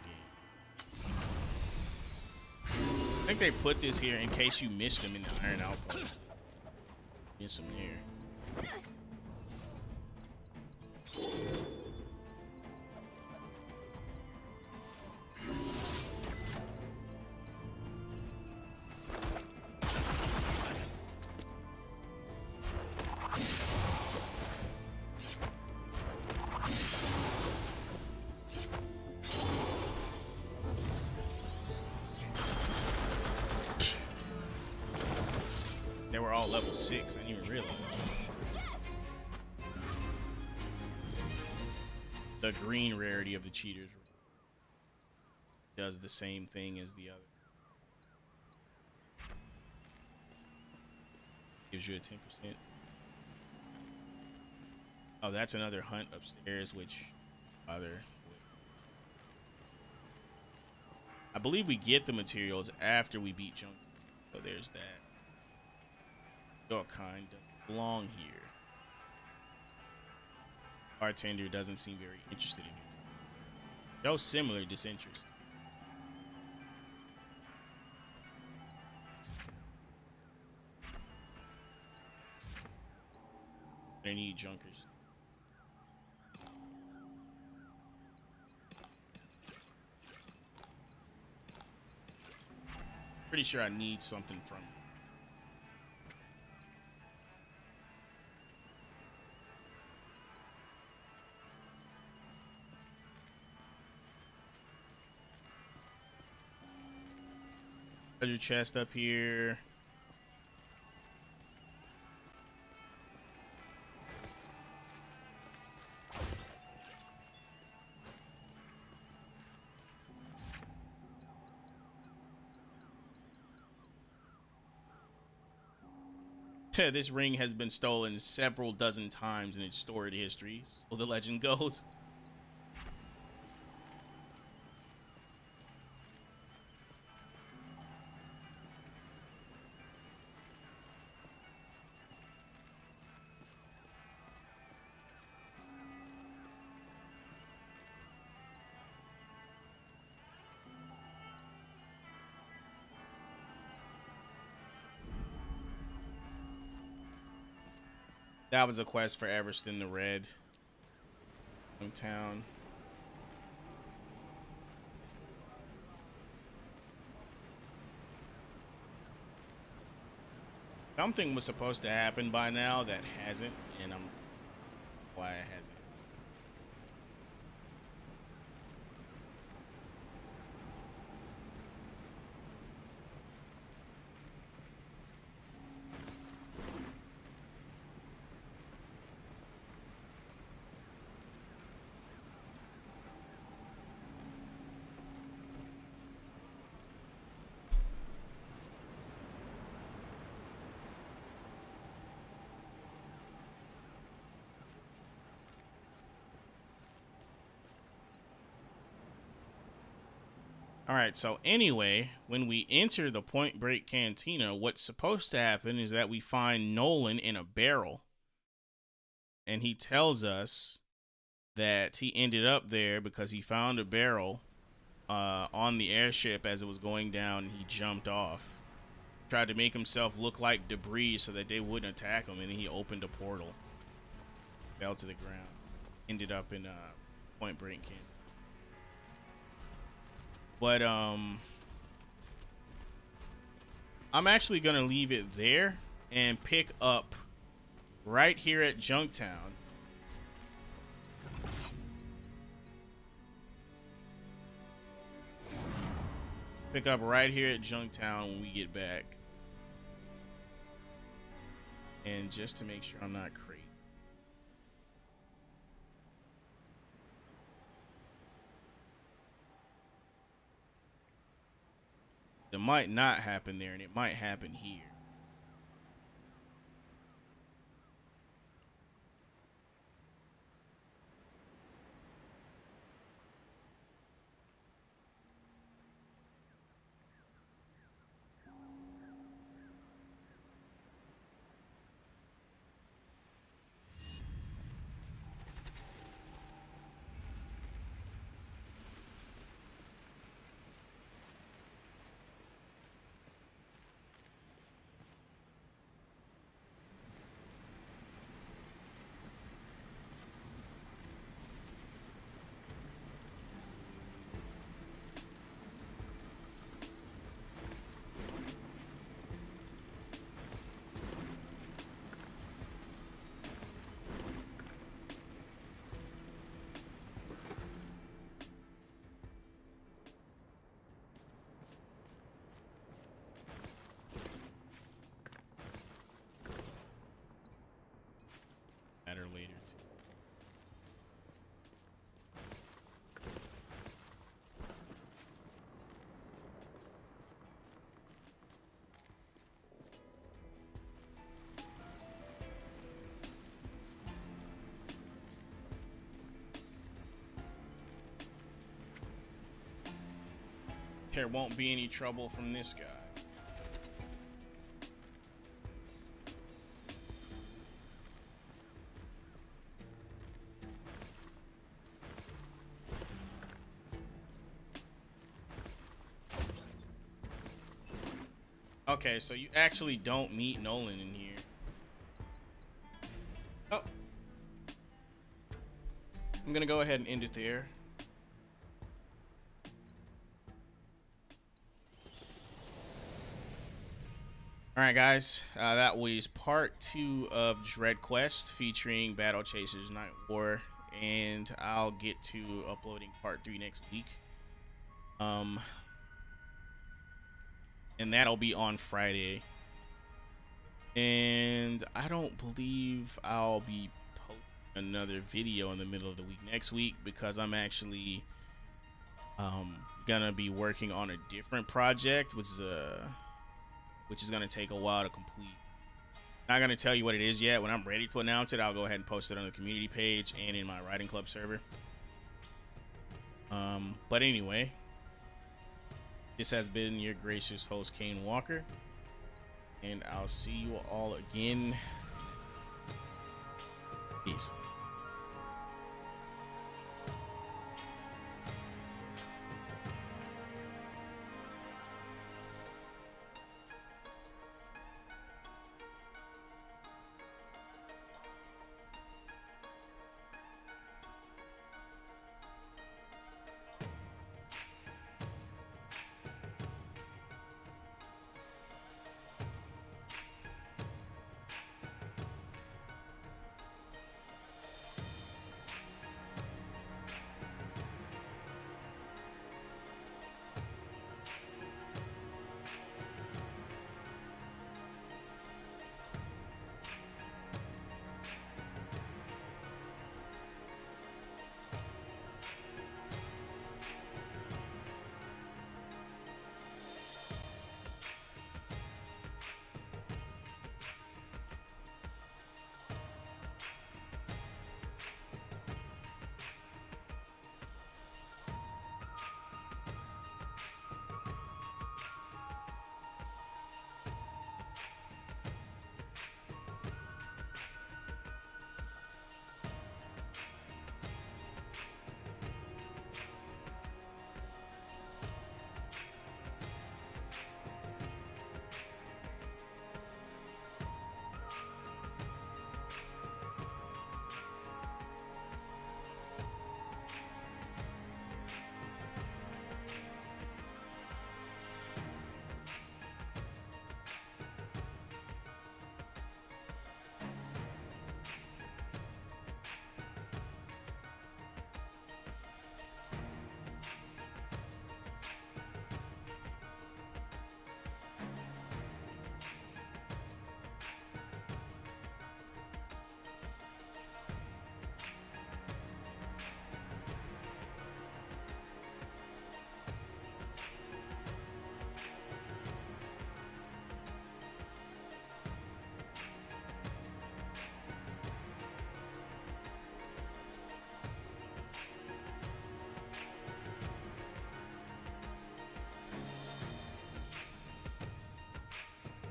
again. I think they put this here in case you missed him in the Iron Outpost. Miss him there. They were all level 6, I didn't even realize. The green rarity of the cheaters does the same thing as the other. Gives you a 10%. Oh, that's another hunt upstairs, which other. I believe we get the materials after we beat Junk. So there's that. Your kind doesn't belong here. Bartender doesn't seem very interested in you. Though similar disinterest. They need junkers. Pretty sure I need something from you. Treasure chest up here. This ring has been stolen several dozen times in its storied histories, so the legend goes. That was a quest for Everston the Red. Town. Something was supposed to happen by now that hasn't, and I'm why it hasn't. All right, so anyway, when we enter the Point Break Cantina, what's supposed to happen is that we find Nolan in a barrel. And he tells us that he ended up there because he found a barrel on the airship as it was going down, and he jumped off. Tried to make himself look like debris so that they wouldn't attack him, and then he opened a portal. Fell to the ground. Ended up in Point Break Cantina. But I'm actually gonna leave it there and pick up right here at Junktown. Pick up right here at Junktown when we get back. And just to make sure I'm not crazy. It might not happen there, and it might happen here. Later too. There won't be any trouble from this guy. Okay, so you actually don't meet Nolan in here. Oh. I'm gonna go ahead and end it there. All right, guys, that was part 2 of Dread Quest featuring Battle Chasers Night War, and I'll get to uploading part 3 next week. And that'll be on Friday. And I don't believe I'll be posting another video in the middle of the week next week because I'm actually gonna be working on a different project, which is gonna take a while to complete. Not gonna tell you what it is yet. When I'm ready to announce it, I'll go ahead and post it on the community page and in my writing club server. But anyway, this has been your gracious host, Kaine Walker, and I'll see you all again. Peace.